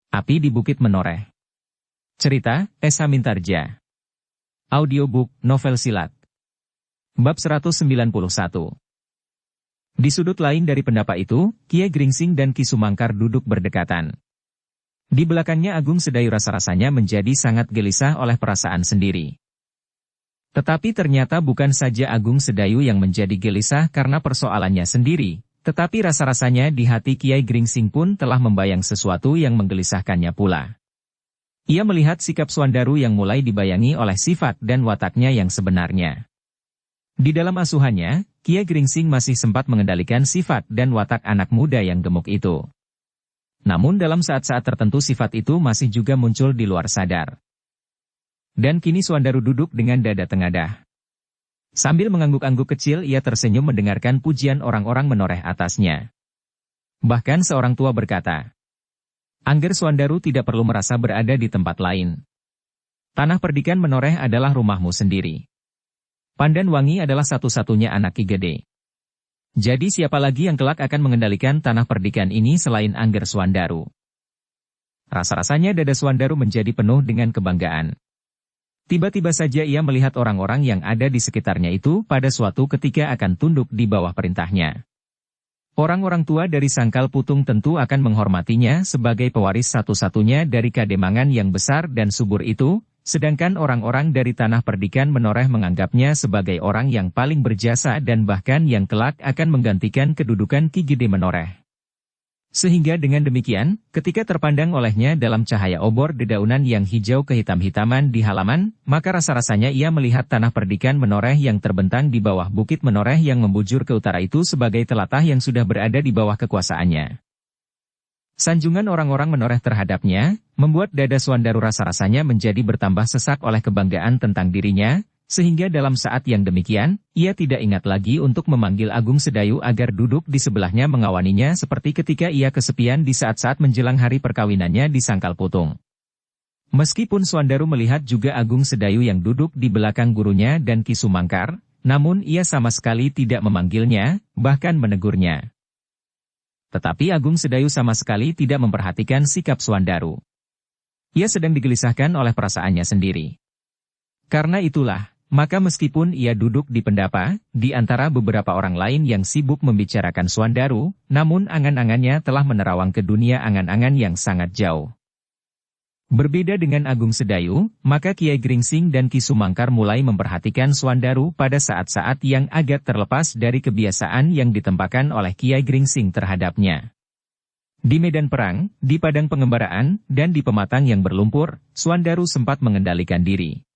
Api di Bukit Menoreh. Cerita, S. Mintarja. Audiobook, novel silat. Bab 191. Di sudut lain dari pendapa itu, Kiai Gringsing dan Ki Sumangkar duduk berdekatan. Di belakangnya Agung Sedayu rasa-rasanya menjadi sangat gelisah oleh perasaan sendiri. Tetapi ternyata bukan saja Agung Sedayu yang menjadi gelisah karena persoalannya sendiri, tetapi rasa-rasanya di hati Kiai Gringsing pun telah membayang sesuatu yang menggelisahkannya pula. Ia melihat sikap Suandaru yang mulai dibayangi oleh sifat dan wataknya yang sebenarnya. Di dalam asuhannya, Kiai Gringsing masih sempat mengendalikan sifat dan watak anak muda yang gemuk itu. Namun dalam saat-saat tertentu sifat itu masih juga muncul di luar sadar. Dan kini Suandaru duduk dengan dada tengadah. Sambil mengangguk-angguk kecil ia tersenyum mendengarkan pujian orang-orang menoreh atasnya. Bahkan seorang tua berkata, "Angger Suandaru tidak perlu merasa berada di tempat lain. Tanah Perdikan Menoreh adalah rumahmu sendiri. Pandan Wangi adalah satu-satunya anak Ki Gede. Jadi siapa lagi yang kelak akan mengendalikan Tanah Perdikan ini selain Angger Suandaru?" Rasa-rasanya dada Suandaru menjadi penuh dengan kebanggaan. Tiba-tiba saja ia melihat orang-orang yang ada di sekitarnya itu pada suatu ketika akan tunduk di bawah perintahnya. Orang-orang tua dari Sangkal Putung tentu akan menghormatinya sebagai pewaris satu-satunya dari Kademangan yang besar dan subur itu, sedangkan orang-orang dari Tanah Perdikan Menoreh menganggapnya sebagai orang yang paling berjasa dan bahkan yang kelak akan menggantikan kedudukan Ki Gede Menoreh. Sehingga dengan demikian, ketika terpandang olehnya dalam cahaya obor dedaunan yang hijau kehitam-hitaman di halaman, maka rasa-rasanya ia melihat Tanah Perdikan Menoreh yang terbentang di bawah Bukit Menoreh yang membujur ke utara itu sebagai telatah yang sudah berada di bawah kekuasaannya. Sanjungan orang-orang Menoreh terhadapnya, membuat dada Suandaru rasa-rasanya menjadi bertambah sesak oleh kebanggaan tentang dirinya, sehingga dalam saat yang demikian, ia tidak ingat lagi untuk memanggil Agung Sedayu agar duduk di sebelahnya mengawaninya seperti ketika ia kesepian di saat-saat menjelang hari perkawinannya di Sangkal Putung. Meskipun Suandaru melihat juga Agung Sedayu yang duduk di belakang gurunya dan Ki Sumangkar, namun ia sama sekali tidak memanggilnya, bahkan menegurnya. Tetapi Agung Sedayu sama sekali tidak memperhatikan sikap Suandaru. Ia sedang digelisahkan oleh perasaannya sendiri. Karena itulah, maka meskipun ia duduk di pendapa, di antara beberapa orang lain yang sibuk membicarakan Suandaru, namun angan-angannya telah menerawang ke dunia angan-angan yang sangat jauh. Berbeda dengan Agung Sedayu, maka Kiai Gringsing dan Ki Sumangkar mulai memperhatikan Suandaru pada saat-saat yang agak terlepas dari kebiasaan yang ditempahkan oleh Kiai Gringsing terhadapnya. Di medan perang, di padang pengembaraan, dan di pematang yang berlumpur, Suandaru sempat mengendalikan diri.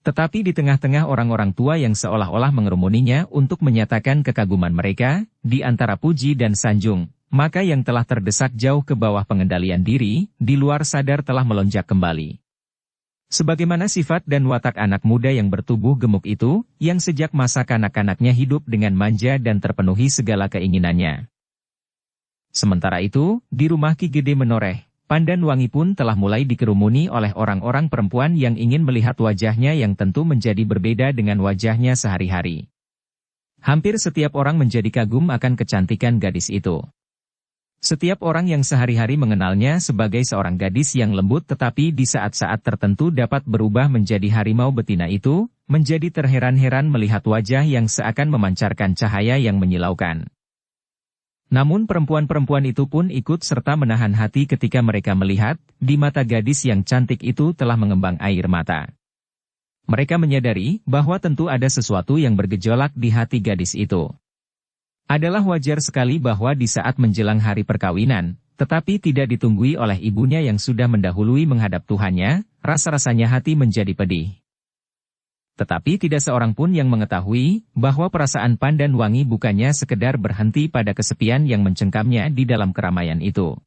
Tetapi di tengah-tengah orang-orang tua yang seolah-olah mengerumuninya untuk menyatakan kekaguman mereka, di antara puji dan sanjung, maka yang telah terdesak jauh ke bawah pengendalian diri, di luar sadar telah melonjak kembali. Sebagaimana sifat dan watak anak muda yang bertubuh gemuk itu, yang sejak masa kanak-kanaknya hidup dengan manja dan terpenuhi segala keinginannya. Sementara itu, di rumah Ki Gede Menoreh, Pandan Wangi pun telah mulai dikerumuni oleh orang-orang perempuan yang ingin melihat wajahnya yang tentu menjadi berbeda dengan wajahnya sehari-hari. Hampir setiap orang menjadi kagum akan kecantikan gadis itu. Setiap orang yang sehari-hari mengenalnya sebagai seorang gadis yang lembut tetapi di saat-saat tertentu dapat berubah menjadi harimau betina itu, menjadi terheran-heran melihat wajah yang seakan memancarkan cahaya yang menyilaukan. Namun perempuan-perempuan itu pun ikut serta menahan hati ketika mereka melihat, di mata gadis yang cantik itu telah mengembang air mata. Mereka menyadari bahwa tentu ada sesuatu yang bergejolak di hati gadis itu. Adalah wajar sekali bahwa di saat menjelang hari perkawinan, tetapi tidak ditunggui oleh ibunya yang sudah mendahului menghadap Tuhannya, rasa-rasanya hati menjadi pedih. Tetapi tidak seorang pun yang mengetahui bahwa perasaan Pandan Wangi bukannya sekedar berhenti pada kesepian yang mencengkamnya di dalam keramaian itu.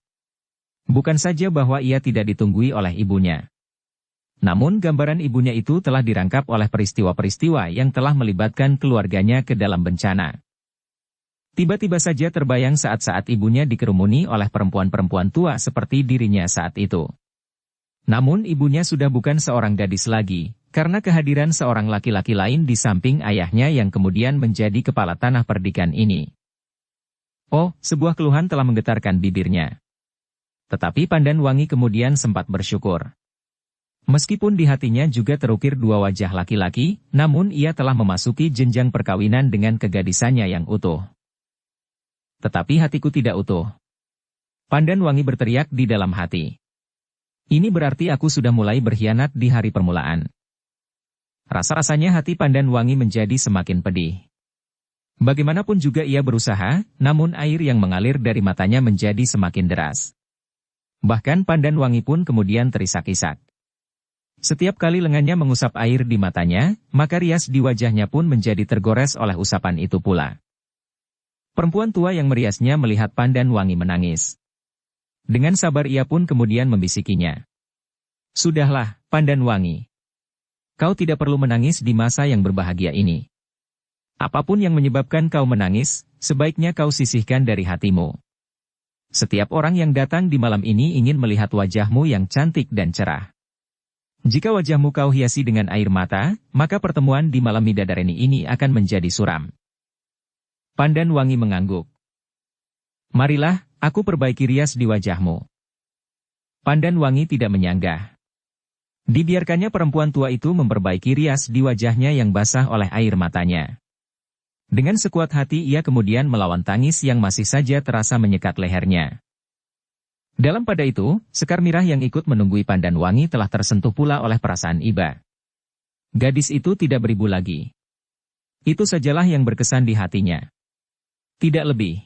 Bukan saja bahwa ia tidak ditunggui oleh ibunya. Namun gambaran ibunya itu telah dirangkap oleh peristiwa-peristiwa yang telah melibatkan keluarganya ke dalam bencana. Tiba-tiba saja terbayang saat-saat ibunya dikerumuni oleh perempuan-perempuan tua seperti dirinya saat itu. Namun ibunya sudah bukan seorang gadis lagi, karena kehadiran seorang laki-laki lain di samping ayahnya yang kemudian menjadi kepala Tanah Perdikan ini. Oh, sebuah keluhan telah menggetarkan bibirnya. Tetapi Pandan Wangi kemudian sempat bersyukur. Meskipun di hatinya juga terukir dua wajah laki-laki, namun ia telah memasuki jenjang perkawinan dengan kegadisannya yang utuh. Tetapi hatiku tidak utuh. Pandan Wangi berteriak di dalam hati. Ini berarti aku sudah mulai berkhianat di hari permulaan. Rasa-rasanya hati Pandan Wangi menjadi semakin pedih. Bagaimanapun juga ia berusaha, namun air yang mengalir dari matanya menjadi semakin deras. Bahkan Pandan Wangi pun kemudian terisak-isak. Setiap kali lengannya mengusap air di matanya, maka rias di wajahnya pun menjadi tergores oleh usapan itu pula. Perempuan tua yang meriasnya melihat Pandan Wangi menangis. Dengan sabar ia pun kemudian membisikinya. Sudahlah, Pandan Wangi. Kau tidak perlu menangis di masa yang berbahagia ini. Apapun yang menyebabkan kau menangis, sebaiknya kau sisihkan dari hatimu. Setiap orang yang datang di malam ini ingin melihat wajahmu yang cantik dan cerah. Jika wajahmu kau hiasi dengan air mata, maka pertemuan di malam midadareni ini akan menjadi suram. Pandan Wangi mengangguk. Marilah, aku perbaiki rias di wajahmu. Pandan Wangi tidak menyanggah. Dibiarkannya perempuan tua itu memperbaiki rias di wajahnya yang basah oleh air matanya. Dengan sekuat hati ia kemudian melawan tangis yang masih saja terasa menyekat lehernya. Dalam pada itu, Sekar Mirah yang ikut menunggui Pandan Wangi telah tersentuh pula oleh perasaan iba. Gadis itu tidak beribu lagi. Itu sajalah yang berkesan di hatinya. Tidak lebih.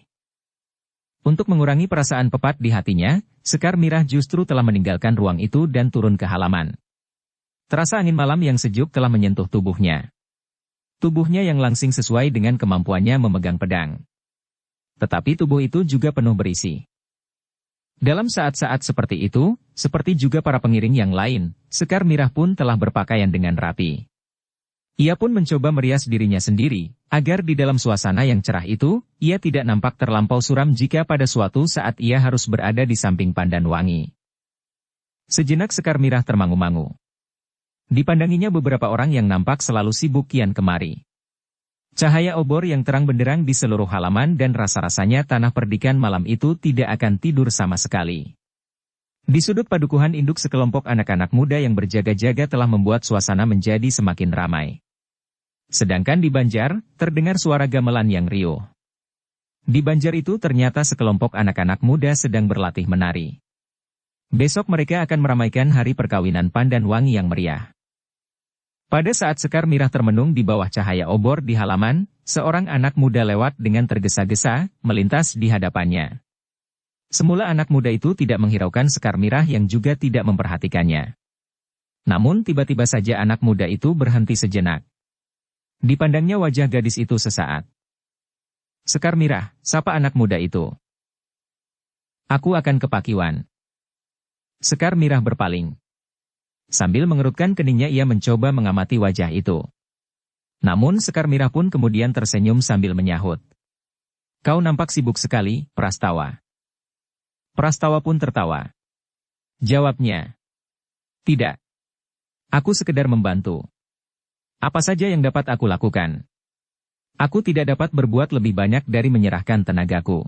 Untuk mengurangi perasaan pepat di hatinya, Sekar Mirah justru telah meninggalkan ruang itu dan turun ke halaman. Terasa angin malam yang sejuk telah menyentuh tubuhnya. Tubuhnya yang langsing sesuai dengan kemampuannya memegang pedang. Tetapi tubuh itu juga penuh berisi. Dalam saat-saat seperti itu, seperti juga para pengiring yang lain, Sekar Mirah pun telah berpakaian dengan rapi. Ia pun mencoba merias dirinya sendiri, agar di dalam suasana yang cerah itu, ia tidak nampak terlampau suram jika pada suatu saat ia harus berada di samping Pandan Wangi. Sejenak Sekar Mirah termangu-mangu. Dipandanginya beberapa orang yang nampak selalu sibuk kian kemari. Cahaya obor yang terang benderang di seluruh halaman dan rasa-rasanya tanah perdikan malam itu tidak akan tidur sama sekali. Di sudut padukuhan induk sekelompok anak-anak muda yang berjaga-jaga telah membuat suasana menjadi semakin ramai. Sedangkan di Banjar, terdengar suara gamelan yang riuh. Di Banjar itu ternyata sekelompok anak-anak muda sedang berlatih menari. Besok mereka akan meramaikan hari perkawinan Pandan Wangi yang meriah. Pada saat Sekar Mirah termenung di bawah cahaya obor di halaman, seorang anak muda lewat dengan tergesa-gesa, melintas di hadapannya. Semula anak muda itu tidak menghiraukan Sekar Mirah yang juga tidak memperhatikannya. Namun tiba-tiba saja anak muda itu berhenti sejenak. Dipandangnya wajah gadis itu sesaat. Sekar Mirah, sapa anak muda itu. Aku akan ke Pakiwan. Sekar Mirah berpaling. Sambil mengerutkan keningnya ia mencoba mengamati wajah itu. Namun Sekar Mirah pun kemudian tersenyum sambil menyahut. Kau nampak sibuk sekali, Prastawa. Prastawa pun tertawa. Jawabnya. Tidak. Aku sekedar membantu. Apa saja yang dapat aku lakukan? Aku tidak dapat berbuat lebih banyak dari menyerahkan tenagaku.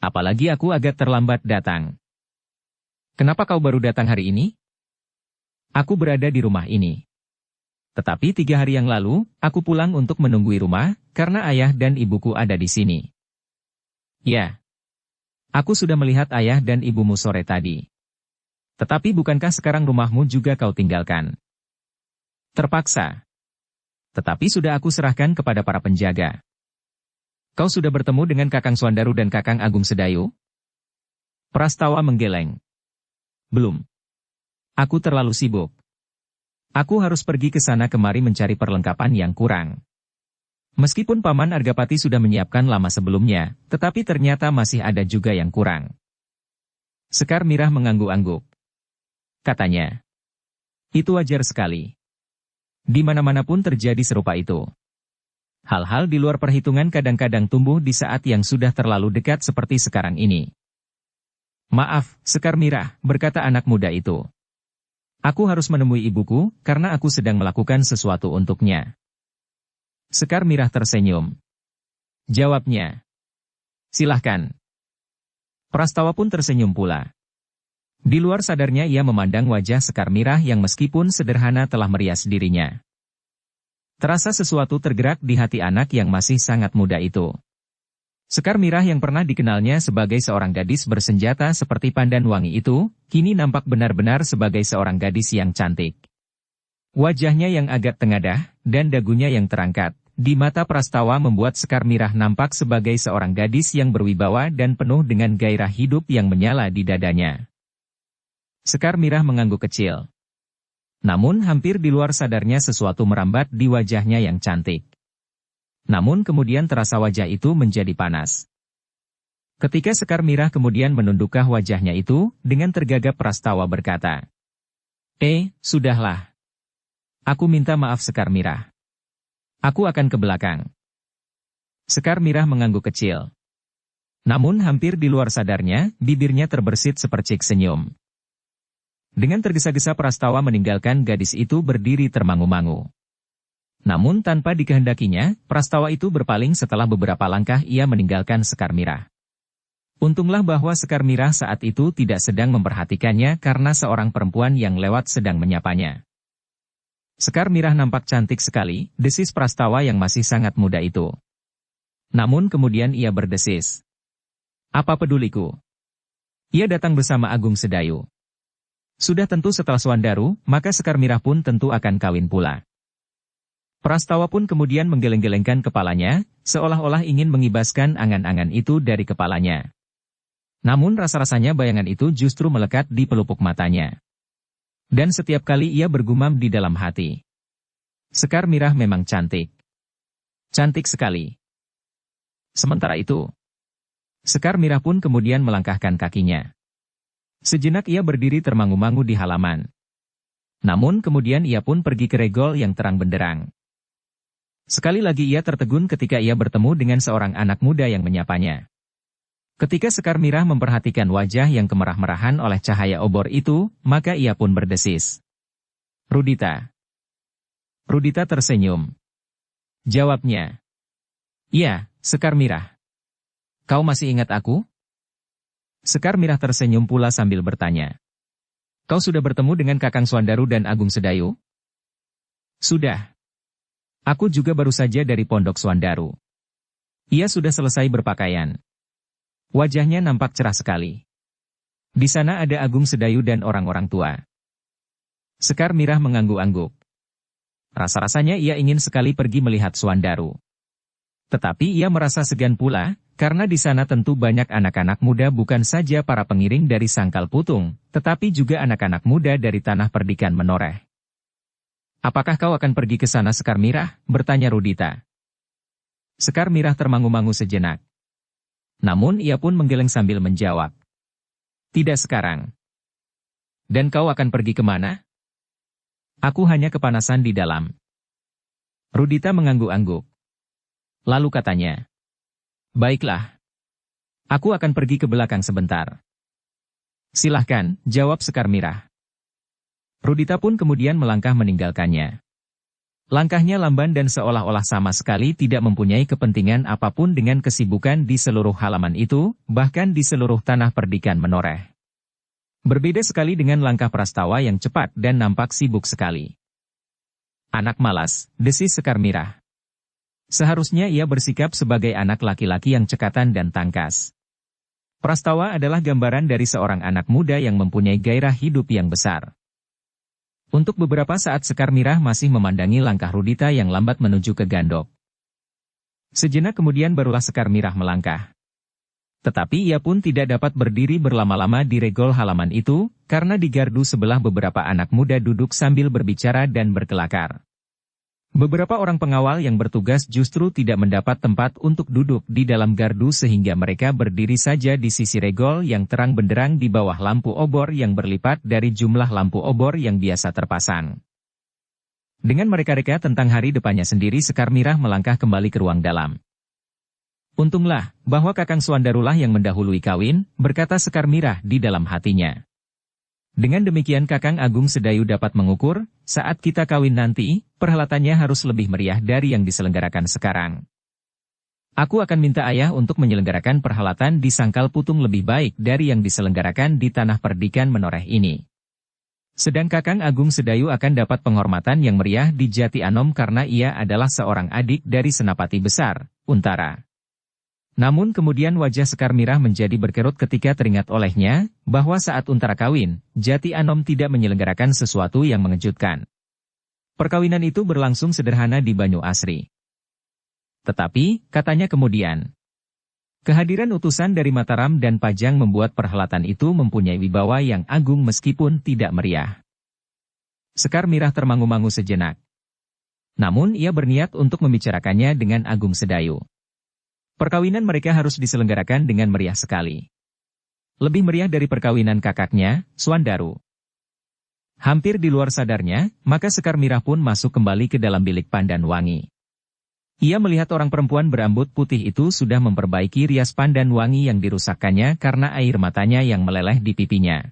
Apalagi aku agak terlambat datang. Kenapa kau baru datang hari ini? Aku berada di rumah ini. Tetapi 3 hari yang lalu, aku pulang untuk menunggui rumah, karena ayah dan ibuku ada di sini. Ya. Aku sudah melihat ayah dan ibumu sore tadi. Tetapi bukankah sekarang rumahmu juga kau tinggalkan? Terpaksa. Tetapi sudah aku serahkan kepada para penjaga. Kau sudah bertemu dengan Kakang Swandaru dan Kakang Agung Sedayu? Prastawa menggeleng. Belum. Aku terlalu sibuk. Aku harus pergi ke sana kemari mencari perlengkapan yang kurang. Meskipun Paman Argapati sudah menyiapkan lama sebelumnya, tetapi ternyata masih ada juga yang kurang. Sekar Mirah mengangguk-angguk. Katanya. Itu wajar sekali. Di mana-mana pun terjadi serupa itu. Hal-hal di luar perhitungan kadang-kadang tumbuh di saat yang sudah terlalu dekat seperti sekarang ini. Maaf, Sekar Mirah, berkata anak muda itu. Aku harus menemui ibuku, karena aku sedang melakukan sesuatu untuknya. Sekar Mirah tersenyum. Jawabnya. Silahkan. Prastawa pun tersenyum pula. Di luar sadarnya ia memandang wajah Sekar Mirah yang meskipun sederhana telah merias dirinya. Terasa sesuatu tergerak di hati anak yang masih sangat muda itu. Sekar Mirah yang pernah dikenalnya sebagai seorang gadis bersenjata seperti pandan wangi itu, kini nampak benar-benar sebagai seorang gadis yang cantik. Wajahnya yang agak tengadah, dan dagunya yang terangkat, di mata Prastawa membuat Sekar Mirah nampak sebagai seorang gadis yang berwibawa dan penuh dengan gairah hidup yang menyala di dadanya. Sekar Mirah mengangguk kecil. Namun hampir di luar sadarnya sesuatu merambat di wajahnya yang cantik. Namun kemudian terasa wajah itu menjadi panas. Ketika Sekar Mirah kemudian menundukkan wajahnya itu, dengan tergagap Prastawa berkata, sudahlah. Aku minta maaf Sekar Mirah. Aku akan ke belakang. Sekar Mirah mengangguk kecil. Namun hampir di luar sadarnya, bibirnya terbersit sepercik senyum. Dengan tergesa-gesa Prastawa meninggalkan gadis itu berdiri termangu-mangu. Namun tanpa dikehendakinya, Prastawa itu berpaling setelah beberapa langkah ia meninggalkan Sekar Mirah. Untunglah bahwa Sekar Mirah saat itu tidak sedang memperhatikannya karena seorang perempuan yang lewat sedang menyapanya. Sekar Mirah nampak cantik sekali, desis Prastawa yang masih sangat muda itu. Namun kemudian ia berdesis. Apa peduliku? Ia datang bersama Agung Sedayu. Sudah tentu setelah Suandaru, maka Sekar Mirah pun tentu akan kawin pula. Prastawa pun kemudian menggeleng-gelengkan kepalanya, seolah-olah ingin mengibaskan angan-angan itu dari kepalanya. Namun rasa-rasanya bayangan itu justru melekat di pelupuk matanya. Dan setiap kali ia bergumam di dalam hati. Sekar Mirah memang cantik. Cantik sekali. Sementara itu, Sekar Mirah pun kemudian melangkahkan kakinya. Sejenak ia berdiri termangu-mangu di halaman. Namun kemudian ia pun pergi ke regol yang terang benderang. Sekali lagi ia tertegun ketika ia bertemu dengan seorang anak muda yang menyapanya. Ketika Sekar Mirah memperhatikan wajah yang kemerah-merahan oleh cahaya obor itu, maka ia pun berdesis. Rudita. Rudita tersenyum. Jawabnya. Iya, Sekar Mirah. Kau masih ingat aku? Sekar Mirah tersenyum pula sambil bertanya. Kau sudah bertemu dengan Kakang Suandaru dan Agung Sedayu? Sudah. Aku juga baru saja dari Pondok Suandaru. Ia sudah selesai berpakaian. Wajahnya nampak cerah sekali. Di sana ada Agung Sedayu dan orang-orang tua. Sekar Mirah mengangguk-angguk. Rasa-rasanya ia ingin sekali pergi melihat Suandaru. Tetapi ia merasa segan pula, karena di sana tentu banyak anak-anak muda bukan saja para pengiring dari Sangkal Putung, tetapi juga anak-anak muda dari Tanah Perdikan Menoreh. Apakah kau akan pergi ke sana Sekar Mirah? Bertanya Rudita. Sekar Mirah termangu-mangu sejenak. Namun ia pun menggeleng sambil menjawab. Tidak sekarang. Dan kau akan pergi kemana? Aku hanya kepanasan di dalam. Rudita mengangguk-angguk. Lalu katanya. Baiklah. Aku akan pergi ke belakang sebentar. Silahkan, jawab Sekar Mirah. Rudita pun kemudian melangkah meninggalkannya. Langkahnya lamban dan seolah-olah sama sekali tidak mempunyai kepentingan apapun dengan kesibukan di seluruh halaman itu, bahkan di seluruh Tanah Perdikan Menoreh. Berbeda sekali dengan langkah Prastawa yang cepat dan nampak sibuk sekali. Anak malas, desis Sekar Mirah. Seharusnya ia bersikap sebagai anak laki-laki yang cekatan dan tangkas. Prastawa adalah gambaran dari seorang anak muda yang mempunyai gairah hidup yang besar. Untuk beberapa saat Sekar Mirah masih memandangi langkah Rudita yang lambat menuju ke gandok. Sejenak kemudian barulah Sekar Mirah melangkah. Tetapi ia pun tidak dapat berdiri berlama-lama di regol halaman itu, karena di gardu sebelah beberapa anak muda duduk sambil berbicara dan berkelakar. Beberapa orang pengawal yang bertugas justru tidak mendapat tempat untuk duduk di dalam gardu sehingga mereka berdiri saja di sisi regol yang terang benderang di bawah lampu obor yang berlipat dari jumlah lampu obor yang biasa terpasang. Dengan mereka-reka tentang hari depannya sendiri Sekar Mirah melangkah kembali ke ruang dalam. Untunglah, bahwa Kakang Suandarulah yang mendahului kawin, berkata Sekar Mirah di dalam hatinya. Dengan demikian Kakang Agung Sedayu dapat mengukur, saat kita kawin nanti, perhelatannya harus lebih meriah dari yang diselenggarakan sekarang. Aku akan minta ayah untuk menyelenggarakan perhelatan di Sangkal Putung lebih baik dari yang diselenggarakan di Tanah Perdikan Menoreh ini. Sedang Kakang Agung Sedayu akan dapat penghormatan yang meriah di Jati Anom karena ia adalah seorang adik dari Senapati Besar, Untara. Namun kemudian wajah Sekar Mirah menjadi berkerut ketika teringat olehnya, bahwa saat Untara kawin, Jati Anom tidak menyelenggarakan sesuatu yang mengejutkan. Perkawinan itu berlangsung sederhana di Banyu Asri. Tetapi, katanya kemudian, kehadiran utusan dari Mataram dan Pajang membuat perhelatan itu mempunyai wibawa yang agung meskipun tidak meriah. Sekar Mirah termangu-mangu sejenak. Namun ia berniat untuk membicarakannya dengan Agung Sedayu. Perkawinan mereka harus diselenggarakan dengan meriah sekali. Lebih meriah dari perkawinan kakaknya, Swandaru. Hampir di luar sadarnya, maka Sekar Mirah pun masuk kembali ke dalam bilik Pandan Wangi. Ia melihat orang perempuan berambut putih itu sudah memperbaiki rias pandan wangi yang dirusakkannya karena air matanya yang meleleh di pipinya.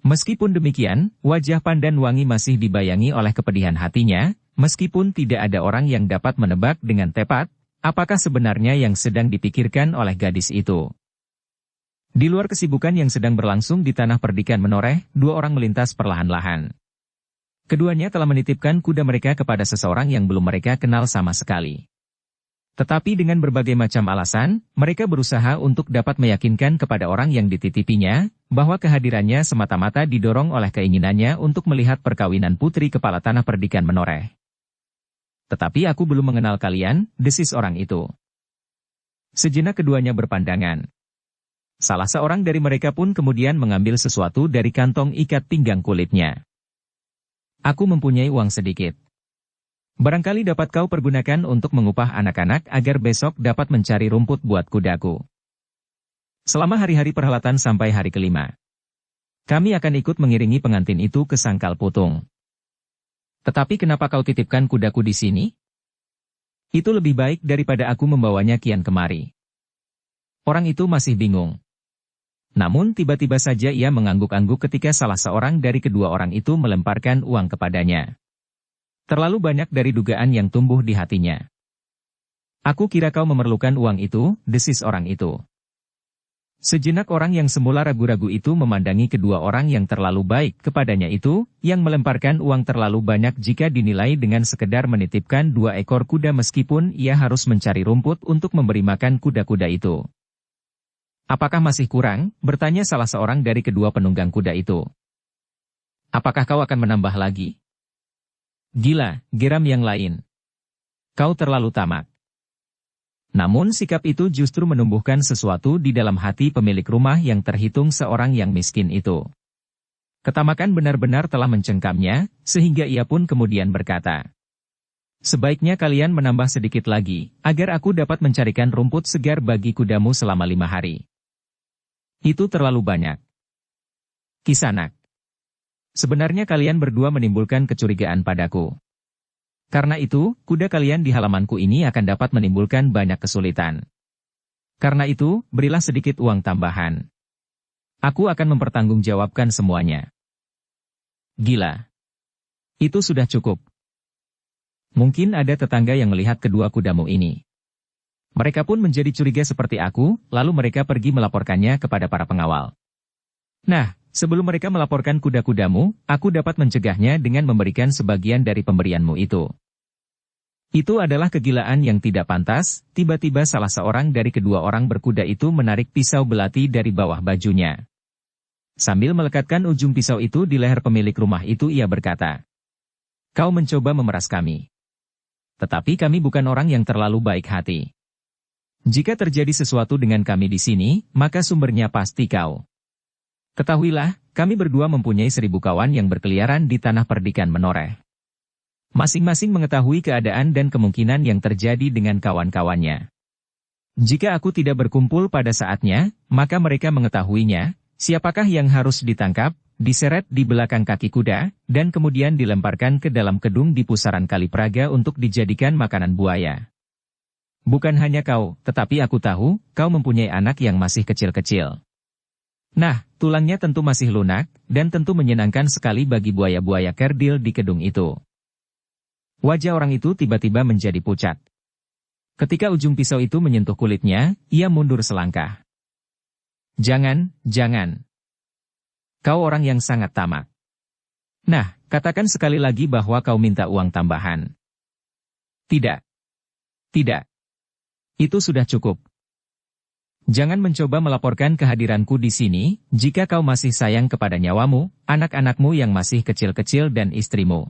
Meskipun demikian, wajah Pandan Wangi masih dibayangi oleh kepedihan hatinya, meskipun tidak ada orang yang dapat menebak dengan tepat, apakah sebenarnya yang sedang dipikirkan oleh gadis itu. Di luar kesibukan yang sedang berlangsung di Tanah Perdikan Menoreh, dua orang melintas perlahan-lahan. Keduanya telah menitipkan kuda mereka kepada seseorang yang belum mereka kenal sama sekali. Tetapi dengan berbagai macam alasan, mereka berusaha untuk dapat meyakinkan kepada orang yang dititipinya, bahwa kehadirannya semata-mata didorong oleh keinginannya untuk melihat perkawinan putri kepala Tanah Perdikan Menoreh. Tetapi aku belum mengenal kalian, desis orang itu. Sejenak keduanya berpandangan. Salah seorang dari mereka pun kemudian mengambil sesuatu dari kantong ikat pinggang kulitnya. Aku mempunyai uang sedikit. Barangkali dapat kau pergunakan untuk mengupah anak-anak agar besok dapat mencari rumput buat kudaku. Selama hari-hari perhelatan sampai hari kelima. Kami akan ikut mengiringi pengantin itu ke Sangkal Putung. Tetapi kenapa kau titipkan kudaku di sini? Itu lebih baik daripada aku membawanya kian kemari. Orang itu masih bingung. Namun tiba-tiba saja ia mengangguk-angguk ketika salah seorang dari kedua orang itu melemparkan uang kepadanya. Terlalu banyak dari dugaan yang tumbuh di hatinya. Aku kira kau memerlukan uang itu, desis orang itu. Sejenak orang yang semula ragu-ragu itu memandangi kedua orang yang terlalu baik kepadanya itu, yang melemparkan uang terlalu banyak jika dinilai dengan sekedar menitipkan 2 ekor kuda meskipun ia harus mencari rumput untuk memberi makan kuda-kuda itu. Apakah masih kurang? Bertanya salah seorang dari kedua penunggang kuda itu. Apakah kau akan menambah lagi? Gila, geram yang lain. Kau terlalu tamak. Namun sikap itu justru menumbuhkan sesuatu di dalam hati pemilik rumah yang terhitung seorang yang miskin itu. Ketamakan benar-benar telah mencengkamnya, sehingga ia pun kemudian berkata, sebaiknya kalian menambah sedikit lagi, agar aku dapat mencarikan rumput segar bagi kudamu selama 5 hari. Itu terlalu banyak. Kisanak. Sebenarnya kalian berdua menimbulkan kecurigaan padaku. Karena itu, kuda kalian di halamanku ini akan dapat menimbulkan banyak kesulitan. Karena itu, berilah sedikit uang tambahan. Aku akan mempertanggungjawabkan semuanya. Gila. Itu sudah cukup. Mungkin ada tetangga yang melihat kedua kudamu ini. Mereka pun menjadi curiga seperti aku, lalu mereka pergi melaporkannya kepada para pengawal. Nah, sebelum mereka melaporkan kuda-kudamu, aku dapat mencegahnya dengan memberikan sebagian dari pemberianmu itu. Itu adalah kegilaan yang tidak pantas, tiba-tiba salah seorang dari kedua orang berkuda itu menarik pisau belati dari bawah bajunya. Sambil melekatkan ujung pisau itu di leher pemilik rumah itu ia berkata, kau mencoba memeras kami. Tetapi kami bukan orang yang terlalu baik hati. Jika terjadi sesuatu dengan kami di sini, maka sumbernya pasti kau. Ketahuilah, kami berdua mempunyai 1000 kawan yang berkeliaran di Tanah Perdikan Menoreh. Masing-masing mengetahui keadaan dan kemungkinan yang terjadi dengan kawan-kawannya. Jika aku tidak berkumpul pada saatnya, maka mereka mengetahuinya, siapakah yang harus ditangkap, diseret di belakang kaki kuda, dan kemudian dilemparkan ke dalam kedung di pusaran Kali Praga untuk dijadikan makanan buaya. Bukan hanya kau, tetapi aku tahu, kau mempunyai anak yang masih kecil-kecil. Nah, tulangnya tentu masih lunak, dan tentu menyenangkan sekali bagi buaya-buaya kerdil di kedung itu. Wajah orang itu tiba-tiba menjadi pucat. Ketika ujung pisau itu menyentuh kulitnya, ia mundur selangkah. Jangan, jangan. Kau orang yang sangat tamak. Nah, katakan sekali lagi bahwa kau minta uang tambahan. Tidak. Tidak. Itu sudah cukup. Jangan mencoba melaporkan kehadiranku di sini, jika kau masih sayang kepada nyawamu, anak-anakmu yang masih kecil-kecil dan istrimu.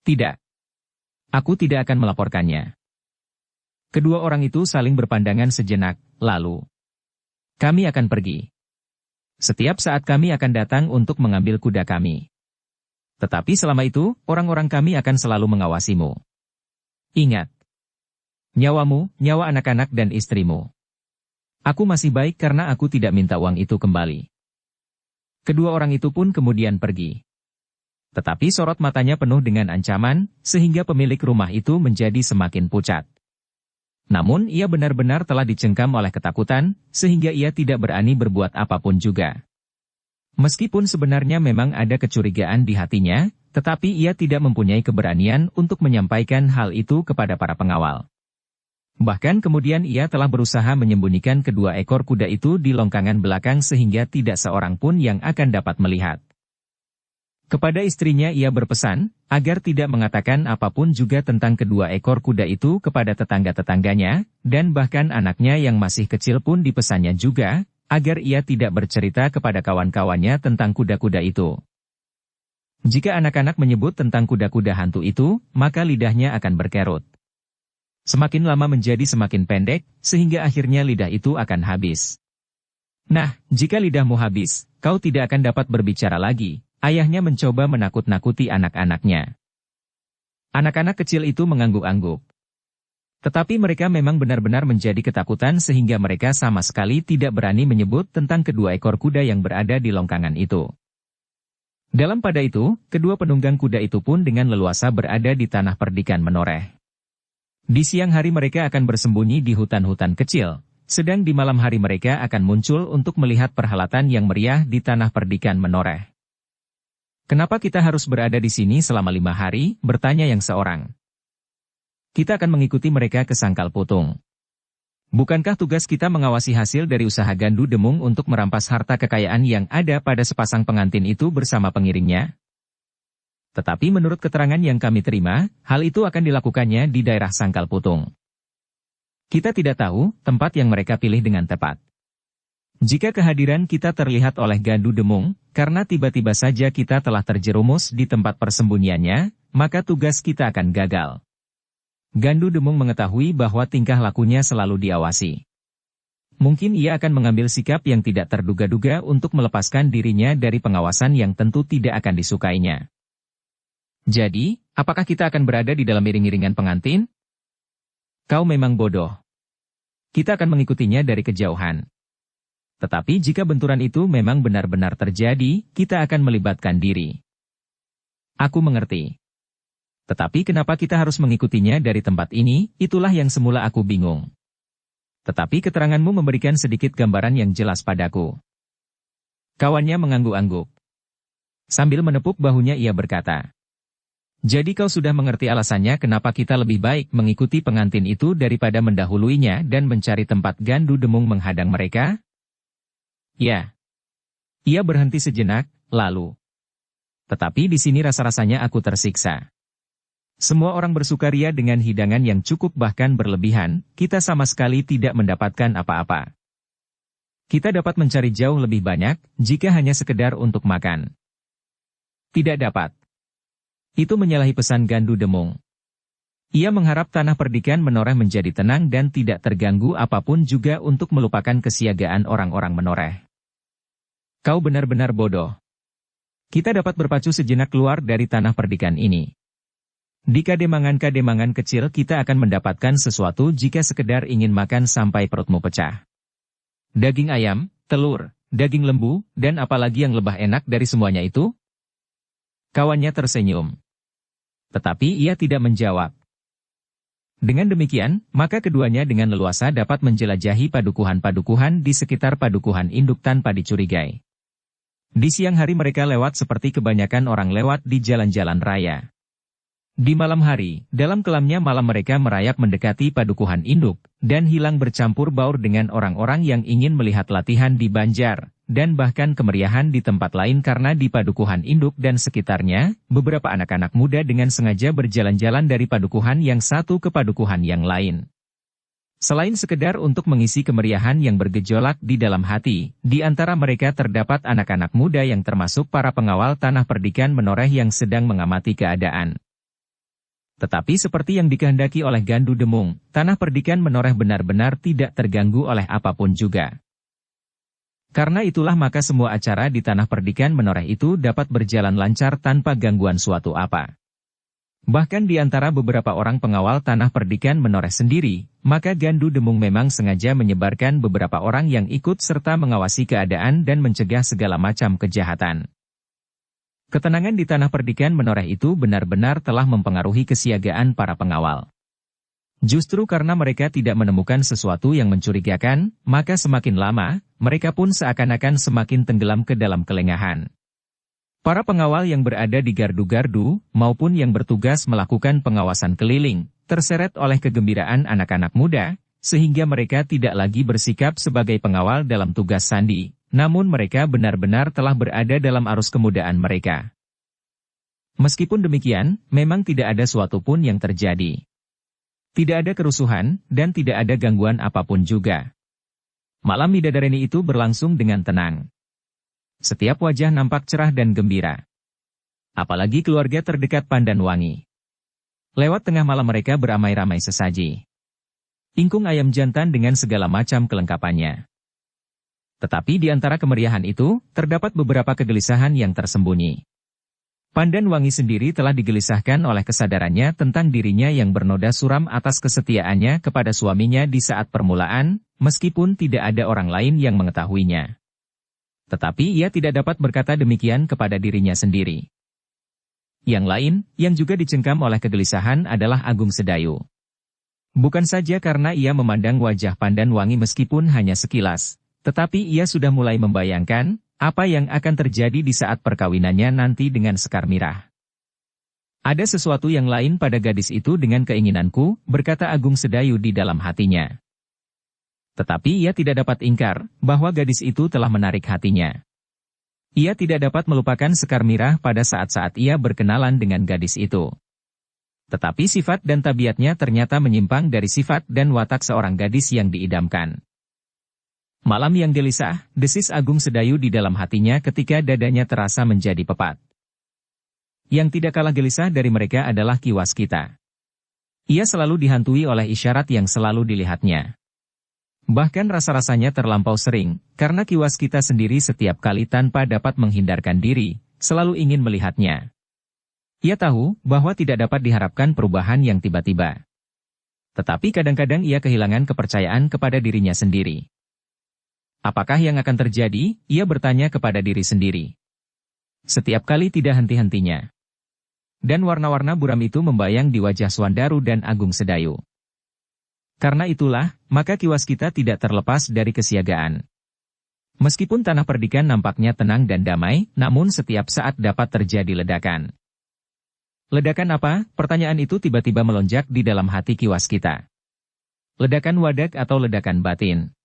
Tidak. Aku tidak akan melaporkannya. Kedua orang itu saling berpandangan sejenak, lalu. Kami akan pergi. Setiap saat kami akan datang untuk mengambil kuda kami. Tetapi selama itu, orang-orang kami akan selalu mengawasimu. Ingat. Nyawamu, nyawa anak-anak dan istrimu. Aku masih baik karena aku tidak minta uang itu kembali. Kedua orang itu pun kemudian pergi. Tetapi sorot matanya penuh dengan ancaman, sehingga pemilik rumah itu menjadi semakin pucat. Namun ia benar-benar telah dicengkam oleh ketakutan, sehingga ia tidak berani berbuat apapun juga. Meskipun sebenarnya memang ada kecurigaan di hatinya, tetapi ia tidak mempunyai keberanian untuk menyampaikan hal itu kepada para pengawal. Bahkan kemudian ia telah berusaha menyembunyikan kedua ekor kuda itu di longkangan belakang sehingga tidak seorang pun yang akan dapat melihat. Kepada istrinya ia berpesan, agar tidak mengatakan apapun juga tentang kedua ekor kuda itu kepada tetangga-tetangganya, dan bahkan anaknya yang masih kecil pun dipesannya juga, agar ia tidak bercerita kepada kawan-kawannya tentang kuda-kuda itu. Jika anak-anak menyebut tentang kuda-kuda hantu itu, maka lidahnya akan berkerut. Semakin lama menjadi semakin pendek, sehingga akhirnya lidah itu akan habis. Nah, jika lidahmu habis, kau tidak akan dapat berbicara lagi. Ayahnya mencoba menakut-nakuti anak-anaknya. Anak-anak kecil itu mengangguk-angguk. Tetapi mereka memang benar-benar menjadi ketakutan sehingga mereka sama sekali tidak berani menyebut tentang kedua ekor kuda yang berada di longkangan itu. Dalam pada itu, kedua penunggang kuda itu pun dengan leluasa berada di tanah perdikan menoreh. Di siang hari mereka akan bersembunyi di hutan-hutan kecil, sedang di malam hari mereka akan muncul untuk melihat perhelatan yang meriah di tanah perdikan menoreh. Kenapa kita harus berada di sini selama 5 hari? Bertanya yang seorang. Kita akan mengikuti mereka ke Sangkal Putung. Bukankah tugas kita mengawasi hasil dari usaha Gandu Demung untuk merampas harta kekayaan yang ada pada sepasang pengantin itu bersama pengiringnya? Tetapi menurut keterangan yang kami terima, hal itu akan dilakukannya di daerah Sangkal Putung. Kita tidak tahu tempat yang mereka pilih dengan tepat. Jika kehadiran kita terlihat oleh Gandu Demung, karena tiba-tiba saja kita telah terjerumus di tempat persembunyiannya, maka tugas kita akan gagal. Gandu Demung mengetahui bahwa tingkah lakunya selalu diawasi. Mungkin ia akan mengambil sikap yang tidak terduga-duga untuk melepaskan dirinya dari pengawasan yang tentu tidak akan disukainya. Jadi, apakah kita akan berada di dalam iring-iringan pengantin? Kau memang bodoh. Kita akan mengikutinya dari kejauhan. Tetapi jika benturan itu memang benar-benar terjadi, kita akan melibatkan diri. Aku mengerti. Tetapi kenapa kita harus mengikutinya dari tempat ini, itulah yang semula aku bingung. Tetapi keteranganmu memberikan sedikit gambaran yang jelas padaku. Kawannya mengangguk-angguk. Sambil menepuk bahunya ia berkata, jadi kau sudah mengerti alasannya kenapa kita lebih baik mengikuti pengantin itu daripada mendahuluinya dan mencari tempat Gandu Demung menghadang mereka? Ya. Ia berhenti sejenak, lalu. Tetapi di sini rasa-rasanya aku tersiksa. Semua orang bersukaria dengan hidangan yang cukup bahkan berlebihan, kita sama sekali tidak mendapatkan apa-apa. Kita dapat mencari jauh lebih banyak, jika hanya sekedar untuk makan. Tidak dapat. Itu menyalahi pesan Gandu Demung. Ia mengharap tanah perdikan menoreh menjadi tenang dan tidak terganggu apapun juga untuk melupakan kesiagaan orang-orang menoreh. Kau benar-benar bodoh. Kita dapat berpacu sejenak keluar dari tanah perdikan ini. Di kademangan-kademangan kecil kita akan mendapatkan sesuatu jika sekedar ingin makan sampai perutmu pecah. Daging ayam, telur, daging lembu, dan apalagi yang lebih enak dari semuanya itu? Kawannya tersenyum. Tetapi ia tidak menjawab. Dengan demikian, maka keduanya dengan leluasa dapat menjelajahi padukuhan-padukuhan di sekitar padukuhan induk tanpa dicurigai. Di siang hari mereka lewat seperti kebanyakan orang lewat di jalan-jalan raya. Di malam hari, dalam kelamnya malam mereka merayap mendekati padukuhan induk, dan hilang bercampur baur dengan orang-orang yang ingin melihat latihan di Banjar, dan bahkan kemeriahan di tempat lain karena di padukuhan induk dan sekitarnya, beberapa anak-anak muda dengan sengaja berjalan-jalan dari padukuhan yang satu ke padukuhan yang lain. Selain sekedar untuk mengisi kemeriahan yang bergejolak di dalam hati, di antara mereka terdapat anak-anak muda yang termasuk para pengawal tanah perdikan menoreh yang sedang mengamati keadaan. Tetapi seperti yang dikehendaki oleh Gandu Demung, tanah perdikan menoreh benar-benar tidak terganggu oleh apapun juga. Karena itulah maka semua acara di tanah perdikan menoreh itu dapat berjalan lancar tanpa gangguan suatu apa. Bahkan di antara beberapa orang pengawal tanah perdikan menoreh sendiri, maka Gandu Demung memang sengaja menyebarkan beberapa orang yang ikut serta mengawasi keadaan dan mencegah segala macam kejahatan. Ketenangan di tanah perdikan menoreh itu benar-benar telah mempengaruhi kesiagaan para pengawal. Justru karena mereka tidak menemukan sesuatu yang mencurigakan, maka semakin lama, mereka pun seakan-akan semakin tenggelam ke dalam kelengahan. Para pengawal yang berada di gardu-gardu, maupun yang bertugas melakukan pengawasan keliling, terseret oleh kegembiraan anak-anak muda, sehingga mereka tidak lagi bersikap sebagai pengawal dalam tugas sandi. Namun mereka benar-benar telah berada dalam arus kemudaan mereka. Meskipun demikian, memang tidak ada suatu pun yang terjadi. Tidak ada kerusuhan, dan tidak ada gangguan apapun juga. Malam Midadareni itu berlangsung dengan tenang. Setiap wajah nampak cerah dan gembira. Apalagi keluarga terdekat Pandan Wangi. Lewat tengah malam mereka beramai-ramai sesaji. Ingkung ayam jantan dengan segala macam kelengkapannya. Tetapi di antara kemeriahan itu, terdapat beberapa kegelisahan yang tersembunyi. Pandan Wangi sendiri telah digelisahkan oleh kesadarannya tentang dirinya yang bernoda suram atas kesetiaannya kepada suaminya di saat permulaan, meskipun tidak ada orang lain yang mengetahuinya. Tetapi ia tidak dapat berkata demikian kepada dirinya sendiri. Yang lain, yang juga dicengkam oleh kegelisahan adalah Agung Sedayu. Bukan saja karena ia memandang wajah Pandan Wangi meskipun hanya sekilas, tetapi ia sudah mulai membayangkan apa yang akan terjadi di saat perkawinannya nanti dengan Sekar Mirah. Ada sesuatu yang lain pada gadis itu dengan keinginanku, berkata Agung Sedayu di dalam hatinya. Tetapi ia tidak dapat ingkar bahwa gadis itu telah menarik hatinya. Ia tidak dapat melupakan Sekar Mirah pada saat-saat ia berkenalan dengan gadis itu. Tetapi sifat dan tabiatnya ternyata menyimpang dari sifat dan watak seorang gadis yang diidamkan. Malam yang gelisah, desis Agung Sedayu di dalam hatinya ketika dadanya terasa menjadi pepat. Yang tidak kalah gelisah dari mereka adalah Ki Waskita. Ia selalu dihantui oleh isyarat yang selalu dilihatnya. Bahkan rasa-rasanya terlampau sering, karena Ki Waskita sendiri setiap kali tanpa dapat menghindarkan diri, selalu ingin melihatnya. Ia tahu bahwa tidak dapat diharapkan perubahan yang tiba-tiba. Tetapi kadang-kadang ia kehilangan kepercayaan kepada dirinya sendiri. Apakah yang akan terjadi? Ia bertanya kepada diri sendiri. Setiap kali tidak henti-hentinya. Dan warna-warna buram itu membayang di wajah Swandaru dan Agung Sedayu. Karena itulah, maka Ki Waskita tidak terlepas dari kesiagaan. Meskipun tanah perdikan nampaknya tenang dan damai, namun setiap saat dapat terjadi ledakan. Ledakan apa? Pertanyaan itu tiba-tiba melonjak di dalam hati Ki Waskita. Ledakan wadak atau ledakan batin?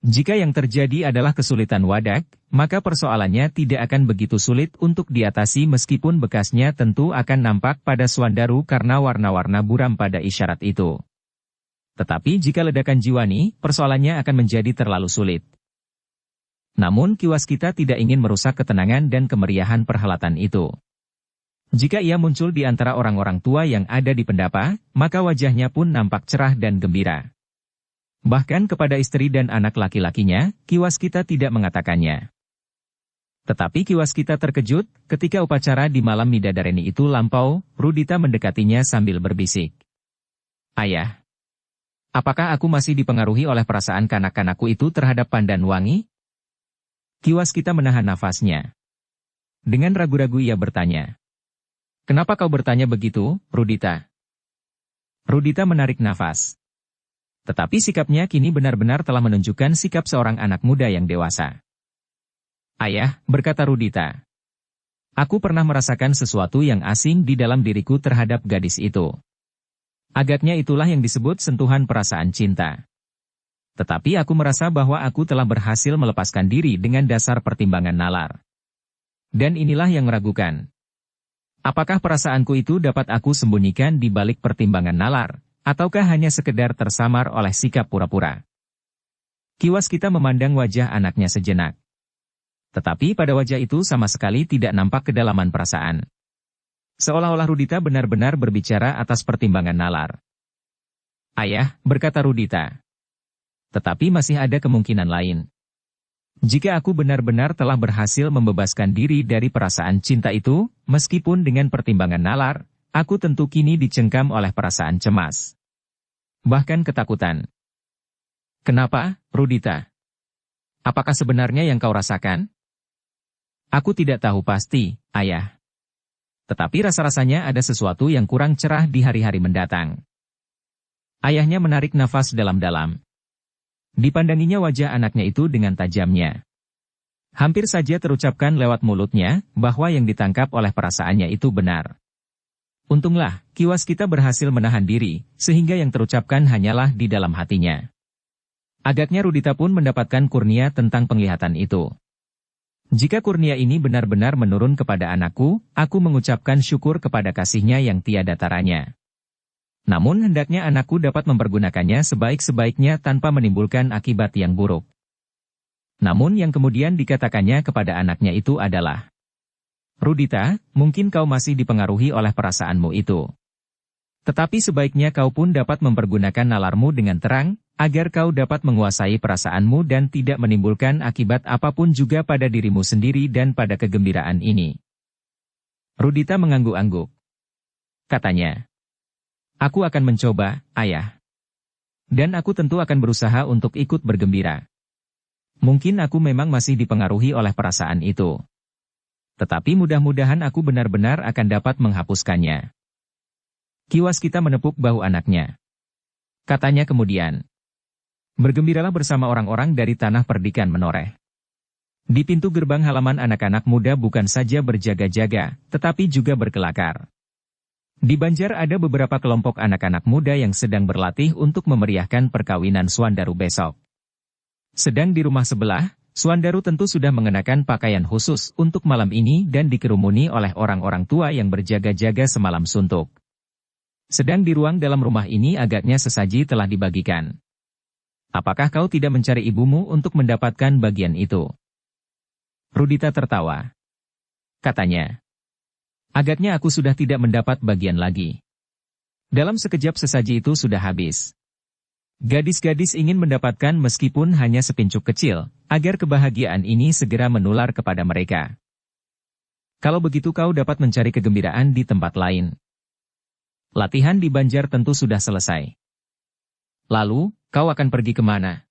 Jika yang terjadi adalah kesulitan wadak, maka persoalannya tidak akan begitu sulit untuk diatasi meskipun bekasnya tentu akan nampak pada Swandaru karena warna-warna buram pada isyarat itu. Tetapi jika ledakan jiwani, persoalannya akan menjadi terlalu sulit. Namun Ki Waskita tidak ingin merusak ketenangan dan kemeriahan perhelatan itu. Jika ia muncul di antara orang-orang tua yang ada di pendapa, maka wajahnya pun nampak cerah dan gembira. Bahkan kepada istri dan anak laki-lakinya, Ki Waskita tidak mengatakannya. Tetapi Ki Waskita terkejut, ketika upacara di malam Midadareni itu lampau, Rudita mendekatinya sambil berbisik. Ayah, apakah aku masih dipengaruhi oleh perasaan kanak-kanakku itu terhadap Pandan Wangi? Ki Waskita menahan nafasnya. Dengan ragu-ragu ia bertanya. Kenapa kau bertanya begitu, Rudita? Rudita menarik nafas. Tetapi sikapnya kini benar-benar telah menunjukkan sikap seorang anak muda yang dewasa. Ayah, berkata Rudita. Aku pernah merasakan sesuatu yang asing di dalam diriku terhadap gadis itu. Agaknya itulah yang disebut sentuhan perasaan cinta. Tetapi aku merasa bahwa aku telah berhasil melepaskan diri dengan dasar pertimbangan nalar. Dan inilah yang meragukan. Apakah perasaanku itu dapat aku sembunyikan di balik pertimbangan nalar, ataukah hanya sekedar tersamar oleh sikap pura-pura? Kiwas kita memandang wajah anaknya sejenak. Tetapi pada wajah itu sama sekali tidak nampak kedalaman perasaan. Seolah-olah Rudita benar-benar berbicara atas pertimbangan nalar. "Ayah," berkata Rudita. "Tetapi masih ada kemungkinan lain. Jika aku benar-benar telah berhasil membebaskan diri dari perasaan cinta itu, meskipun dengan pertimbangan nalar, aku tentu kini dicengkam oleh perasaan cemas. Bahkan ketakutan." "Kenapa, Rudita? Apakah sebenarnya yang kau rasakan?" "Aku tidak tahu pasti, Ayah. Tetapi rasa-rasanya ada sesuatu yang kurang cerah di hari-hari mendatang." Ayahnya menarik nafas dalam-dalam. Dipandanginya wajah anaknya itu dengan tajamnya. Hampir saja terucapkan lewat mulutnya, bahwa yang ditangkap oleh perasaannya itu benar. Untunglah, kiwas kita berhasil menahan diri, sehingga yang terucapkan hanyalah di dalam hatinya. Agaknya Rudita pun mendapatkan kurnia tentang penglihatan itu. Jika kurnia ini benar-benar menurun kepada anakku, aku mengucapkan syukur kepada kasihnya yang tiada taranya. Namun hendaknya anakku dapat mempergunakannya sebaik-sebaiknya tanpa menimbulkan akibat yang buruk. Namun yang kemudian dikatakannya kepada anaknya itu adalah, "Rudita, mungkin kau masih dipengaruhi oleh perasaanmu itu. Tetapi sebaiknya kau pun dapat mempergunakan nalarmu dengan terang, agar kau dapat menguasai perasaanmu dan tidak menimbulkan akibat apapun juga pada dirimu sendiri dan pada kegembiraan ini." Rudita mengangguk-angguk. Katanya, "Aku akan mencoba, Ayah. Dan aku tentu akan berusaha untuk ikut bergembira. Mungkin aku memang masih dipengaruhi oleh perasaan itu. Tetapi mudah-mudahan aku benar-benar akan dapat menghapuskannya." Kiwas kita menepuk bahu anaknya. Katanya kemudian, "Bergembiralah bersama orang-orang dari tanah perdikan menoreh." Di pintu gerbang halaman anak-anak muda bukan saja berjaga-jaga, tetapi juga berkelakar. Di Banjar ada beberapa kelompok anak-anak muda yang sedang berlatih untuk memeriahkan perkawinan Swandaru besok. Sedang di rumah sebelah, Swandaru tentu sudah mengenakan pakaian khusus untuk malam ini dan dikerumuni oleh orang-orang tua yang berjaga-jaga semalam suntuk. Sedang di ruang dalam rumah ini agaknya sesaji telah dibagikan. "Apakah kau tidak mencari ibumu untuk mendapatkan bagian itu?" Rudita tertawa. Katanya, "Agaknya aku sudah tidak mendapat bagian lagi. Dalam sekejap sesaji itu sudah habis. Gadis-gadis ingin mendapatkan meskipun hanya sepincuk kecil, agar kebahagiaan ini segera menular kepada mereka. Kalau begitu kau dapat mencari kegembiraan di tempat lain. Latihan di Banjar tentu sudah selesai. Lalu, kau akan pergi kemana?"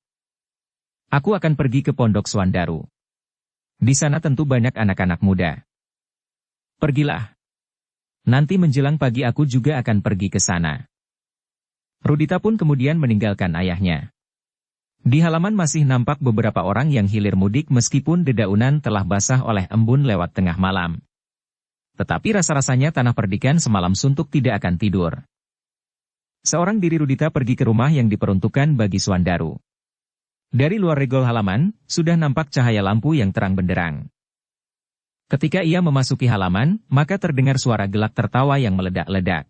"Aku akan pergi ke Pondok Swandaru. Di sana tentu banyak anak-anak muda." "Pergilah. Nanti menjelang pagi aku juga akan pergi ke sana." Rudita pun kemudian meninggalkan ayahnya. Di halaman masih nampak beberapa orang yang hilir mudik meskipun dedaunan telah basah oleh embun lewat tengah malam. Tetapi rasa-rasanya tanah perdikan semalam suntuk tidak akan tidur. Seorang diri Rudita pergi ke rumah yang diperuntukkan bagi Swandaru. Dari luar regol halaman, sudah nampak cahaya lampu yang terang benderang. Ketika ia memasuki halaman, maka terdengar suara gelak tertawa yang meledak-ledak.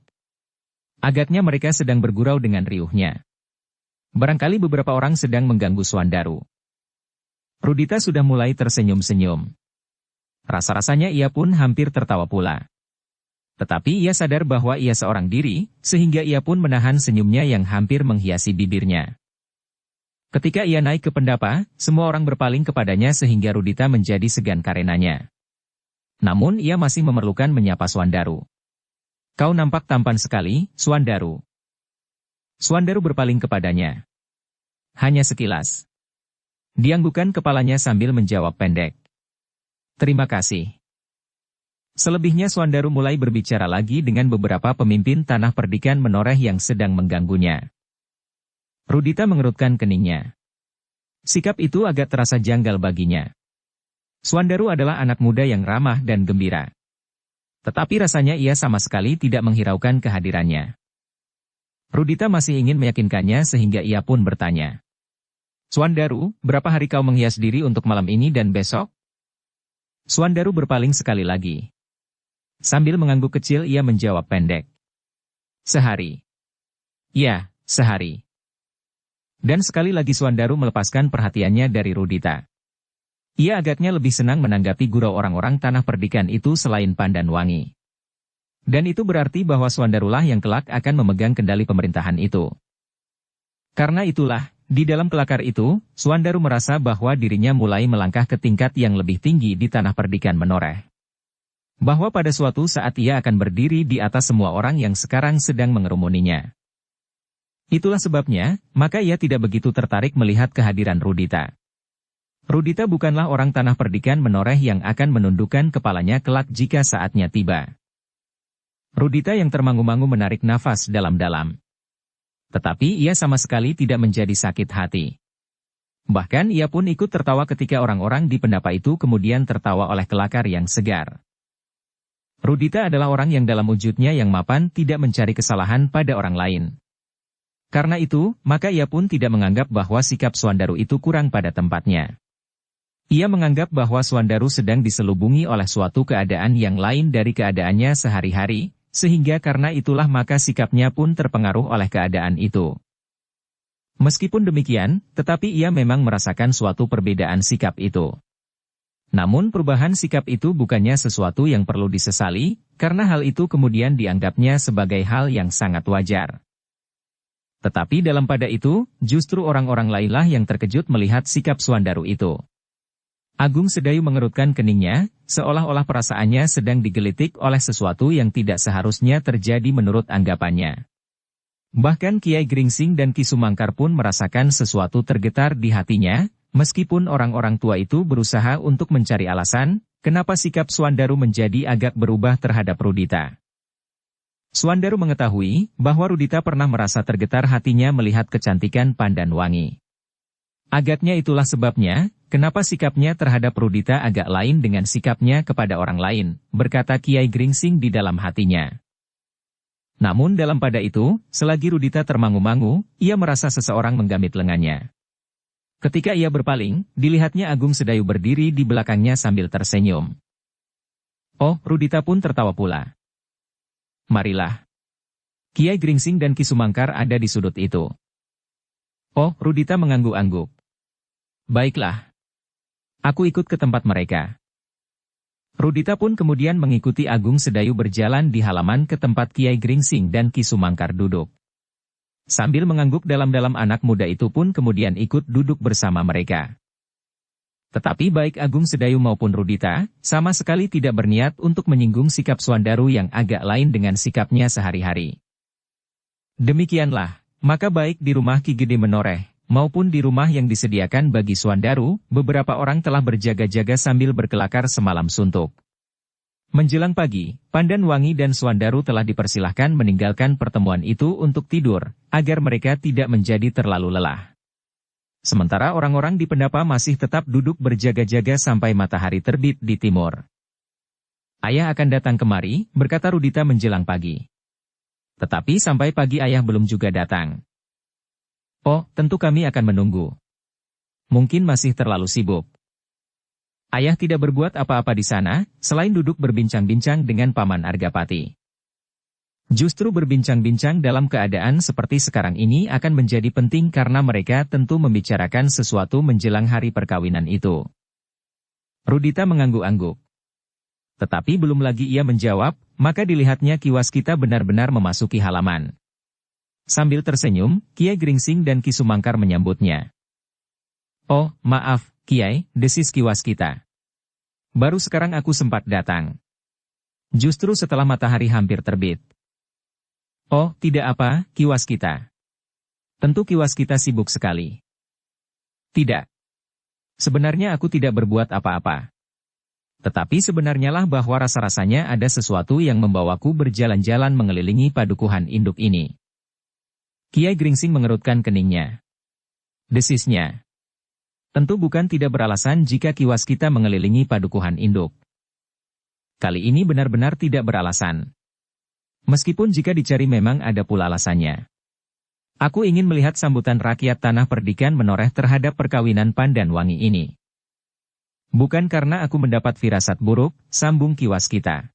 Agaknya mereka sedang bergurau dengan riuhnya. Barangkali beberapa orang sedang mengganggu Swandaru. Rudita sudah mulai tersenyum-senyum. Rasa-rasanya ia pun hampir tertawa pula. Tetapi ia sadar bahwa ia seorang diri, sehingga ia pun menahan senyumnya yang hampir menghiasi bibirnya. Ketika ia naik ke pendapa, semua orang berpaling kepadanya sehingga Rudita menjadi segan karenanya. Namun ia masih memerlukan menyapa Swandaru. "Kau nampak tampan sekali, Swandaru." Swandaru berpaling kepadanya. Hanya sekilas. Dianggukkan kepalanya sambil menjawab pendek, "Terima kasih." Selebihnya Swandaru mulai berbicara lagi dengan beberapa pemimpin tanah perdikan menoreh yang sedang mengganggunya. Rudita mengerutkan keningnya. Sikap itu agak terasa janggal baginya. Swandaru adalah anak muda yang ramah dan gembira. Tetapi rasanya ia sama sekali tidak menghiraukan kehadirannya. Rudita masih ingin meyakinkannya sehingga ia pun bertanya. Suandaru, berapa hari kau menghias diri untuk malam ini dan besok? Suandaru berpaling sekali lagi. Sambil mengangguk kecil ia menjawab pendek. Sehari. Ya, sehari. Dan sekali lagi Suandaru melepaskan perhatiannya dari Rudita. Ia agaknya lebih senang menanggapi gurau orang-orang tanah perdikan itu selain Pandan Wangi. Dan itu berarti bahwa Suandarulah yang kelak akan memegang kendali pemerintahan itu. Karena itulah, di dalam kelakar itu, Suandaru merasa bahwa dirinya mulai melangkah ke tingkat yang lebih tinggi di tanah perdikan menoreh. Bahwa pada suatu saat ia akan berdiri di atas semua orang yang sekarang sedang mengerumuninya. Itulah sebabnya, maka ia tidak begitu tertarik melihat kehadiran Rudita. Rudita bukanlah orang tanah perdikan menoreh yang akan menundukkan kepalanya kelak jika saatnya tiba. Rudita yang termangu-mangu menarik nafas dalam-dalam. Tetapi ia sama sekali tidak menjadi sakit hati. Bahkan ia pun ikut tertawa ketika orang-orang di pendapa itu kemudian tertawa oleh kelakar yang segar. Rudita adalah orang yang dalam wujudnya yang mapan tidak mencari kesalahan pada orang lain. Karena itu, maka ia pun tidak menganggap bahwa sikap Suandaru itu kurang pada tempatnya. Ia menganggap bahwa Suandaru sedang diselubungi oleh suatu keadaan yang lain dari keadaannya sehari-hari, sehingga karena itulah maka sikapnya pun terpengaruh oleh keadaan itu. Meskipun demikian, tetapi ia memang merasakan suatu perbedaan sikap itu. Namun perubahan sikap itu bukannya sesuatu yang perlu disesali, karena hal itu kemudian dianggapnya sebagai hal yang sangat wajar. Tetapi dalam pada itu, justru orang-orang lainlah yang terkejut melihat sikap Suandaru itu. Agung Sedayu mengerutkan keningnya, seolah-olah perasaannya sedang digelitik oleh sesuatu yang tidak seharusnya terjadi menurut anggapannya. Bahkan Kiai Gringsing dan Ki Sumangkar pun merasakan sesuatu tergetar di hatinya, meskipun orang-orang tua itu berusaha untuk mencari alasan, kenapa sikap Suandaru menjadi agak berubah terhadap Rudita. Suandaru mengetahui bahwa Rudita pernah merasa tergetar hatinya melihat kecantikan Pandan Wangi. Agaknya itulah sebabnya, kenapa sikapnya terhadap Rudita agak lain dengan sikapnya kepada orang lain, berkata Kiai Gringsing di dalam hatinya. Namun dalam pada itu, selagi Rudita termangu-mangu, ia merasa seseorang menggamit lengannya. Ketika ia berpaling, dilihatnya Agung Sedayu berdiri di belakangnya sambil tersenyum. Oh, Rudita pun tertawa pula. Marilah. Kiai Gringsing dan Ki Sumangkar ada di sudut itu. Oh, Rudita mengangguk-angguk. Baiklah. Aku ikut ke tempat mereka. Rudita pun kemudian mengikuti Agung Sedayu berjalan di halaman ke tempat Kiai Gringsing dan Ki Sumangkar duduk. Sambil mengangguk dalam-dalam anak muda itu pun kemudian ikut duduk bersama mereka. Tetapi baik Agung Sedayu maupun Rudita, sama sekali tidak berniat untuk menyinggung sikap Suandaru yang agak lain dengan sikapnya sehari-hari. Demikianlah, maka baik di rumah Ki Gede Menoreh, maupun di rumah yang disediakan bagi Suandaru, beberapa orang telah berjaga-jaga sambil berkelakar semalam suntuk. Menjelang pagi, Pandan Wangi dan Suandaru telah dipersilahkan meninggalkan pertemuan itu untuk tidur, agar mereka tidak menjadi terlalu lelah. Sementara orang-orang di pendapa masih tetap duduk berjaga-jaga sampai matahari terbit di timur. Ayah akan datang kemari, berkata Rudita menjelang pagi. Tetapi sampai pagi ayah belum juga datang. Oh, tentu kami akan menunggu. Mungkin masih terlalu sibuk. Ayah tidak berbuat apa-apa di sana, selain duduk berbincang-bincang dengan Paman Argapati. Justru berbincang-bincang dalam keadaan seperti sekarang ini akan menjadi penting karena mereka tentu membicarakan sesuatu menjelang hari perkawinan itu. Rudita mengangguk-angguk. Tetapi belum lagi ia menjawab, maka dilihatnya Ki Waskita benar-benar memasuki halaman. Sambil tersenyum, Kiai Gringsing dan Ki Sumangkar menyambutnya. Oh, maaf, Kiai, desis Ki Waskita. Baru sekarang aku sempat datang. Justru setelah matahari hampir terbit. Oh, tidak apa, Ki Waskita. Tentu Ki Waskita sibuk sekali. Tidak. Sebenarnya aku tidak berbuat apa-apa. Tetapi sebenarnya lah bahwa rasa-rasanya ada sesuatu yang membawaku berjalan-jalan mengelilingi padukuhan induk ini. Kiai Gringsing mengerutkan keningnya. Desisnya. Tentu bukan tidak beralasan jika Ki Waskita mengelilingi padukuhan induk. Kali ini benar-benar tidak beralasan. Meskipun jika dicari memang ada pula alasannya. Aku ingin melihat sambutan rakyat Tanah Perdikan menoreh terhadap perkawinan Pandan Wangi ini. Bukan karena aku mendapat firasat buruk, sambung Ki Waskita.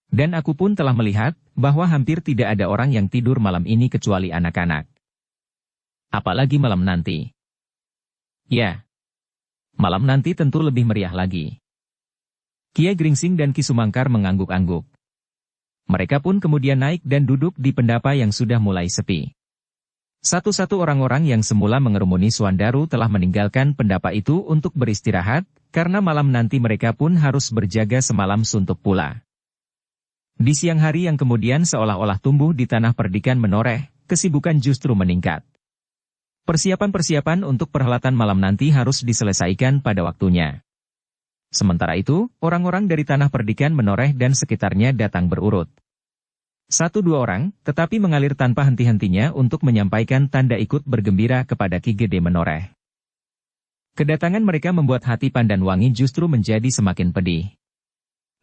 Dan aku pun telah melihat, bahwa hampir tidak ada orang yang tidur malam ini kecuali anak-anak. Apalagi malam nanti. Ya. Malam nanti tentu lebih meriah lagi. Kiai Gringsing dan Ki Sumangkar mengangguk-angguk. Mereka pun kemudian naik dan duduk di pendapa yang sudah mulai sepi. Satu-satu orang-orang yang semula mengerumuni Suandaru telah meninggalkan pendapa itu untuk beristirahat, karena malam nanti mereka pun harus berjaga semalam suntuk pula. Di siang hari yang kemudian seolah-olah tumbuh di Tanah Perdikan menoreh, kesibukan justru meningkat. Persiapan-persiapan untuk perhelatan malam nanti harus diselesaikan pada waktunya. Sementara itu, orang-orang dari Tanah Perdikan menoreh dan sekitarnya datang berurut. 1-2 orang, tetapi mengalir tanpa henti-hentinya untuk menyampaikan tanda ikut bergembira kepada Ki Gede menoreh. Kedatangan mereka membuat hati Pandan Wangi justru menjadi semakin pedih.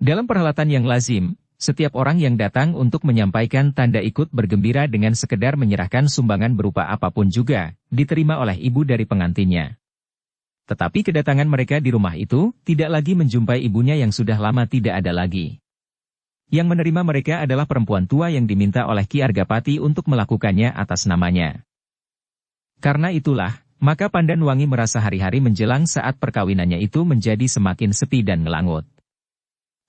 Dalam perhelatan yang lazim, setiap orang yang datang untuk menyampaikan tanda ikut bergembira dengan sekedar menyerahkan sumbangan berupa apapun juga, diterima oleh ibu dari pengantinnya. Tetapi kedatangan mereka di rumah itu, tidak lagi menjumpai ibunya yang sudah lama tidak ada lagi. Yang menerima mereka adalah perempuan tua yang diminta oleh Ki Argapati untuk melakukannya atas namanya. Karena itulah, maka Pandan Wangi merasa hari-hari menjelang saat perkawinannya itu menjadi semakin sepi dan ngelangut.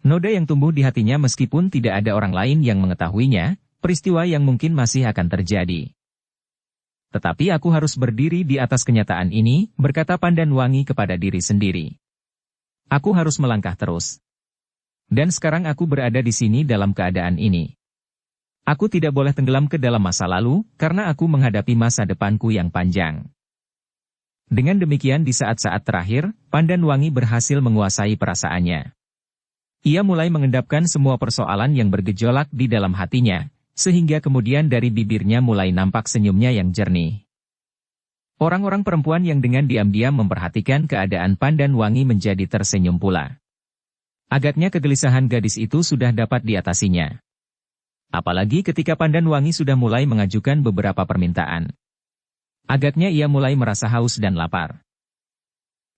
Noda yang tumbuh di hatinya meskipun tidak ada orang lain yang mengetahuinya, peristiwa yang mungkin masih akan terjadi. Tetapi aku harus berdiri di atas kenyataan ini, berkata Pandan Wangi kepada diri sendiri. Aku harus melangkah terus. Dan sekarang aku berada di sini dalam keadaan ini. Aku tidak boleh tenggelam ke dalam masa lalu, karena aku menghadapi masa depanku yang panjang. Dengan demikian di saat-saat terakhir, Pandan Wangi berhasil menguasai perasaannya. Ia mulai mengendapkan semua persoalan yang bergejolak di dalam hatinya, sehingga kemudian dari bibirnya mulai nampak senyumnya yang jernih. Orang-orang perempuan yang dengan diam-diam memperhatikan keadaan Pandan Wangi menjadi tersenyum pula. Agaknya kegelisahan gadis itu sudah dapat diatasinya. Apalagi ketika Pandan Wangi sudah mulai mengajukan beberapa permintaan. Agaknya ia mulai merasa haus dan lapar.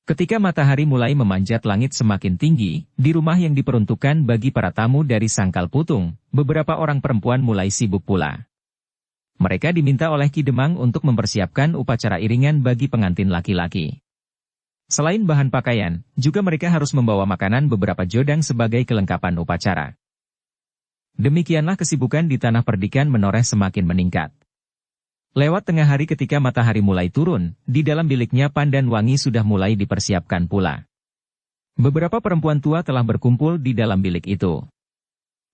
Ketika matahari mulai memanjat langit semakin tinggi, di rumah yang diperuntukkan bagi para tamu dari Sangkal Putung, beberapa orang perempuan mulai sibuk pula. Mereka diminta oleh Ki Demang untuk mempersiapkan upacara iringan bagi pengantin laki-laki. Selain bahan pakaian, juga mereka harus membawa makanan beberapa jodang sebagai kelengkapan upacara. Demikianlah kesibukan di Tanah Perdikan menoreh semakin meningkat. Lewat tengah hari ketika matahari mulai turun, di dalam biliknya Pandan Wangi sudah mulai dipersiapkan pula. Beberapa perempuan tua telah berkumpul di dalam bilik itu.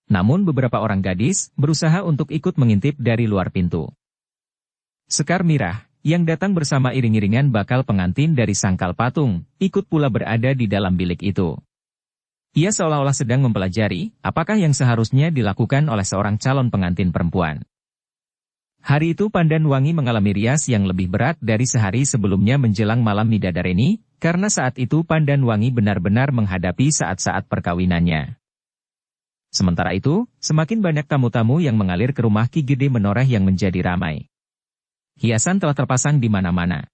Namun beberapa orang gadis berusaha untuk ikut mengintip dari luar pintu. Sekar Mirah, yang datang bersama iring-iringan bakal pengantin dari Sangkal Patung, ikut pula berada di dalam bilik itu. Ia seolah-olah sedang mempelajari, apakah yang seharusnya dilakukan oleh seorang calon pengantin perempuan. Hari itu Pandan Wangi mengalami rias yang lebih berat dari sehari sebelumnya menjelang malam Midadareni, karena saat itu Pandan Wangi benar-benar menghadapi saat-saat perkawinannya. Sementara itu, semakin banyak tamu-tamu yang mengalir ke rumah Ki Gede menoreh yang menjadi ramai. Hiasan telah terpasang di mana-mana.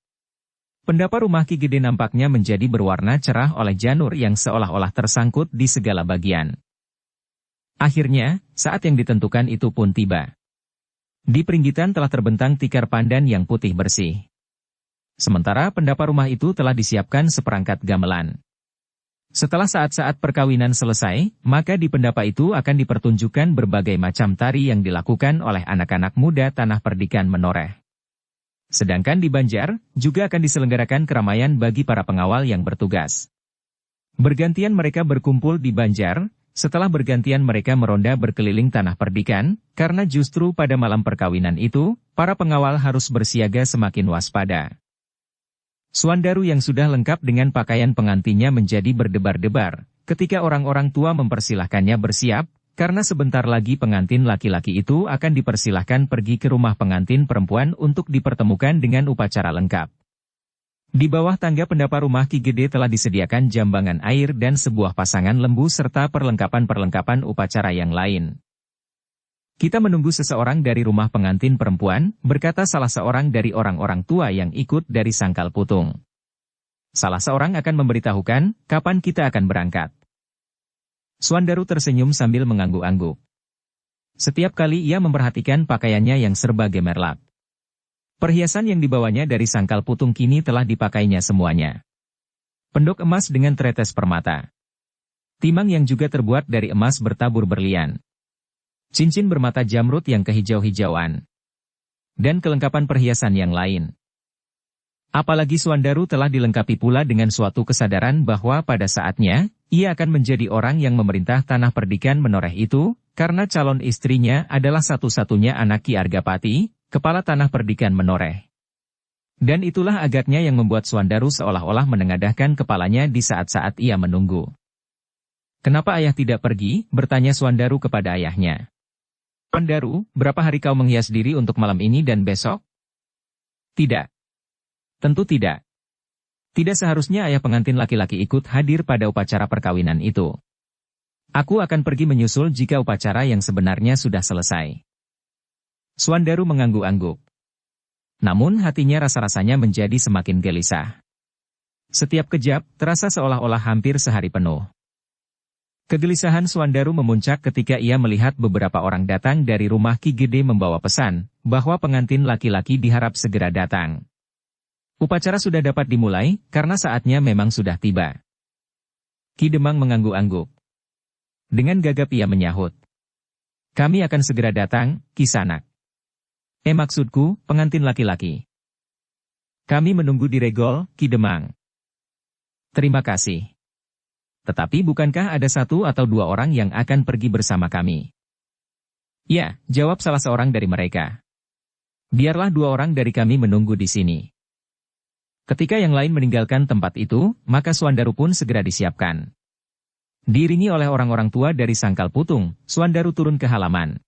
Pendapa rumah Ki Gede nampaknya menjadi berwarna cerah oleh janur yang seolah-olah tersangkut di segala bagian. Akhirnya, saat yang ditentukan itu pun tiba. Di peringgitan telah terbentang tikar pandan yang putih bersih. Sementara pendapa rumah itu telah disiapkan seperangkat gamelan. Setelah saat-saat perkawinan selesai, maka di pendapa itu akan dipertunjukkan berbagai macam tari yang dilakukan oleh anak-anak muda Tanah Perdikan menoreh. Sedangkan di Banjar, juga akan diselenggarakan keramaian bagi para pengawal yang bertugas. Bergantian mereka berkumpul di Banjar. Setelah bergantian mereka meronda berkeliling Tanah Perdikan, karena justru pada malam perkawinan itu, para pengawal harus bersiaga semakin waspada. Suandaru yang sudah lengkap dengan pakaian pengantinnya menjadi berdebar-debar, ketika orang-orang tua mempersilahkannya bersiap, karena sebentar lagi pengantin laki-laki itu akan dipersilahkan pergi ke rumah pengantin perempuan untuk dipertemukan dengan upacara lengkap. Di bawah tangga pendapa rumah Ki Gede telah disediakan jambangan air dan sebuah pasangan lembu serta perlengkapan-perlengkapan upacara yang lain. Kita menunggu seseorang dari rumah pengantin perempuan, berkata salah seorang dari orang-orang tua yang ikut dari Sangkal Putung. Salah seorang akan memberitahukan, kapan kita akan berangkat. Suandaru tersenyum sambil mengangguk-angguk. Setiap kali ia memperhatikan pakaiannya yang serba gemerlap. Perhiasan yang dibawanya dari Sangkal Putung kini telah dipakainya semuanya. Pendok emas dengan tretes permata. Timang yang juga terbuat dari emas bertabur berlian. Cincin bermata jamrut yang kehijau-hijauan. Dan kelengkapan perhiasan yang lain. Apalagi Suandaru telah dilengkapi pula dengan suatu kesadaran bahwa pada saatnya, ia akan menjadi orang yang memerintah tanah perdikan Menoreh itu, karena calon istrinya adalah satu-satunya anak Ki Argapati, kepala tanah perdikan Menoreh. Dan itulah agaknya yang membuat Suandaru seolah-olah menengadahkan kepalanya di saat-saat ia menunggu. Kenapa ayah tidak pergi? Bertanya Suandaru kepada ayahnya. Suandaru, berapa hari kau menghias diri untuk malam ini dan besok? Tidak. Tentu tidak. Tidak seharusnya ayah pengantin laki-laki ikut hadir pada upacara perkawinan itu. Aku akan pergi menyusul jika upacara yang sebenarnya sudah selesai. Suandaru mengangguk-angguk. Namun hatinya rasa-rasanya menjadi semakin gelisah. Setiap kejap, terasa seolah-olah hampir sehari penuh. Kegelisahan Suandaru memuncak ketika ia melihat beberapa orang datang dari rumah Ki Gede membawa pesan, bahwa pengantin laki-laki diharap segera datang. Upacara sudah dapat dimulai, karena saatnya memang sudah tiba. Ki Demang mengangguk-angguk. Dengan gagap ia menyahut. Kami akan segera datang, Kisanak. Maksudku, pengantin laki-laki. Kami menunggu di Regol, Ki Demang. Terima kasih. Tetapi bukankah ada satu atau dua orang yang akan pergi bersama kami? Ya, jawab salah seorang dari mereka. Biarlah dua orang dari kami menunggu di sini. Ketika yang lain meninggalkan tempat itu, maka Suandaru pun segera disiapkan. Diiringi oleh orang-orang tua dari Sangkal Putung, Suandaru turun ke halaman.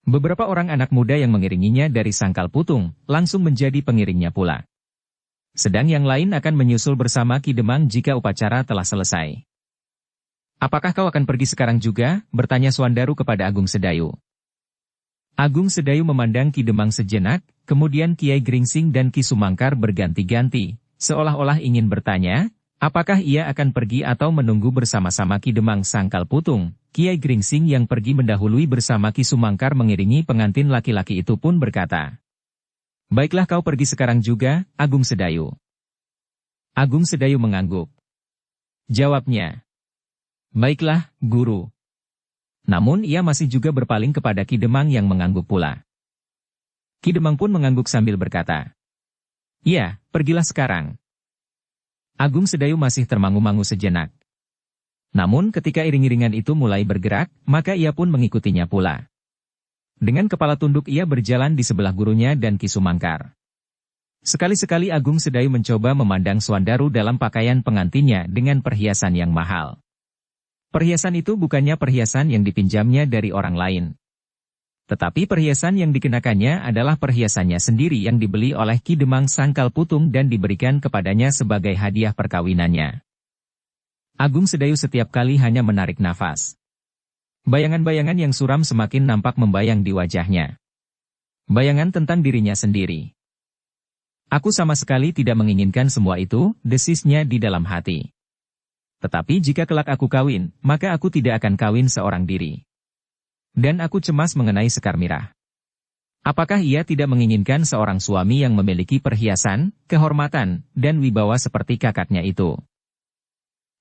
Beberapa orang anak muda yang mengiringinya dari Sangkal Putung, langsung menjadi pengiringnya pula. Sedang yang lain akan menyusul bersama Ki Demang jika upacara telah selesai. Apakah kau akan pergi sekarang juga? Bertanya Suandaru kepada Agung Sedayu. Agung Sedayu memandang Ki Demang sejenak, kemudian Kiai Gringsing dan Ki Sumangkar berganti-ganti, seolah-olah ingin bertanya, apakah ia akan pergi atau menunggu bersama-sama Ki Demang Sangkal Putung. Kiai Gringsing yang pergi mendahului bersama Ki Sumangkar mengiringi pengantin laki-laki itu pun berkata, baiklah kau pergi sekarang juga, Agung Sedayu. Agung Sedayu mengangguk. Jawabnya, baiklah, Guru. Namun ia masih juga berpaling kepada Ki Demang yang mengangguk pula. Ki Demang pun mengangguk sambil berkata, iya, pergilah sekarang. Agung Sedayu masih termangu-mangu sejenak. Namun ketika iring-iringan itu mulai bergerak, maka ia pun mengikutinya pula. Dengan kepala tunduk ia berjalan di sebelah gurunya dan Ki Sumangkar. Sekali-sekali Agung Sedayu mencoba memandang Suandaru dalam pakaian pengantinnya dengan perhiasan yang mahal. Perhiasan itu bukannya perhiasan yang dipinjamnya dari orang lain. Tetapi perhiasan yang dikenakannya adalah perhiasannya sendiri yang dibeli oleh Ki Demang Sangkal Putung dan diberikan kepadanya sebagai hadiah perkawinannya. Agung Sedayu setiap kali hanya menarik nafas. Bayangan-bayangan yang suram semakin nampak membayang di wajahnya. Bayangan tentang dirinya sendiri. Aku sama sekali tidak menginginkan semua itu, desisnya di dalam hati. Tetapi jika kelak aku kawin, maka aku tidak akan kawin seorang diri. Dan aku cemas mengenai Sekar Mirah. Apakah ia tidak menginginkan seorang suami yang memiliki perhiasan, kehormatan, dan wibawa seperti kakaknya itu?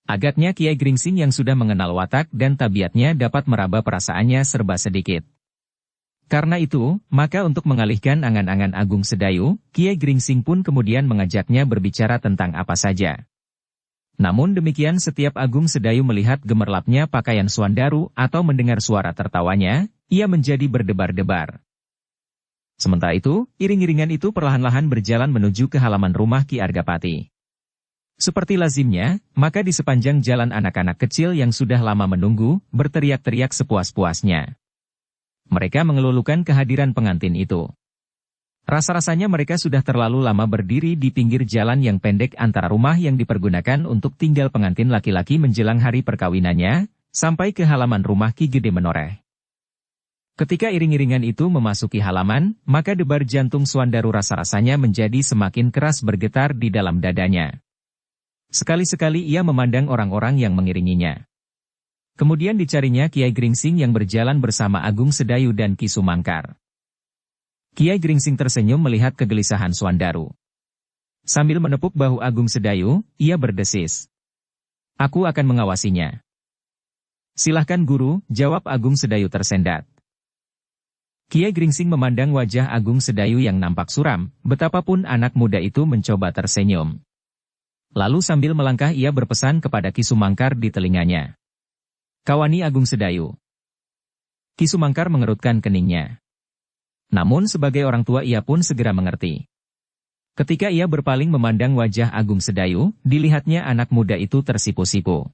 Agaknya Kiai Gringsing yang sudah mengenal watak dan tabiatnya dapat meraba perasaannya serba sedikit. Karena itu, maka untuk mengalihkan angan-angan Agung Sedayu, Kiai Gringsing pun kemudian mengajaknya berbicara tentang apa saja. Namun demikian setiap Agung Sedayu melihat gemerlapnya pakaian Suandaru atau mendengar suara tertawanya, ia menjadi berdebar-debar. Sementara itu, iring-iringan itu perlahan-lahan berjalan menuju ke halaman rumah Ki Argapati. Seperti lazimnya, maka di sepanjang jalan anak-anak kecil yang sudah lama menunggu, berteriak-teriak sepuas-puasnya. Mereka mengelulukan kehadiran pengantin itu. Rasa-rasanya mereka sudah terlalu lama berdiri di pinggir jalan yang pendek antara rumah yang dipergunakan untuk tinggal pengantin laki-laki menjelang hari perkawinannya, sampai ke halaman rumah Ki Gede Menoreh. Ketika iring-iringan itu memasuki halaman, maka debar jantung Suandaru rasa-rasanya menjadi semakin keras bergetar di dalam dadanya. Sekali-sekali ia memandang orang-orang yang mengiringinya. Kemudian dicarinya Kiai Gringsing yang berjalan bersama Agung Sedayu dan Ki Sumangkar. Kiai Gringsing tersenyum melihat kegelisahan Suandaru. Sambil menepuk bahu Agung Sedayu, ia berdesis. Aku akan mengawasinya. Silahkan guru, jawab Agung Sedayu tersendat. Kiai Gringsing memandang wajah Agung Sedayu yang nampak suram, betapapun anak muda itu mencoba tersenyum. Lalu sambil melangkah ia berpesan kepada Ki Sumangkar di telinganya. Kawani Agung Sedayu. Ki Sumangkar mengerutkan keningnya. Namun sebagai orang tua ia pun segera mengerti. Ketika ia berpaling memandang wajah Agung Sedayu, dilihatnya anak muda itu tersipu-sipu.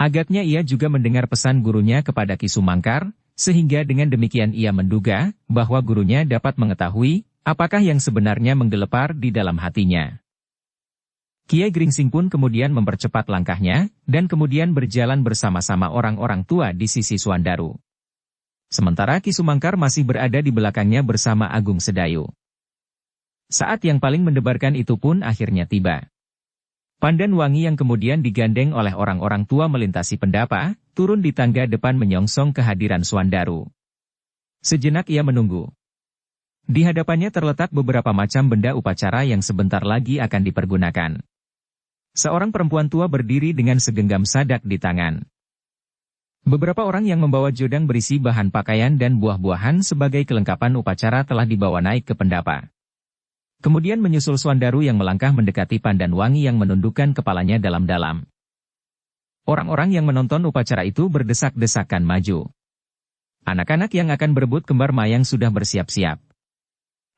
Agaknya ia juga mendengar pesan gurunya kepada Ki Sumangkar, sehingga dengan demikian ia menduga bahwa gurunya dapat mengetahui apakah yang sebenarnya menggelepar di dalam hatinya. Kiai Gringsing pun kemudian mempercepat langkahnya, dan kemudian berjalan bersama-sama orang-orang tua di sisi Suandaru. Sementara Ki Sumangkar masih berada di belakangnya bersama Agung Sedayu. Saat yang paling mendebarkan itu pun akhirnya tiba. Pandan Wangi yang kemudian digandeng oleh orang-orang tua melintasi pendapa, turun di tangga depan menyongsong kehadiran Suandaru. Sejenak ia menunggu. Di hadapannya terletak beberapa macam benda upacara yang sebentar lagi akan dipergunakan. Seorang perempuan tua berdiri dengan segenggam sadak di tangan. Beberapa orang yang membawa jodang berisi bahan pakaian dan buah-buahan sebagai kelengkapan upacara telah dibawa naik ke pendapa. Kemudian menyusul Suandaru yang melangkah mendekati Pandan Wangi yang menundukkan kepalanya dalam-dalam. Orang-orang yang menonton upacara itu berdesak-desakan maju. Anak-anak yang akan berebut kembar mayang sudah bersiap-siap.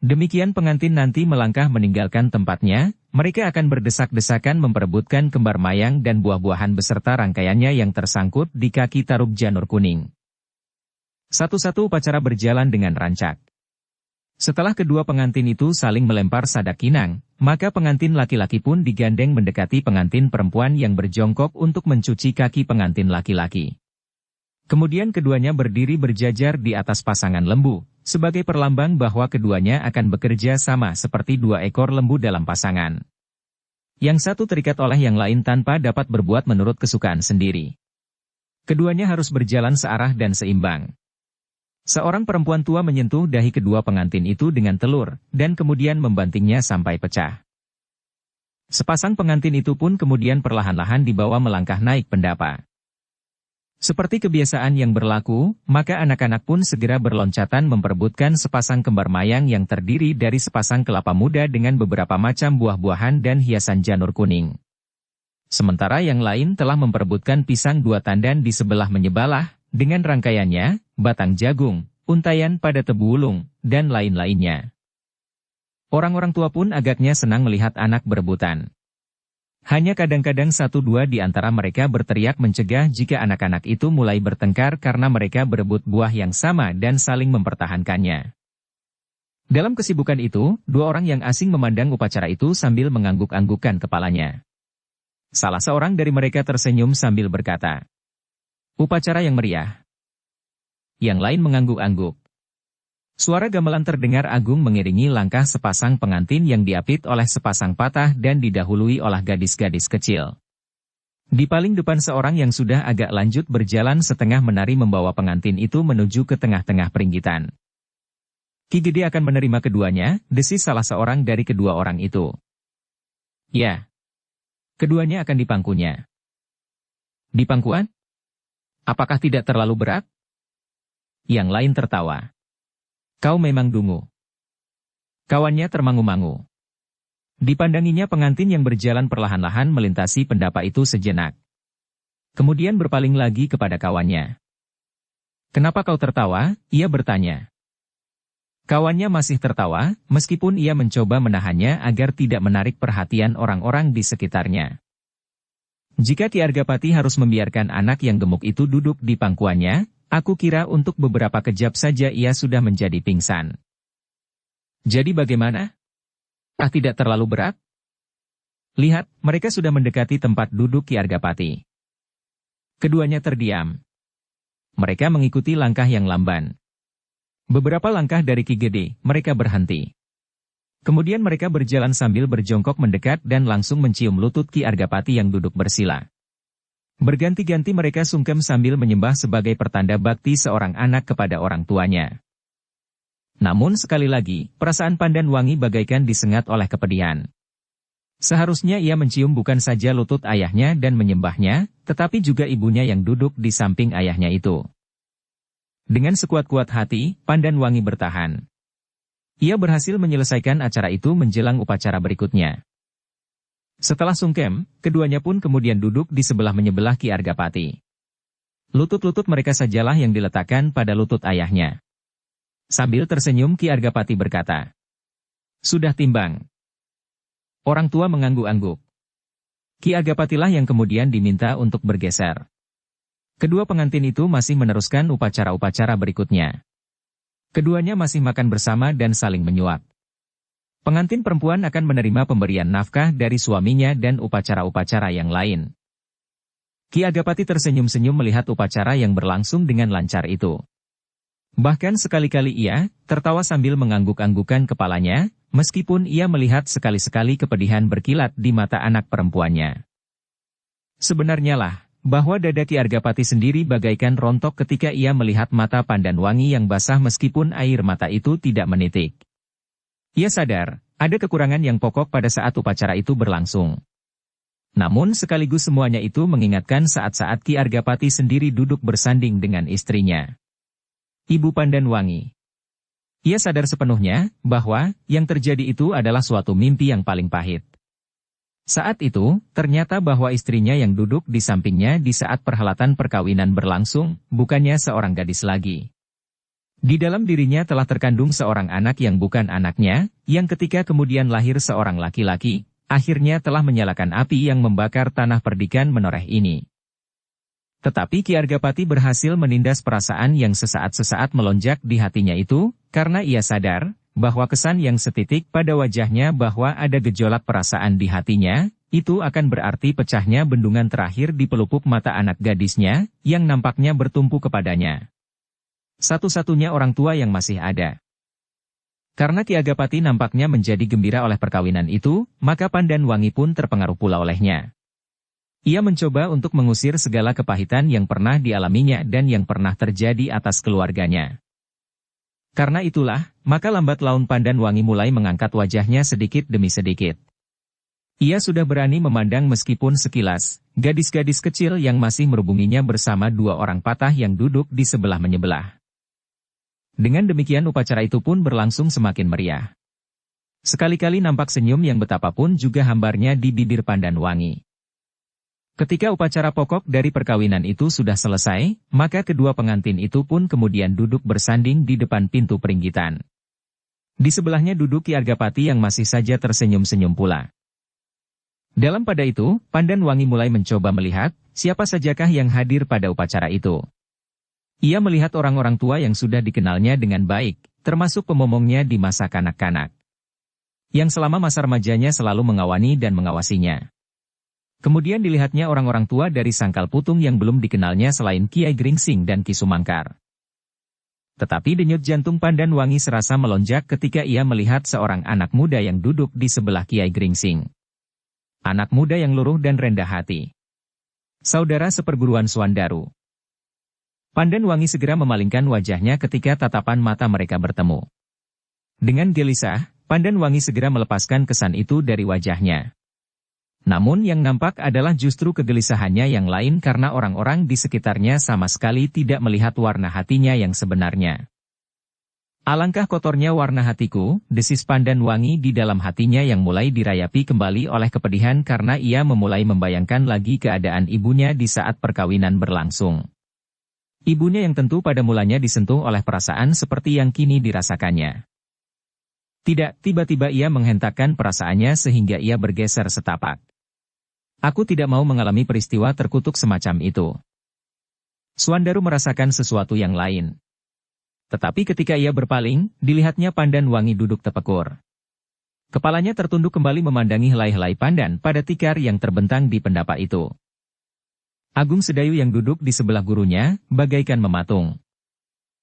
Demikian pengantin nanti melangkah meninggalkan tempatnya, mereka akan berdesak-desakan memperebutkan kembar mayang dan buah-buahan beserta rangkaiannya yang tersangkut di kaki tarub janur kuning. Satu-satu upacara berjalan dengan rancak. Setelah kedua pengantin itu saling melempar sadak kinang, maka pengantin laki-laki pun digandeng mendekati pengantin perempuan yang berjongkok untuk mencuci kaki pengantin laki-laki. Kemudian keduanya berdiri berjajar di atas pasangan lembu, sebagai perlambang bahwa keduanya akan bekerja sama seperti dua ekor lembu dalam pasangan. Yang satu terikat oleh yang lain tanpa dapat berbuat menurut kesukaan sendiri. Keduanya harus berjalan searah dan seimbang. Seorang perempuan tua menyentuh dahi kedua pengantin itu dengan telur, dan kemudian membantingnya sampai pecah. Sepasang pengantin itu pun kemudian perlahan-lahan dibawa melangkah naik pendapa. Seperti kebiasaan yang berlaku, maka anak-anak pun segera berloncatan memperebutkan sepasang kembar mayang yang terdiri dari sepasang kelapa muda dengan beberapa macam buah-buahan dan hiasan janur kuning. Sementara yang lain telah memperebutkan pisang dua tandan di sebelah menyebelah, dengan rangkaiannya, batang jagung, untayan pada tebu ulung, dan lain-lainnya. Orang-orang tua pun agaknya senang melihat anak berebutan. Hanya kadang-kadang satu dua di antara mereka berteriak mencegah jika anak-anak itu mulai bertengkar karena mereka berebut buah yang sama dan saling mempertahankannya. Dalam kesibukan itu, dua orang yang asing memandang upacara itu sambil mengangguk-anggukkan kepalanya. Salah seorang dari mereka tersenyum sambil berkata, "Upacara yang meriah." Yang lain mengangguk-angguk. Suara gamelan terdengar Agung mengiringi langkah sepasang pengantin yang diapit oleh sepasang patah dan didahului oleh gadis-gadis kecil. Di paling depan seorang yang sudah agak lanjut berjalan setengah menari membawa pengantin itu menuju ke tengah-tengah peringgitan. Ki Gede akan menerima keduanya, desis salah seorang dari kedua orang itu. Ya. Keduanya akan dipangkunya. Dipangkuan? Apakah tidak terlalu berat? Yang lain tertawa. Kau memang dungu. Kawannya termangu-mangu. Dipandanginya pengantin yang berjalan perlahan-lahan melintasi pendapa itu sejenak. Kemudian berpaling lagi kepada kawannya. Kenapa kau tertawa? Ia bertanya. Kawannya masih tertawa, meskipun ia mencoba menahannya agar tidak menarik perhatian orang-orang di sekitarnya. Jika Ki Argapati harus membiarkan anak yang gemuk itu duduk di pangkuannya, aku kira untuk beberapa kejap saja ia sudah menjadi pingsan. Jadi bagaimana? Ah, tidak terlalu berat? Lihat, mereka sudah mendekati tempat duduk Ki Argapati. Keduanya terdiam. Mereka mengikuti langkah yang lamban. Beberapa langkah dari Ki Gede, mereka berhenti. Kemudian mereka berjalan sambil berjongkok mendekat dan langsung mencium lutut Ki Argapati yang duduk bersila. Berganti-ganti mereka sungkem sambil menyembah sebagai pertanda bakti seorang anak kepada orang tuanya. Namun sekali lagi, perasaan Pandan Wangi bagaikan disengat oleh kepedihan. Seharusnya ia mencium bukan saja lutut ayahnya dan menyembahnya, tetapi juga ibunya yang duduk di samping ayahnya itu. Dengan sekuat-kuat hati, Pandan Wangi bertahan. Ia berhasil menyelesaikan acara itu menjelang upacara berikutnya. Setelah sungkem, keduanya pun kemudian duduk di sebelah-menyebelah Ki Argapati. Lutut-lutut mereka sajalah yang diletakkan pada lutut ayahnya. Sambil tersenyum Ki Argapati berkata, "Sudah timbang." Orang tua mengangguk-angguk. Ki Argapatilah yang kemudian diminta untuk bergeser. Kedua pengantin itu masih meneruskan upacara-upacara berikutnya. Keduanya masih makan bersama dan saling menyuap. Pengantin perempuan akan menerima pemberian nafkah dari suaminya dan upacara-upacara yang lain. Ki Argapati tersenyum-senyum melihat upacara yang berlangsung dengan lancar itu. Bahkan sekali-kali ia tertawa sambil mengangguk-anggukan kepalanya, meskipun ia melihat sekali-sekali kepedihan berkilat di mata anak perempuannya. Sebenarnya lah, bahwa dada Ki Argapati sendiri bagaikan rontok ketika ia melihat mata Pandan Wangi yang basah meskipun air mata itu tidak menitik. Ia sadar, ada kekurangan yang pokok pada saat upacara itu berlangsung. Namun sekaligus semuanya itu mengingatkan saat-saat Ki Argapati sendiri duduk bersanding dengan istrinya, Ibu Pandan Wangi. Ia sadar sepenuhnya bahwa yang terjadi itu adalah suatu mimpi yang paling pahit. Saat itu, ternyata bahwa istrinya yang duduk di sampingnya di saat perhelatan perkawinan berlangsung, bukannya seorang gadis lagi. Di dalam dirinya telah terkandung seorang anak yang bukan anaknya, yang ketika kemudian lahir seorang laki-laki, akhirnya telah menyalakan api yang membakar tanah perdikan menoreh ini. Tetapi Ki Argapati berhasil menindas perasaan yang sesaat-sesaat melonjak di hatinya itu, karena ia sadar bahwa kesan yang setitik pada wajahnya bahwa ada gejolak perasaan di hatinya, itu akan berarti pecahnya bendungan terakhir di pelupuk mata anak gadisnya, yang nampaknya bertumpu kepadanya. Satu-satunya orang tua yang masih ada. Karena Ki Argapati nampaknya menjadi gembira oleh perkawinan itu, maka Pandan Wangi pun terpengaruh pula olehnya. Ia mencoba untuk mengusir segala kepahitan yang pernah dialaminya dan yang pernah terjadi atas keluarganya. Karena itulah, maka lambat laun Pandan Wangi mulai mengangkat wajahnya sedikit demi sedikit. Ia sudah berani memandang meskipun sekilas, gadis-gadis kecil yang masih merubunginya bersama dua orang patah yang duduk di sebelah menyebelah. Dengan demikian upacara itu pun berlangsung semakin meriah. Sekali-kali nampak senyum yang betapapun juga hambarnya di bibir Pandan Wangi. Ketika upacara pokok dari perkawinan itu sudah selesai, maka kedua pengantin itu pun kemudian duduk bersanding di depan pintu peringgitan. Di sebelahnya duduk Ki Argapati yang masih saja tersenyum-senyum pula. Dalam pada itu, Pandan Wangi mulai mencoba melihat, siapa sajakah yang hadir pada upacara itu. Ia melihat orang-orang tua yang sudah dikenalnya dengan baik, termasuk pemomongnya di masa kanak-kanak, yang selama masa remajanya selalu mengawani dan mengawasinya. Kemudian dilihatnya orang-orang tua dari Sangkal Putung yang belum dikenalnya selain Kiai Gringsing dan Ki Sumangkar. Tetapi denyut jantung Pandan Wangi serasa melonjak ketika ia melihat seorang anak muda yang duduk di sebelah Kiai Gringsing. Anak muda yang luruh dan rendah hati. Saudara seperguruan Suandaru. Pandan Wangi segera memalingkan wajahnya ketika tatapan mata mereka bertemu. Dengan gelisah, Pandan Wangi segera melepaskan kesan itu dari wajahnya. Namun yang nampak adalah justru kegelisahannya yang lain karena orang-orang di sekitarnya sama sekali tidak melihat warna hatinya yang sebenarnya. Alangkah kotornya warna hatiku, desis Pandan Wangi di dalam hatinya yang mulai dirayapi kembali oleh kepedihan karena ia memulai membayangkan lagi keadaan ibunya di saat perkawinan berlangsung. Ibunya yang tentu pada mulanya disentuh oleh perasaan seperti yang kini dirasakannya. Tidak, tiba-tiba ia menghentakkan perasaannya sehingga ia bergeser setapak. Aku tidak mau mengalami peristiwa terkutuk semacam itu. Suandaru merasakan sesuatu yang lain. Tetapi ketika ia berpaling, dilihatnya Pandan Wangi duduk tepekur. Kepalanya tertunduk kembali memandangi helai-helai pandan pada tikar yang terbentang di pendapa itu. Agung Sedayu yang duduk di sebelah gurunya, bagaikan mematung.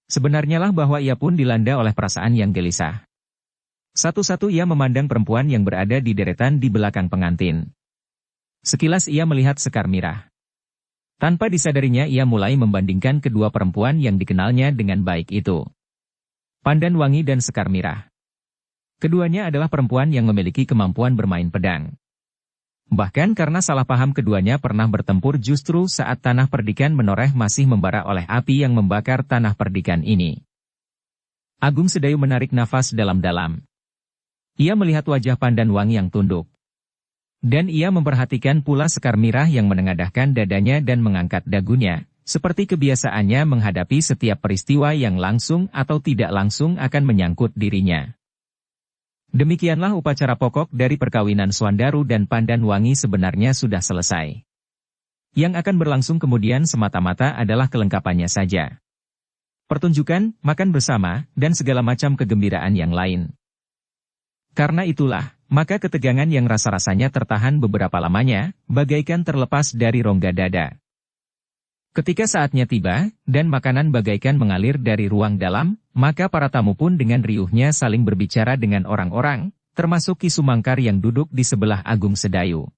Sebenarnya lah bahwa ia pun dilanda oleh perasaan yang gelisah. Satu-satu ia memandang perempuan yang berada di deretan di belakang pengantin. Sekilas ia melihat Sekar Mirah. Tanpa disadarinya ia mulai membandingkan kedua perempuan yang dikenalnya dengan baik itu. Pandan Wangi dan Sekar Mirah. Keduanya adalah perempuan yang memiliki kemampuan bermain pedang. Bahkan karena salah paham keduanya pernah bertempur justru saat tanah perdikan menoreh masih membara oleh api yang membakar tanah perdikan ini. Agung Sedayu menarik nafas dalam-dalam. Ia melihat wajah Pandan Wangi yang tunduk. Dan ia memperhatikan pula Sekar Mirah yang menengadahkan dadanya dan mengangkat dagunya, seperti kebiasaannya menghadapi setiap peristiwa yang langsung atau tidak langsung akan menyangkut dirinya. Demikianlah upacara pokok dari perkawinan Suandaru dan Pandan Wangi sebenarnya sudah selesai. Yang akan berlangsung kemudian semata-mata adalah kelengkapannya saja. Pertunjukan, makan bersama, dan segala macam kegembiraan yang lain. Karena itulah, maka ketegangan yang rasa-rasanya tertahan beberapa lamanya, bagaikan terlepas dari rongga dada. Ketika saatnya tiba, dan makanan bagaikan mengalir dari ruang dalam, maka para tamu pun dengan riuhnya saling berbicara dengan orang-orang, termasuk Ki Sumangkar yang duduk di sebelah Agung Sedayu.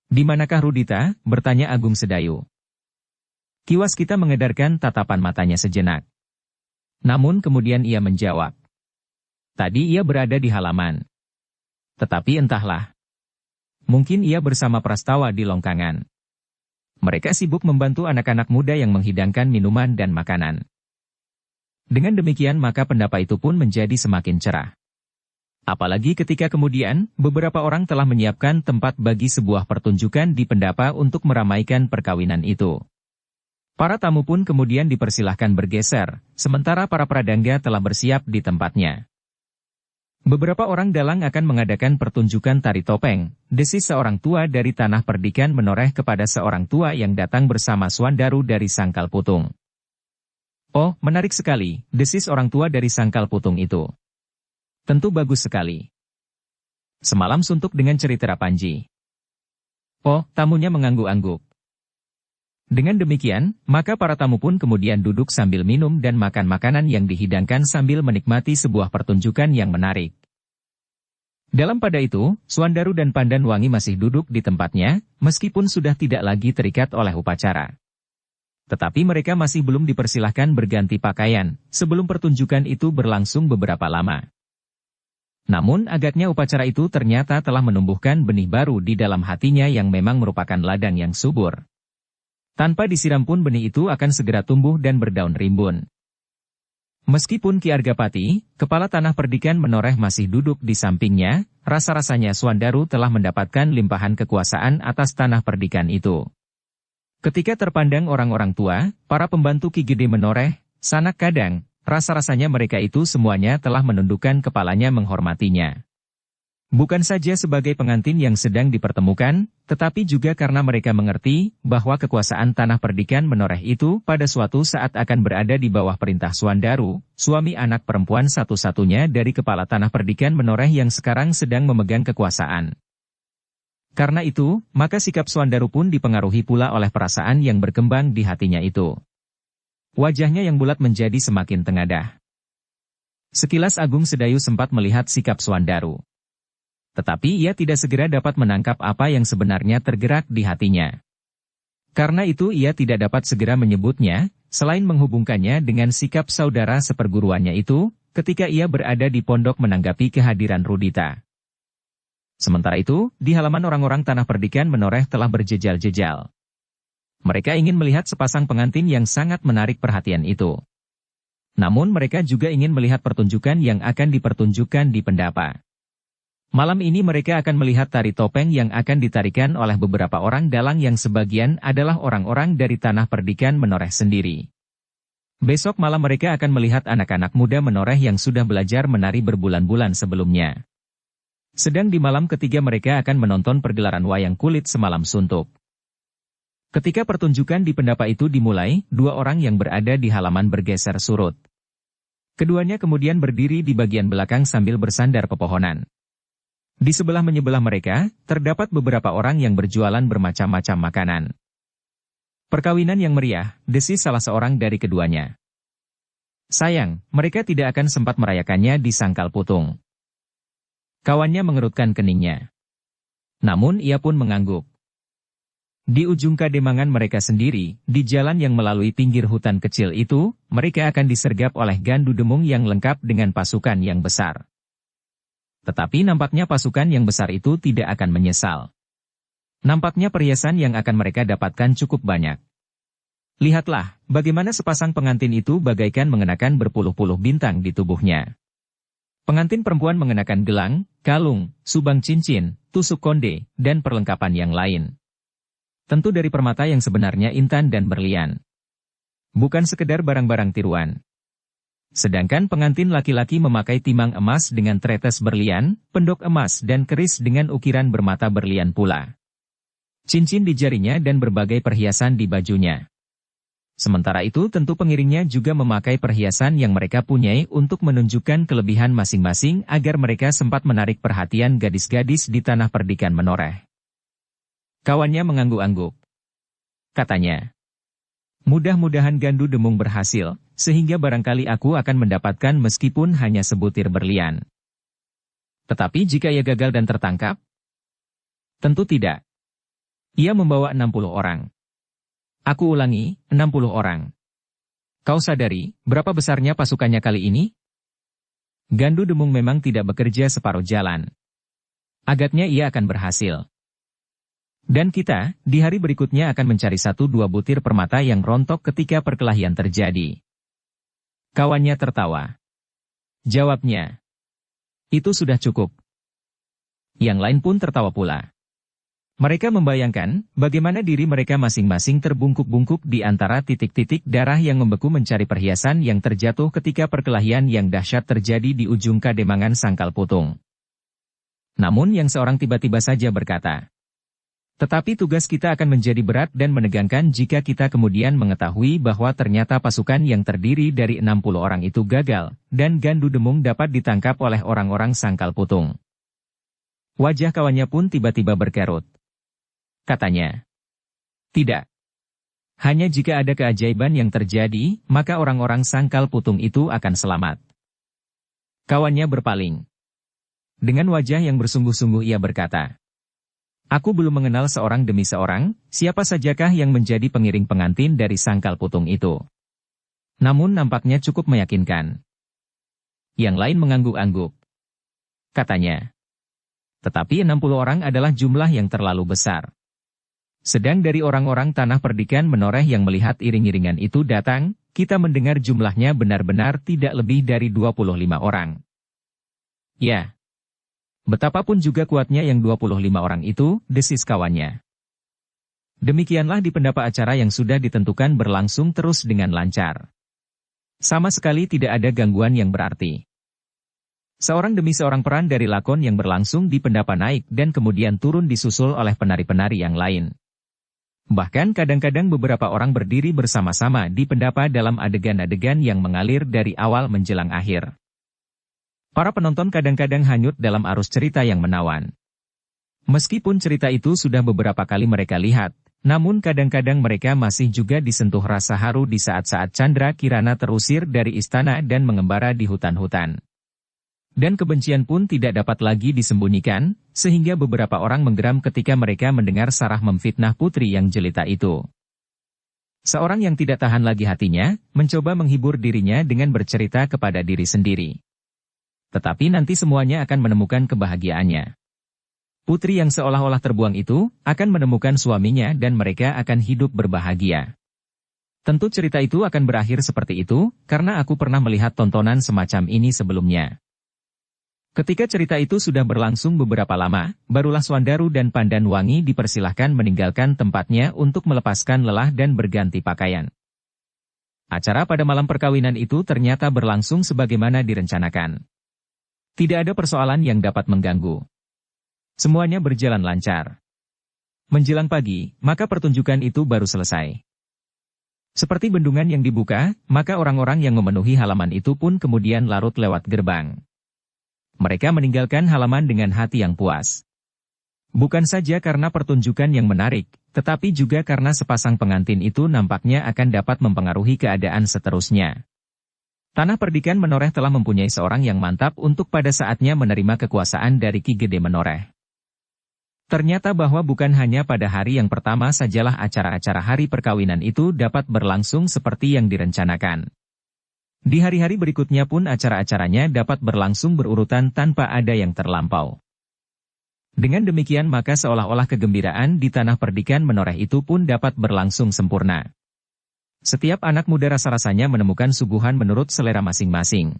"Di manakah Rudita?" bertanya Agung Sedayu. Ki Waskita mengedarkan tatapan matanya sejenak. Namun kemudian ia menjawab. "Tadi ia berada di halaman. Tetapi entahlah. Mungkin ia bersama Prastawa di Longkangan. Mereka sibuk membantu anak-anak muda yang menghidangkan minuman dan makanan." Dengan demikian maka pendapa itu pun menjadi semakin cerah. Apalagi ketika kemudian, beberapa orang telah menyiapkan tempat bagi sebuah pertunjukan di pendapa untuk meramaikan perkawinan itu. Para tamu pun kemudian dipersilahkan bergeser, sementara para pradangga telah bersiap di tempatnya. Beberapa orang dalang akan mengadakan pertunjukan tari topeng, desis seorang tua dari tanah perdikan menoreh kepada seorang tua yang datang bersama Suandaru dari Sangkal Putung. "Oh, menarik sekali," desis orang tua dari Sangkal Putung itu. "Tentu bagus sekali. Semalam suntuk dengan cerita Panji." Oh, tamunya mengangguk-angguk. Dengan demikian, maka para tamu pun kemudian duduk sambil minum dan makan makanan yang dihidangkan sambil menikmati sebuah pertunjukan yang menarik. Dalam pada itu, Suandaru dan Pandan Wangi masih duduk di tempatnya, meskipun sudah tidak lagi terikat oleh upacara. Tetapi mereka masih belum dipersilahkan berganti pakaian, sebelum pertunjukan itu berlangsung beberapa lama. Namun agaknya upacara itu ternyata telah menumbuhkan benih baru di dalam hatinya yang memang merupakan ladang yang subur. Tanpa disiram pun benih itu akan segera tumbuh dan berdaun rimbun. Meskipun Ki Argapati, kepala tanah perdikan menoreh masih duduk di sampingnya, rasa-rasanya Suandaru telah mendapatkan limpahan kekuasaan atas tanah perdikan itu. Ketika terpandang orang-orang tua, para pembantu Ki Gede menoreh, sanak kadang, rasa-rasanya mereka itu semuanya telah menundukkan kepalanya menghormatinya. Bukan saja sebagai pengantin yang sedang dipertemukan, tetapi juga karena mereka mengerti bahwa kekuasaan tanah perdikan menoreh itu pada suatu saat akan berada di bawah perintah Suandaru, suami anak perempuan satu-satunya dari kepala tanah perdikan menoreh yang sekarang sedang memegang kekuasaan. Karena itu, maka sikap Suandaru pun dipengaruhi pula oleh perasaan yang berkembang di hatinya itu. Wajahnya yang bulat menjadi semakin tengadah. Sekilas Agung Sedayu sempat melihat sikap Suandaru. Tetapi ia tidak segera dapat menangkap apa yang sebenarnya tergerak di hatinya. Karena itu ia tidak dapat segera menyebutnya, selain menghubungkannya dengan sikap saudara seperguruannya itu, ketika ia berada di pondok menanggapi kehadiran Rudita. Sementara itu, di halaman orang-orang tanah perdikan menoreh telah berjejal-jejal. Mereka ingin melihat sepasang pengantin yang sangat menarik perhatian itu. Namun mereka juga ingin melihat pertunjukan yang akan dipertunjukkan di pendapa. Malam ini mereka akan melihat tari topeng yang akan ditarikan oleh beberapa orang dalang yang sebagian adalah orang-orang dari tanah perdikan menoreh sendiri. Besok malam mereka akan melihat anak-anak muda menoreh yang sudah belajar menari berbulan-bulan sebelumnya. Sedang di malam ketiga mereka akan menonton pergelaran wayang kulit semalam suntuk. Ketika pertunjukan di pendapa itu dimulai, dua orang yang berada di halaman bergeser surut. Keduanya kemudian berdiri di bagian belakang sambil bersandar pepohonan. Di menyebelah mereka, terdapat beberapa orang yang berjualan bermacam-macam makanan. Perkawinan yang meriah, desis salah seorang dari keduanya. Sayang, mereka tidak akan sempat merayakannya di Sangkal Putung. Kawannya mengerutkan keningnya. Namun ia pun mengangguk. Di ujung kademangan mereka sendiri, di jalan yang melalui pinggir hutan kecil itu, mereka akan disergap oleh Gandu Demung yang lengkap dengan pasukan yang besar. Tetapi nampaknya pasukan yang besar itu tidak akan menyesal. Nampaknya perhiasan yang akan mereka dapatkan cukup banyak. Lihatlah, bagaimana sepasang pengantin itu bagaikan mengenakan berpuluh-puluh bintang di tubuhnya. Pengantin perempuan mengenakan gelang, kalung, subang cincin, tusuk konde, dan perlengkapan yang lain. Tentu dari permata yang sebenarnya intan dan berlian. Bukan sekedar barang-barang tiruan. Sedangkan pengantin laki-laki memakai timang emas dengan tretes berlian, pendok emas dan keris dengan ukiran bermata berlian pula. Cincin di jarinya dan berbagai perhiasan di bajunya. Sementara itu tentu pengiringnya juga memakai perhiasan yang mereka punyai untuk menunjukkan kelebihan masing-masing agar mereka sempat menarik perhatian gadis-gadis di tanah perdikan menoreh. Kawannya mengangguk-angguk. Katanya, mudah-mudahan Gandu Demung berhasil, sehingga barangkali aku akan mendapatkan meskipun hanya sebutir berlian. Tetapi jika ia gagal dan tertangkap? Tentu tidak. Ia membawa 60 orang. Aku ulangi, 60 orang. Kau sadari, berapa besarnya pasukannya kali ini? Gandu Demung memang tidak bekerja separuh jalan. Agaknya ia akan berhasil. Dan kita, di hari berikutnya akan mencari 1-2 butir permata yang rontok ketika perkelahian terjadi. Kawannya tertawa. Jawabnya, itu sudah cukup. Yang lain pun tertawa pula. Mereka membayangkan bagaimana diri mereka masing-masing terbungkuk-bungkuk di antara titik-titik darah yang membeku mencari perhiasan yang terjatuh ketika perkelahian yang dahsyat terjadi di ujung kademangan Sangkal Putung. Namun yang seorang tiba-tiba saja berkata, tetapi tugas kita akan menjadi berat dan menegangkan jika kita kemudian mengetahui bahwa ternyata pasukan yang terdiri dari 60 orang itu gagal, dan Gandu Demung dapat ditangkap oleh orang-orang Sangkal Putung. Wajah kawannya pun tiba-tiba berkerut. Katanya, tidak. Hanya jika ada keajaiban yang terjadi, maka orang-orang Sangkal Putung itu akan selamat. Kawannya berpaling. Dengan wajah yang bersungguh-sungguh ia berkata, aku belum mengenal seorang demi seorang, siapa sajakah yang menjadi pengiring pengantin dari Sangkal Putung itu. Namun nampaknya cukup meyakinkan. Yang lain mengangguk-angguk. Katanya, tetapi 60 orang adalah jumlah yang terlalu besar. Sedang dari orang-orang tanah perdikan menoreh yang melihat iring-iringan itu datang, kita mendengar jumlahnya benar-benar tidak lebih dari 25 orang. Ya. Betapapun juga kuatnya yang 25 orang itu, desis kawannya. Demikianlah di pendapat acara yang sudah ditentukan berlangsung terus dengan lancar. Sama sekali tidak ada gangguan yang berarti. Seorang demi seorang peran dari lakon yang berlangsung di pendapat naik dan kemudian turun disusul oleh penari-penari yang lain. Bahkan kadang-kadang beberapa orang berdiri bersama-sama di pendapat dalam adegan-adegan yang mengalir dari awal menjelang akhir. Para penonton kadang-kadang hanyut dalam arus cerita yang menawan. Meskipun cerita itu sudah beberapa kali mereka lihat, namun kadang-kadang mereka masih juga disentuh rasa haru di saat-saat Chandra Kirana terusir dari istana dan mengembara di hutan-hutan. Dan kebencian pun tidak dapat lagi disembunyikan, sehingga beberapa orang menggeram ketika mereka mendengar Sarah memfitnah putri yang jelita itu. Seorang yang tidak tahan lagi hatinya, mencoba menghibur dirinya dengan bercerita kepada diri sendiri. Tetapi nanti semuanya akan menemukan kebahagiaannya. Putri yang seolah-olah terbuang itu, akan menemukan suaminya dan mereka akan hidup berbahagia. Tentu cerita itu akan berakhir seperti itu, karena aku pernah melihat tontonan semacam ini sebelumnya. Ketika cerita itu sudah berlangsung beberapa lama, barulah Swandaru dan Pandan Wangi dipersilahkan meninggalkan tempatnya untuk melepaskan lelah dan berganti pakaian. Acara pada malam perkawinan itu ternyata berlangsung sebagaimana direncanakan. Tidak ada persoalan yang dapat mengganggu. Semuanya berjalan lancar. Menjelang pagi, maka pertunjukan itu baru selesai. Seperti bendungan yang dibuka, maka orang-orang yang memenuhi halaman itu pun kemudian larut lewat gerbang. Mereka meninggalkan halaman dengan hati yang puas. Bukan saja karena pertunjukan yang menarik, tetapi juga karena sepasang pengantin itu nampaknya akan dapat mempengaruhi keadaan seterusnya. Tanah Perdikan Menoreh telah mempunyai seorang yang mantap untuk pada saatnya menerima kekuasaan dari Ki Gede Menoreh. Ternyata bahwa bukan hanya pada hari yang pertama sajalah acara-acara hari perkawinan itu dapat berlangsung seperti yang direncanakan. Di hari-hari berikutnya pun acara-acaranya dapat berlangsung berurutan tanpa ada yang terlampau. Dengan demikian maka seolah-olah kegembiraan di Tanah Perdikan Menoreh itu pun dapat berlangsung sempurna. Setiap anak muda rasa-rasanya menemukan suguhan menurut selera masing-masing.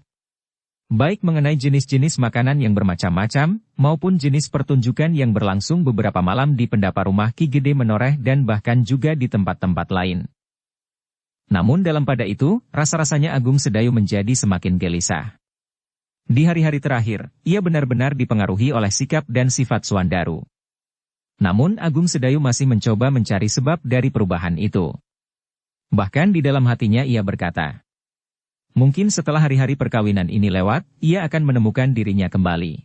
Baik mengenai jenis-jenis makanan yang bermacam-macam, maupun jenis pertunjukan yang berlangsung beberapa malam di pendapa rumah Ki Gede Menoreh dan bahkan juga di tempat-tempat lain. Namun dalam pada itu, rasa-rasanya Agung Sedayu menjadi semakin gelisah. Di hari-hari terakhir, ia benar-benar dipengaruhi oleh sikap dan sifat Suandaru. Namun Agung Sedayu masih mencoba mencari sebab dari perubahan itu. Bahkan di dalam hatinya ia berkata, mungkin setelah hari-hari perkawinan ini lewat, ia akan menemukan dirinya kembali.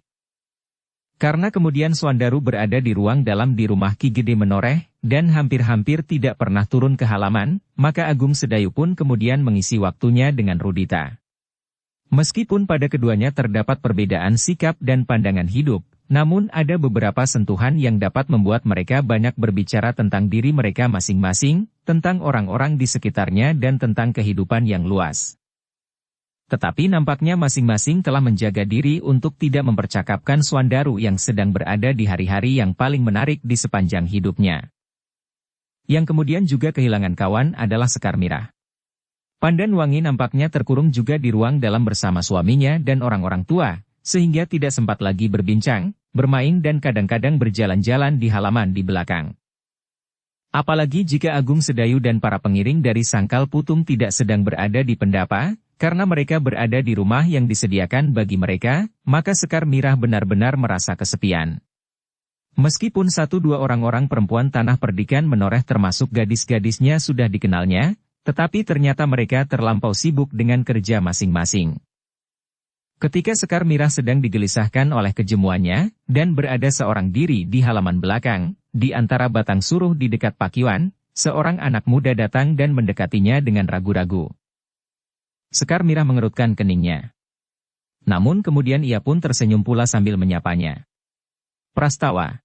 Karena kemudian Suandaru berada di ruang dalam di rumah Ki Gede Menoreh, dan hampir-hampir tidak pernah turun ke halaman, maka Agung Sedayu pun kemudian mengisi waktunya dengan Rudita. Meskipun pada keduanya terdapat perbedaan sikap dan pandangan hidup, namun ada beberapa sentuhan yang dapat membuat mereka banyak berbicara tentang diri mereka masing-masing, tentang orang-orang di sekitarnya dan tentang kehidupan yang luas. Tetapi nampaknya masing-masing telah menjaga diri untuk tidak mempercakapkan Suandaru yang sedang berada di hari-hari yang paling menarik di sepanjang hidupnya. Yang kemudian juga kehilangan kawan adalah Sekar Mirah. Pandan Wangi nampaknya terkurung juga di ruang dalam bersama suaminya dan orang-orang tua, sehingga tidak sempat lagi berbincang, bermain dan kadang-kadang berjalan-jalan di halaman di belakang. Apalagi jika Agung Sedayu dan para pengiring dari Sangkal Putung tidak sedang berada di pendapa, karena mereka berada di rumah yang disediakan bagi mereka, maka Sekar Mirah benar-benar merasa kesepian. Meskipun 1-2 orang-orang perempuan Tanah Perdikan Menoreh termasuk gadis-gadisnya sudah dikenalnya, tetapi ternyata mereka terlampau sibuk dengan kerja masing-masing. Ketika Sekar Mirah sedang digelisahkan oleh kejemuannya, dan berada seorang diri di halaman belakang, di antara batang suruh di dekat Pakiwan, seorang anak muda datang dan mendekatinya dengan ragu-ragu. Sekar Mirah mengerutkan keningnya. Namun kemudian ia pun tersenyum pula sambil menyapanya. Prastawa,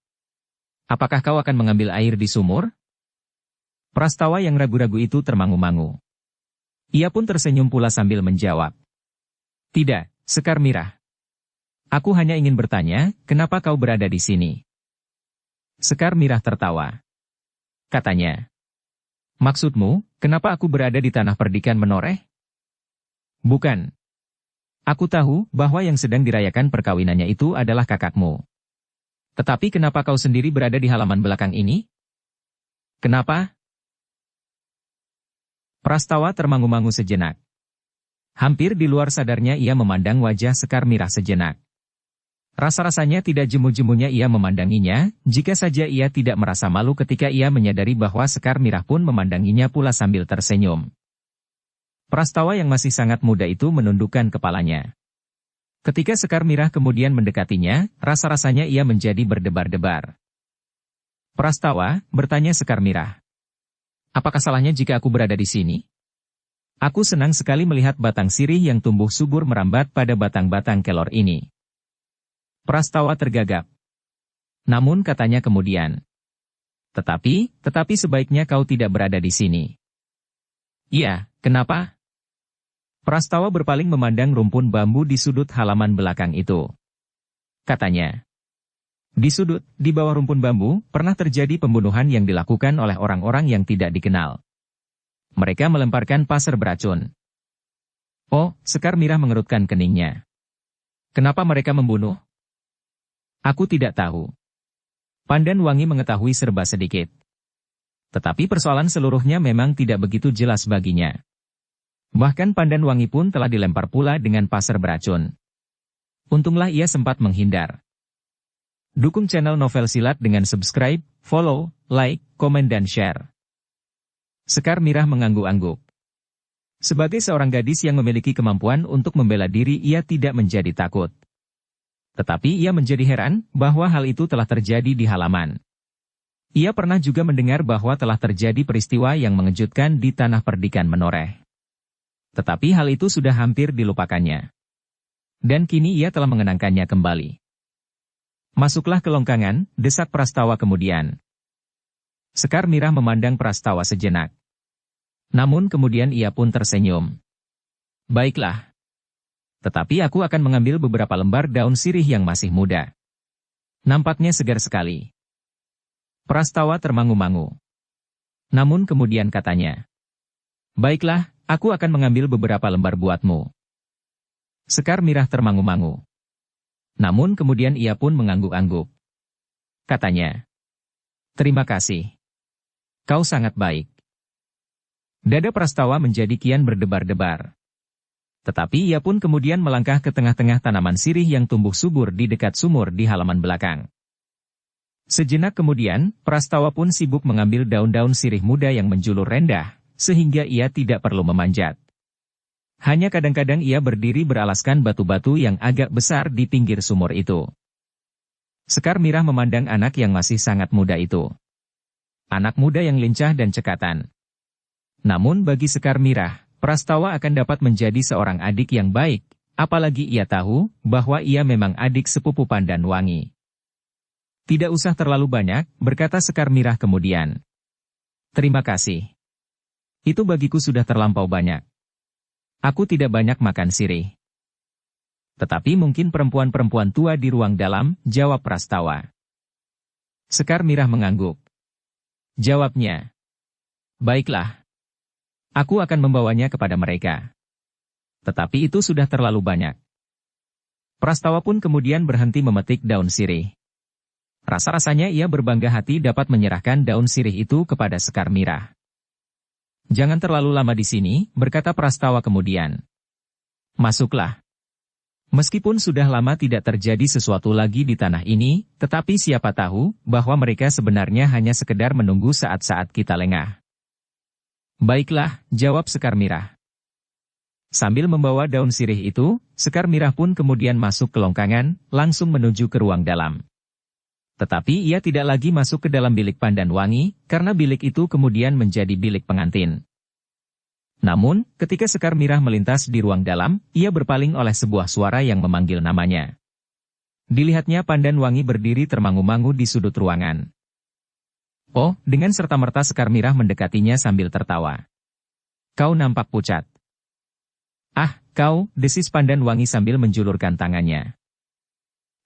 apakah kau akan mengambil air di sumur? Prastawa yang ragu-ragu itu termangu-mangu. Ia pun tersenyum pula sambil menjawab. Tidak, Sekar Mirah. Aku hanya ingin bertanya, kenapa kau berada di sini? Sekar Mirah tertawa. Katanya. Maksudmu, kenapa aku berada di Tanah Perdikan Menoreh? Bukan. Aku tahu bahwa yang sedang dirayakan perkawinannya itu adalah kakakmu. Tetapi kenapa kau sendiri berada di halaman belakang ini? Kenapa? Prastawa termangu-mangu sejenak. Hampir di luar sadarnya ia memandang wajah Sekar Mirah sejenak. Rasa-rasanya tidak jemu-jemunya ia memandanginya, jika saja ia tidak merasa malu ketika ia menyadari bahwa Sekar Mirah pun memandanginya pula sambil tersenyum. Prastawa yang masih sangat muda itu menundukkan kepalanya. Ketika Sekar Mirah kemudian mendekatinya, rasa-rasanya ia menjadi berdebar-debar. Prastawa, bertanya Sekar Mirah. Apakah salahnya jika aku berada di sini? Aku senang sekali melihat batang sirih yang tumbuh subur merambat pada batang-batang kelor ini. Prastawa tergagap. Namun katanya kemudian. Tetapi sebaiknya kau tidak berada di sini. Iya, kenapa? Prastawa berpaling memandang rumpun bambu di sudut halaman belakang itu. Katanya. Di sudut, di bawah rumpun bambu, pernah terjadi pembunuhan yang dilakukan oleh orang-orang yang tidak dikenal. Mereka melemparkan pasir beracun. Oh, Sekar Mirah mengerutkan keningnya. Kenapa mereka membunuh? Aku tidak tahu. Pandan Wangi mengetahui serba sedikit. Tetapi persoalan seluruhnya memang tidak begitu jelas baginya. Bahkan Pandan Wangi pun telah dilempar pula dengan pasir beracun. Untunglah ia sempat menghindar. Dukung channel Novel Silat dengan subscribe, follow, like, komen dan share. Sekar Mirah mengangguk-angguk. Sebagai seorang gadis yang memiliki kemampuan untuk membela diri, ia tidak menjadi takut. Tetapi ia menjadi heran bahwa hal itu telah terjadi di halaman. Ia pernah juga mendengar bahwa telah terjadi peristiwa yang mengejutkan di tanah perdikan Menoreh. Tetapi hal itu sudah hampir dilupakannya. Dan kini ia telah mengenangkannya kembali. Masuklah ke longkangan, desak Prastawa kemudian. Sekar Mirah memandang Prastawa sejenak. Namun kemudian ia pun tersenyum. Baiklah. Tetapi aku akan mengambil beberapa lembar daun sirih yang masih muda. Nampaknya segar sekali. Prastawa termangu-mangu. Namun kemudian katanya. Baiklah, aku akan mengambil beberapa lembar buatmu. Sekar Mirah termangu-mangu. Namun kemudian ia pun mengangguk-angguk. Katanya. Terima kasih. Kau sangat baik. Dada Prastawa menjadi kian berdebar-debar. Tetapi ia pun kemudian melangkah ke tengah-tengah tanaman sirih yang tumbuh subur di dekat sumur di halaman belakang. Sejenak kemudian, Prastawa pun sibuk mengambil daun-daun sirih muda yang menjulur rendah, sehingga ia tidak perlu memanjat. Hanya kadang-kadang ia berdiri beralaskan batu-batu yang agak besar di pinggir sumur itu. Sekar Mirah memandang anak yang masih sangat muda itu. Anak muda yang lincah dan cekatan. Namun bagi Sekar Mirah, Prastawa akan dapat menjadi seorang adik yang baik, apalagi ia tahu bahwa ia memang adik sepupu Pandan Wangi. Tidak usah terlalu banyak, berkata Sekar Mirah kemudian. Terima kasih. Itu bagiku sudah terlampau banyak. Aku tidak banyak makan sirih. Tetapi mungkin perempuan-perempuan tua di ruang dalam, jawab Prastawa. Sekar Mirah mengangguk. Jawabnya. Baiklah. Aku akan membawanya kepada mereka. Tetapi itu sudah terlalu banyak. Prastawa pun kemudian berhenti memetik daun sirih. Rasa-rasanya ia berbangga hati dapat menyerahkan daun sirih itu kepada Sekar Mirah. Jangan terlalu lama di sini, berkata Prastawa kemudian. Masuklah. Meskipun sudah lama tidak terjadi sesuatu lagi di tanah ini, tetapi siapa tahu bahwa mereka sebenarnya hanya sekedar menunggu saat-saat kita lengah. Baiklah, jawab Sekar Mirah. Sambil membawa daun sirih itu, Sekar Mirah pun kemudian masuk ke longkangan, langsung menuju ke ruang dalam. Tetapi ia tidak lagi masuk ke dalam bilik Pandan Wangi, karena bilik itu kemudian menjadi bilik pengantin. Namun, ketika Sekar Mirah melintas di ruang dalam, ia berpaling oleh sebuah suara yang memanggil namanya. Dilihatnya Pandan Wangi berdiri termangu-mangu di sudut ruangan. Oh, dengan serta-merta Sekar Mirah mendekatinya sambil tertawa. Kau nampak pucat. Ah, kau, desis Pandan Wangi sambil menjulurkan tangannya.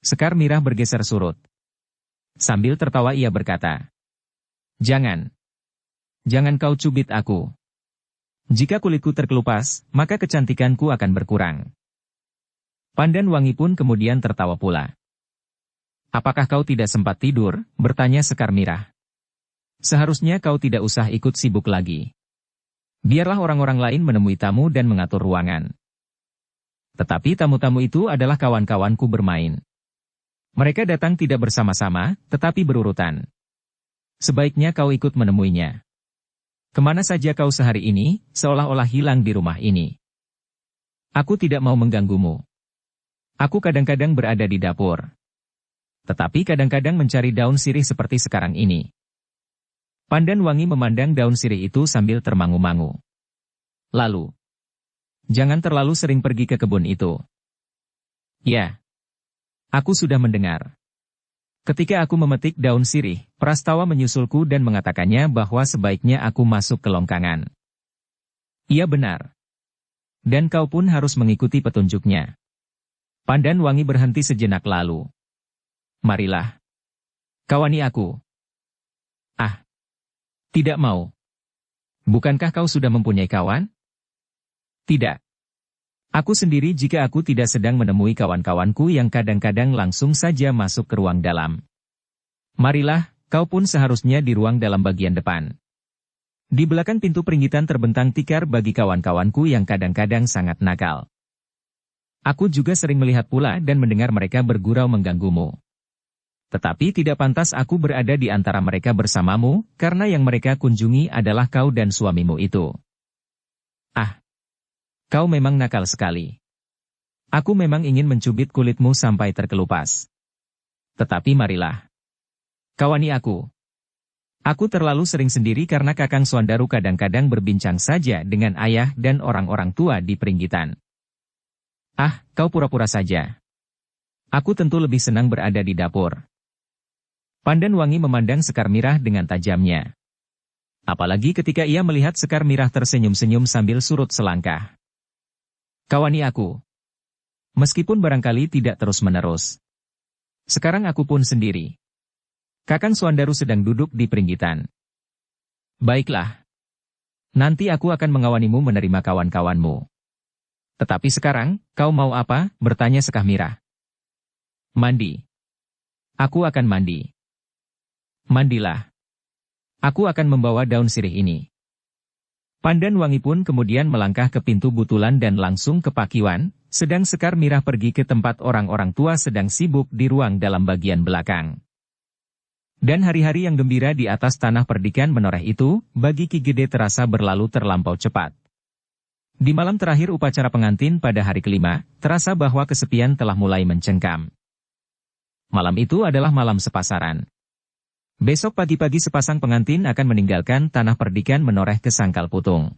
Sekar Mirah bergeser surut. Sambil tertawa ia berkata, Jangan. Jangan kau cubit aku. Jika kulitku terkelupas, maka kecantikanku akan berkurang. Pandan Wangi pun kemudian tertawa pula. Apakah kau tidak sempat tidur? Bertanya Sekar Mirah. Seharusnya kau tidak usah ikut sibuk lagi. Biarlah orang-orang lain menemui tamu dan mengatur ruangan. Tetapi tamu-tamu itu adalah kawan-kawanku bermain. Mereka datang tidak bersama-sama, tetapi berurutan. Sebaiknya kau ikut menemuinya. Kemana saja kau sehari ini, seolah-olah hilang di rumah ini. Aku tidak mau mengganggumu. Aku kadang-kadang berada di dapur. Tetapi kadang-kadang mencari daun sirih seperti sekarang ini. Pandan Wangi memandang daun sirih itu sambil termangu-mangu. Lalu, jangan terlalu sering pergi ke kebun itu. Ya. Aku sudah mendengar. Ketika aku memetik daun sirih, Prastawa menyusulku dan mengatakannya bahwa sebaiknya aku masuk ke longkangan. Iya benar. Dan kau pun harus mengikuti petunjuknya. Pandan Wangi berhenti sejenak lalu. Marilah. Kawani aku. Ah. Tidak mau. Bukankah kau sudah mempunyai kawan? Tidak. Aku sendiri jika aku tidak sedang menemui kawan-kawanku yang kadang-kadang langsung saja masuk ke ruang dalam. Marilah, kau pun seharusnya di ruang dalam bagian depan. Di belakang pintu peringgitan terbentang tikar bagi kawan-kawanku yang kadang-kadang sangat nakal. Aku juga sering melihat pula dan mendengar mereka bergurau mengganggumu. Tetapi tidak pantas aku berada di antara mereka bersamamu, karena yang mereka kunjungi adalah kau dan suamimu itu. Ah, kau memang nakal sekali. Aku memang ingin mencubit kulitmu sampai terkelupas. Tetapi marilah. Kawani aku. Aku terlalu sering sendiri karena Kakang Swandaru kadang-kadang berbincang saja dengan ayah dan orang-orang tua di Pringgitan. Ah, kau pura-pura saja. Aku tentu lebih senang berada di dapur. Pandan Wangi memandang Sekar Mirah dengan tajamnya. Apalagi ketika ia melihat Sekar Mirah tersenyum-senyum sambil surut selangkah. Kawani aku. Meskipun barangkali tidak terus-menerus. Sekarang aku pun sendiri. Kakang Swandaru sedang duduk di Pringgitan. Baiklah. Nanti aku akan mengawanimu menerima kawan-kawanmu. Tetapi sekarang, kau mau apa? Bertanya Sekar Mirah. Mandi. Aku akan mandi. Mandilah. Aku akan membawa daun sirih ini. Pandan Wangi pun kemudian melangkah ke pintu butulan dan langsung ke pakiwan, sedang Sekar Mirah pergi ke tempat orang-orang tua sedang sibuk di ruang dalam bagian belakang. Dan hari-hari yang gembira di atas tanah perdikan menoreh itu, bagi Ki Gede terasa berlalu terlampau cepat. Di malam terakhir upacara pengantin pada hari kelima, terasa bahwa kesepian telah mulai mencengkam. Malam itu adalah malam sepasaran. Besok pagi-pagi sepasang pengantin akan meninggalkan tanah perdikan menoreh ke Sangkal Putung.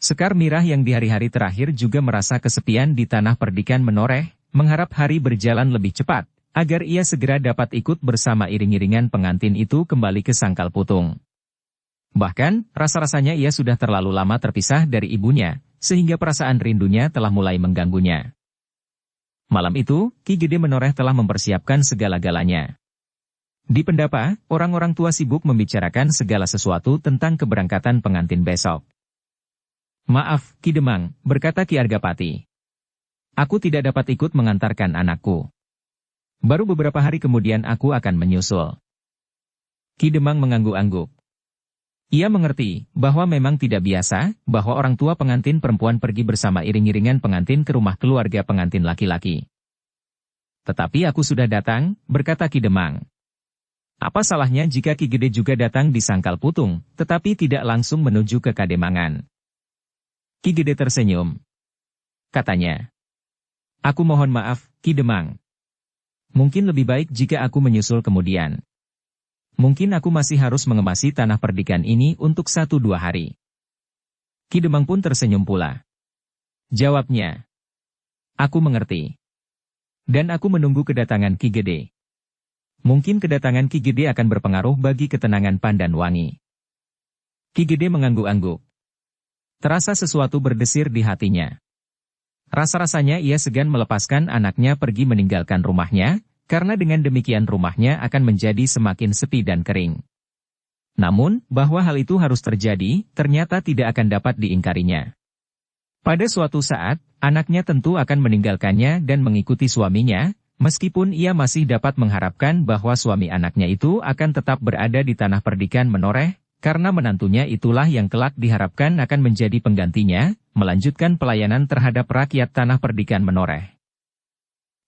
Sekar Mirah yang di hari-hari terakhir juga merasa kesepian di tanah perdikan menoreh, mengharap hari berjalan lebih cepat, agar ia segera dapat ikut bersama iring-iringan pengantin itu kembali ke Sangkal Putung. Bahkan, rasa-rasanya ia sudah terlalu lama terpisah dari ibunya, sehingga perasaan rindunya telah mulai mengganggunya. Malam itu, Ki Gede menoreh telah mempersiapkan segala-galanya. Di pendapa, orang-orang tua sibuk membicarakan segala sesuatu tentang keberangkatan pengantin besok. Maaf, Ki Demang, berkata Ki Argapati. Aku tidak dapat ikut mengantarkan anakku. Baru beberapa hari kemudian aku akan menyusul. Ki Demang mengangguk-angguk. Ia mengerti bahwa memang tidak biasa bahwa orang tua pengantin perempuan pergi bersama iring-iringan pengantin ke rumah keluarga pengantin laki-laki. Tetapi aku sudah datang, berkata Ki Demang. Apa salahnya jika Ki Gede juga datang di Sangkal Putung, tetapi tidak langsung menuju ke Kademangan? Ki Gede tersenyum. Katanya. Aku mohon maaf, Ki Demang. Mungkin lebih baik jika aku menyusul kemudian. Mungkin aku masih harus mengemasi tanah perdikan ini untuk 1-2 hari. Ki Demang pun tersenyum pula. Jawabnya. Aku mengerti. Dan aku menunggu kedatangan Ki Gede. Mungkin kedatangan Ki Gede akan berpengaruh bagi ketenangan Pandan Wangi. Ki Gede mengangguk-angguk. Terasa sesuatu berdesir di hatinya. Rasa-rasanya ia segan melepaskan anaknya pergi meninggalkan rumahnya, karena dengan demikian rumahnya akan menjadi semakin sepi dan kering. Namun, bahwa hal itu harus terjadi, ternyata tidak akan dapat diingkarinya. Pada suatu saat, anaknya tentu akan meninggalkannya dan mengikuti suaminya, meskipun ia masih dapat mengharapkan bahwa suami anaknya itu akan tetap berada di tanah perdikan menoreh, karena menantunya itulah yang kelak diharapkan akan menjadi penggantinya, melanjutkan pelayanan terhadap rakyat tanah perdikan menoreh.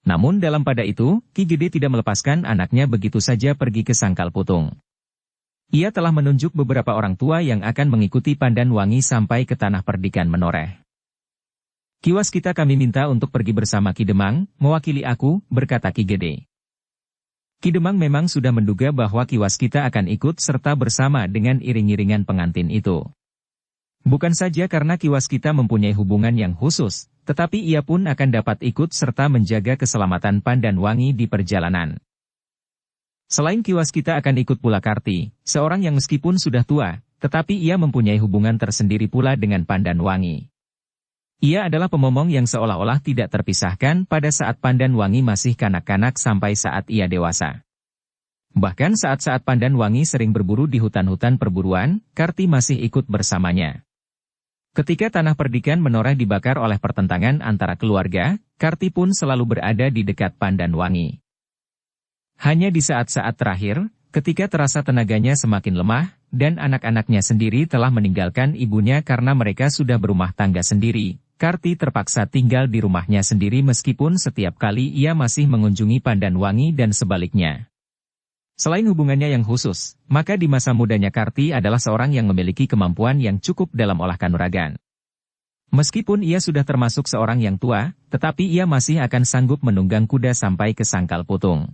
Namun dalam pada itu, Ki Gede tidak melepaskan anaknya begitu saja pergi ke Sangkal Putung. Ia telah menunjuk beberapa orang tua yang akan mengikuti Pandan Wangi sampai ke tanah perdikan menoreh. Kiwas kita kami minta untuk pergi bersama Ki Demang, mewakili aku, berkata Ki Gede. Ki Demang memang sudah menduga bahwa Kiwas kita akan ikut serta bersama dengan iring-iringan pengantin itu. Bukan saja karena Kiwas kita mempunyai hubungan yang khusus, tetapi ia pun akan dapat ikut serta menjaga keselamatan Pandan Wangi di perjalanan. Selain Kiwas kita akan ikut pula Karti, seorang yang meskipun sudah tua, tetapi ia mempunyai hubungan tersendiri pula dengan Pandan Wangi. Ia adalah pemomong yang seolah-olah tidak terpisahkan pada saat Pandan Wangi masih kanak-kanak sampai saat ia dewasa. Bahkan saat-saat Pandan Wangi sering berburu di hutan-hutan perburuan, Karti masih ikut bersamanya. Ketika tanah perdikan menoreh dibakar oleh pertentangan antara keluarga, Karti pun selalu berada di dekat Pandan Wangi. Hanya di saat-saat terakhir, ketika terasa tenaganya semakin lemah, dan anak-anaknya sendiri telah meninggalkan ibunya karena mereka sudah berumah tangga sendiri, Karti terpaksa tinggal di rumahnya sendiri meskipun setiap kali ia masih mengunjungi Pandanwangi dan sebaliknya. Selain hubungannya yang khusus, maka di masa mudanya Karti adalah seorang yang memiliki kemampuan yang cukup dalam olah kanuragan. Meskipun ia sudah termasuk seorang yang tua, tetapi ia masih akan sanggup menunggang kuda sampai ke Sangkal Putung.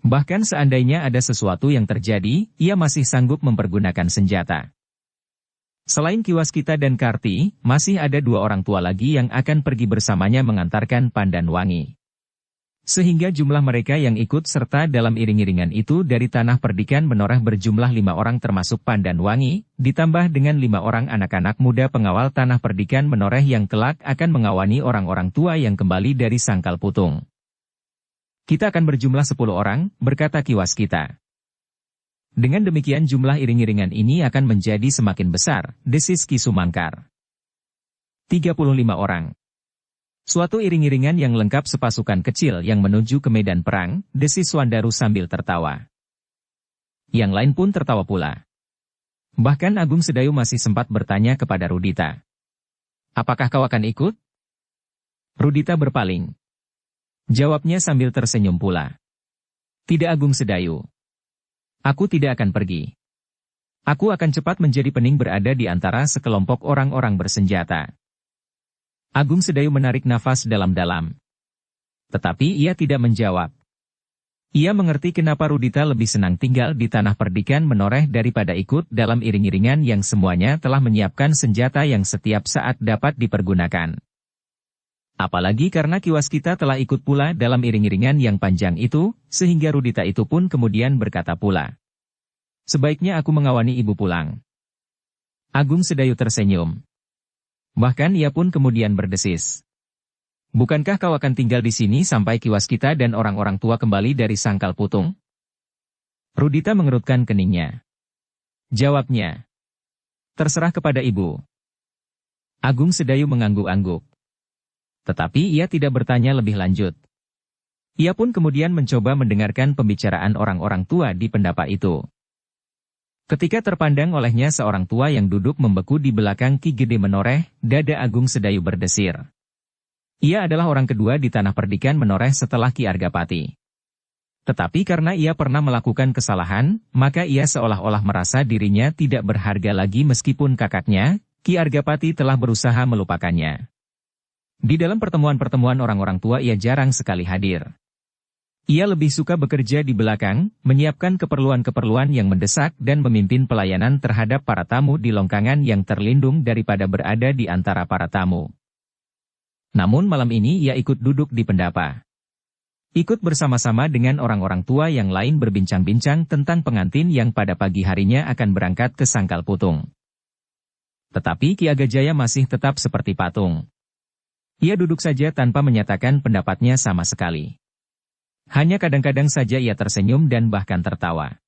Bahkan seandainya ada sesuatu yang terjadi, ia masih sanggup mempergunakan senjata. Selain Kiwaskita dan Karti, masih ada 2 orang tua lagi yang akan pergi bersamanya mengantarkan Pandanwangi. Sehingga jumlah mereka yang ikut serta dalam iring-iringan itu dari Tanah Perdikan Menoreh berjumlah 5 orang termasuk Pandanwangi, ditambah dengan 5 orang anak-anak muda pengawal Tanah Perdikan Menoreh yang kelak akan mengawani orang-orang tua yang kembali dari Sangkal Putung. Kita akan berjumlah 10 orang, berkata Kiwaskita. Dengan demikian jumlah iring-iringan ini akan menjadi semakin besar, desis Ki Sumangkar. 35 orang. Suatu iring-iringan yang lengkap sepasukan kecil yang menuju ke medan perang, desis Swandaru sambil tertawa. Yang lain pun tertawa pula. Bahkan Agung Sedayu masih sempat bertanya kepada Rudita. Apakah kau akan ikut? Rudita berpaling. Jawabnya sambil tersenyum pula. Tidak Agung Sedayu. Aku tidak akan pergi. Aku akan cepat menjadi pening berada di antara sekelompok orang-orang bersenjata. Agung Sedayu menarik nafas dalam-dalam. Tetapi ia tidak menjawab. Ia mengerti kenapa Rudita lebih senang tinggal di Tanah Perdikan Menoreh daripada ikut dalam iring-iringan yang semuanya telah menyiapkan senjata yang setiap saat dapat dipergunakan. Apalagi karena Kiwaskita telah ikut pula dalam iring-iringan yang panjang itu, sehingga Rudita itu pun kemudian berkata pula. Sebaiknya aku mengawani ibu pulang. Agung Sedayu tersenyum. Bahkan ia pun kemudian berdesis. Bukankah kau akan tinggal di sini sampai Kiwaskita dan orang-orang tua kembali dari Sangkal Putung? Rudita mengerutkan keningnya. Jawabnya. Terserah kepada ibu. Agung Sedayu mengangguk-angguk. Tetapi ia tidak bertanya lebih lanjut. Ia pun kemudian mencoba mendengarkan pembicaraan orang-orang tua di pendapa itu. Ketika terpandang olehnya seorang tua yang duduk membeku di belakang Ki Gede Menoreh, dada Agung Sedayu berdesir. Ia adalah orang kedua di Tanah Perdikan Menoreh setelah Ki Argapati. Tetapi karena ia pernah melakukan kesalahan, maka ia seolah-olah merasa dirinya tidak berharga lagi meskipun kakaknya, Ki Argapati telah berusaha melupakannya. Di dalam pertemuan-pertemuan orang-orang tua ia jarang sekali hadir. Ia lebih suka bekerja di belakang, menyiapkan keperluan-keperluan yang mendesak dan memimpin pelayanan terhadap para tamu di longkangan yang terlindung daripada berada di antara para tamu. Namun malam ini ia ikut duduk di pendapa. Ikut bersama-sama dengan orang-orang tua yang lain berbincang-bincang tentang pengantin yang pada pagi harinya akan berangkat ke Sangkal Putung. Tetapi Ki Agajaya masih tetap seperti patung. Ia duduk saja tanpa menyatakan pendapatnya sama sekali. Hanya kadang-kadang saja ia tersenyum dan bahkan tertawa.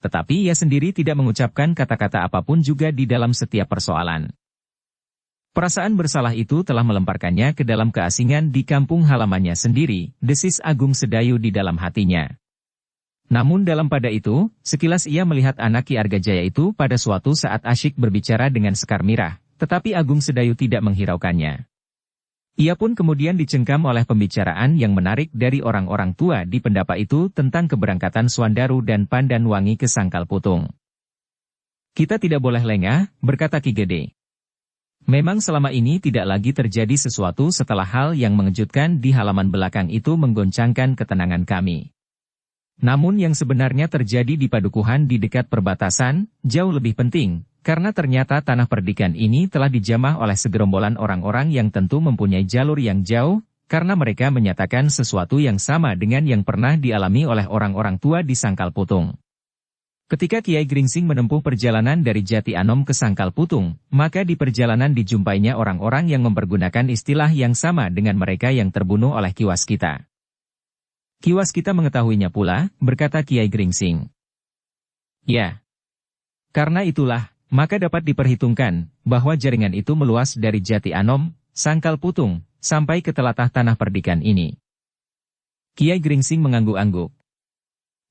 Tetapi ia sendiri tidak mengucapkan kata-kata apapun juga di dalam setiap persoalan. Perasaan bersalah itu telah melemparkannya ke dalam keasingan di kampung halamannya sendiri, desis Agung Sedayu di dalam hatinya. Namun dalam pada itu, sekilas ia melihat anak Ki Argajaya itu pada suatu saat asyik berbicara dengan Sekar Mirah, tetapi Agung Sedayu tidak menghiraukannya. Ia pun kemudian dicengkam oleh pembicaraan yang menarik dari orang-orang tua di pendapa itu tentang keberangkatan Swandaru dan Pandanwangi ke Sangkal Putung. Kita tidak boleh lengah, berkata Ki Gede. Memang selama ini tidak lagi terjadi sesuatu setelah hal yang mengejutkan di halaman belakang itu menggoncangkan ketenangan kami. Namun yang sebenarnya terjadi di padukuhan di dekat perbatasan, jauh lebih penting. Karena ternyata Tanah Perdikan ini telah dijamah oleh segerombolan orang-orang yang tentu mempunyai jalur yang jauh, karena mereka menyatakan sesuatu yang sama dengan yang pernah dialami oleh orang-orang tua di Sangkal Putung. Ketika Kiai Gringsing menempuh perjalanan dari Jati Anom ke Sangkal Putung, maka di perjalanan dijumpainya orang-orang yang mempergunakan istilah yang sama dengan mereka yang terbunuh oleh Kiwaskita. Kiwaskita mengetahuinya pula, berkata Kiai Gringsing. Ya. Karena itulah, maka dapat diperhitungkan, bahwa jaringan itu meluas dari Jati Anom, Sangkal Putung, sampai ke telatah Tanah Perdikan ini. Kiai Gringsing mengangguk-angguk.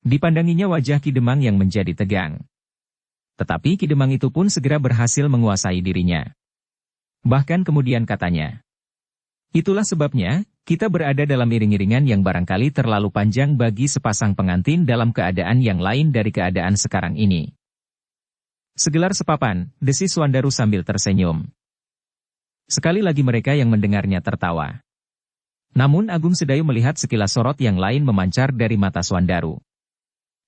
Dipandanginya wajah Ki Demang yang menjadi tegang. Tetapi Ki Demang itu pun segera berhasil menguasai dirinya. Bahkan kemudian katanya, itulah sebabnya, kita berada dalam iring-iringan yang barangkali terlalu panjang bagi sepasang pengantin dalam keadaan yang lain dari keadaan sekarang ini. Segelar sepapan, desis Swandaru sambil tersenyum. Sekali lagi mereka yang mendengarnya tertawa. Namun Agung Sedayu melihat sekilas sorot yang lain memancar dari mata Swandaru.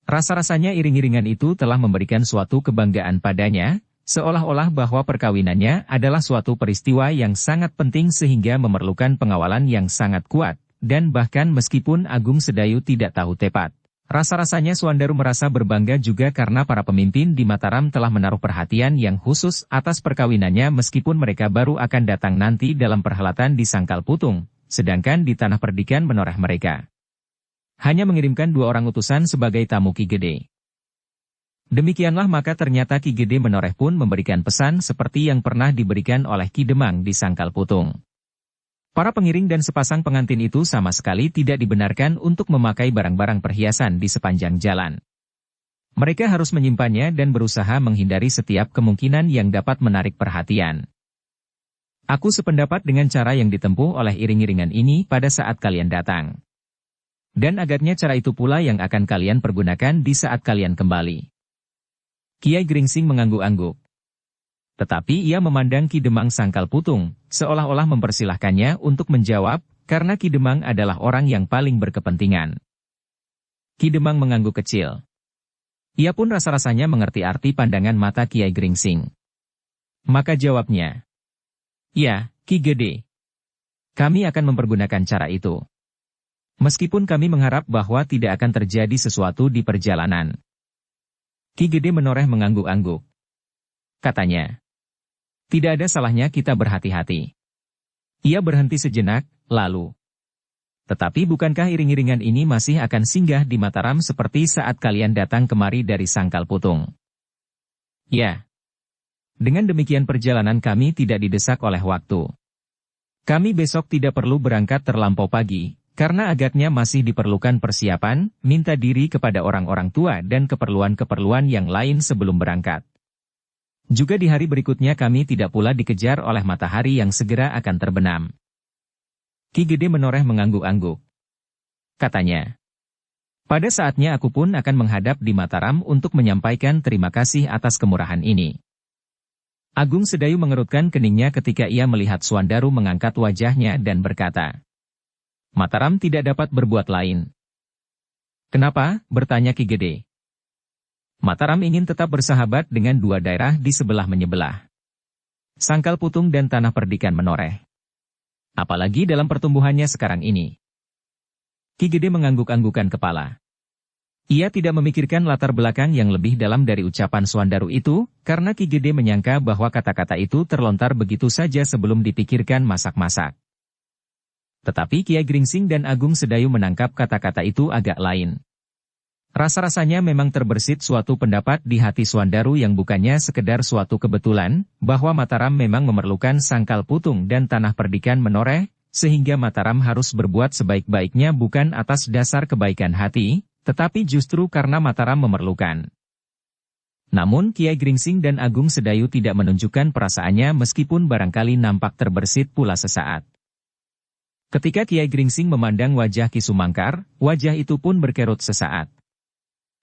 Rasa-rasanya iring-iringan itu telah memberikan suatu kebanggaan padanya, seolah-olah bahwa perkawinannya adalah suatu peristiwa yang sangat penting sehingga memerlukan pengawalan yang sangat kuat, dan bahkan meskipun Agung Sedayu tidak tahu tepat, rasa-rasanya Swandaru merasa berbangga juga karena para pemimpin di Mataram telah menaruh perhatian yang khusus atas perkawinannya meskipun mereka baru akan datang nanti dalam perhelatan di Sangkal Putung, sedangkan di Tanah Perdikan Menoreh mereka hanya mengirimkan 2 orang utusan sebagai tamu Ki Gede. Demikianlah maka ternyata Ki Gede Menoreh pun memberikan pesan seperti yang pernah diberikan oleh Ki Demang di Sangkal Putung. Para pengiring dan sepasang pengantin itu sama sekali tidak dibenarkan untuk memakai barang-barang perhiasan di sepanjang jalan. Mereka harus menyimpannya dan berusaha menghindari setiap kemungkinan yang dapat menarik perhatian. Aku sependapat dengan cara yang ditempuh oleh iring-iringan ini pada saat kalian datang. Dan agaknya cara itu pula yang akan kalian pergunakan di saat kalian kembali. Kiai Gringsing mengangguk-angguk. Tetapi ia memandang Ki Demang Sangkal Putung, seolah-olah mempersilahkannya untuk menjawab, karena Ki Demang adalah orang yang paling berkepentingan. Ki Demang mengangguk kecil. Ia pun rasa-rasanya mengerti arti pandangan mata Kiai Gringsing. Maka jawabnya, "Ya, Ki Gede. Kami akan mempergunakan cara itu. Meskipun kami mengharap bahwa tidak akan terjadi sesuatu di perjalanan." Ki Gede Menoreh mengangguk-angguk. Katanya, "Tidak ada salahnya kita berhati-hati." Ia berhenti sejenak, lalu, "Tetapi bukankah iring-iringan ini masih akan singgah di Mataram seperti saat kalian datang kemari dari Sangkal Putung?" "Ya. Dengan demikian perjalanan kami tidak didesak oleh waktu. Kami besok tidak perlu berangkat terlampau pagi, karena agaknya masih diperlukan persiapan, minta diri kepada orang-orang tua dan keperluan-keperluan yang lain sebelum berangkat. Juga di hari berikutnya kami tidak pula dikejar oleh matahari yang segera akan terbenam." Ki Gede Menoreh mengangguk-angguk. Katanya, "Pada saatnya aku pun akan menghadap di Mataram untuk menyampaikan terima kasih atas kemurahan ini." Agung Sedayu mengerutkan keningnya ketika ia melihat Swandaru mengangkat wajahnya dan berkata, "Mataram tidak dapat berbuat lain." "Kenapa?" bertanya Ki Gede. "Mataram ingin tetap bersahabat dengan 2 daerah di sebelah menyebelah, Sangkal Putung dan Tanah Perdikan Menoreh. Apalagi dalam pertumbuhannya sekarang ini." Ki Gede mengangguk-anggukan kepala. Ia tidak memikirkan latar belakang yang lebih dalam dari ucapan Swandaru itu, karena Ki Gede menyangka bahwa kata-kata itu terlontar begitu saja sebelum dipikirkan masak-masak. Tetapi Kiai Gringsing dan Agung Sedayu menangkap kata-kata itu agak lain. Rasa-rasanya memang terbersit suatu pendapat di hati Swandaru yang bukannya sekedar suatu kebetulan, bahwa Mataram memang memerlukan Sangkal Putung dan Tanah Perdikan Menoreh, sehingga Mataram harus berbuat sebaik-baiknya bukan atas dasar kebaikan hati, tetapi justru karena Mataram memerlukan. Namun Kiai Gringsing dan Agung Sedayu tidak menunjukkan perasaannya meskipun barangkali nampak terbersit pula sesaat. Ketika Kiai Gringsing memandang wajah Ki Sumangkar, wajah itu pun berkerut sesaat.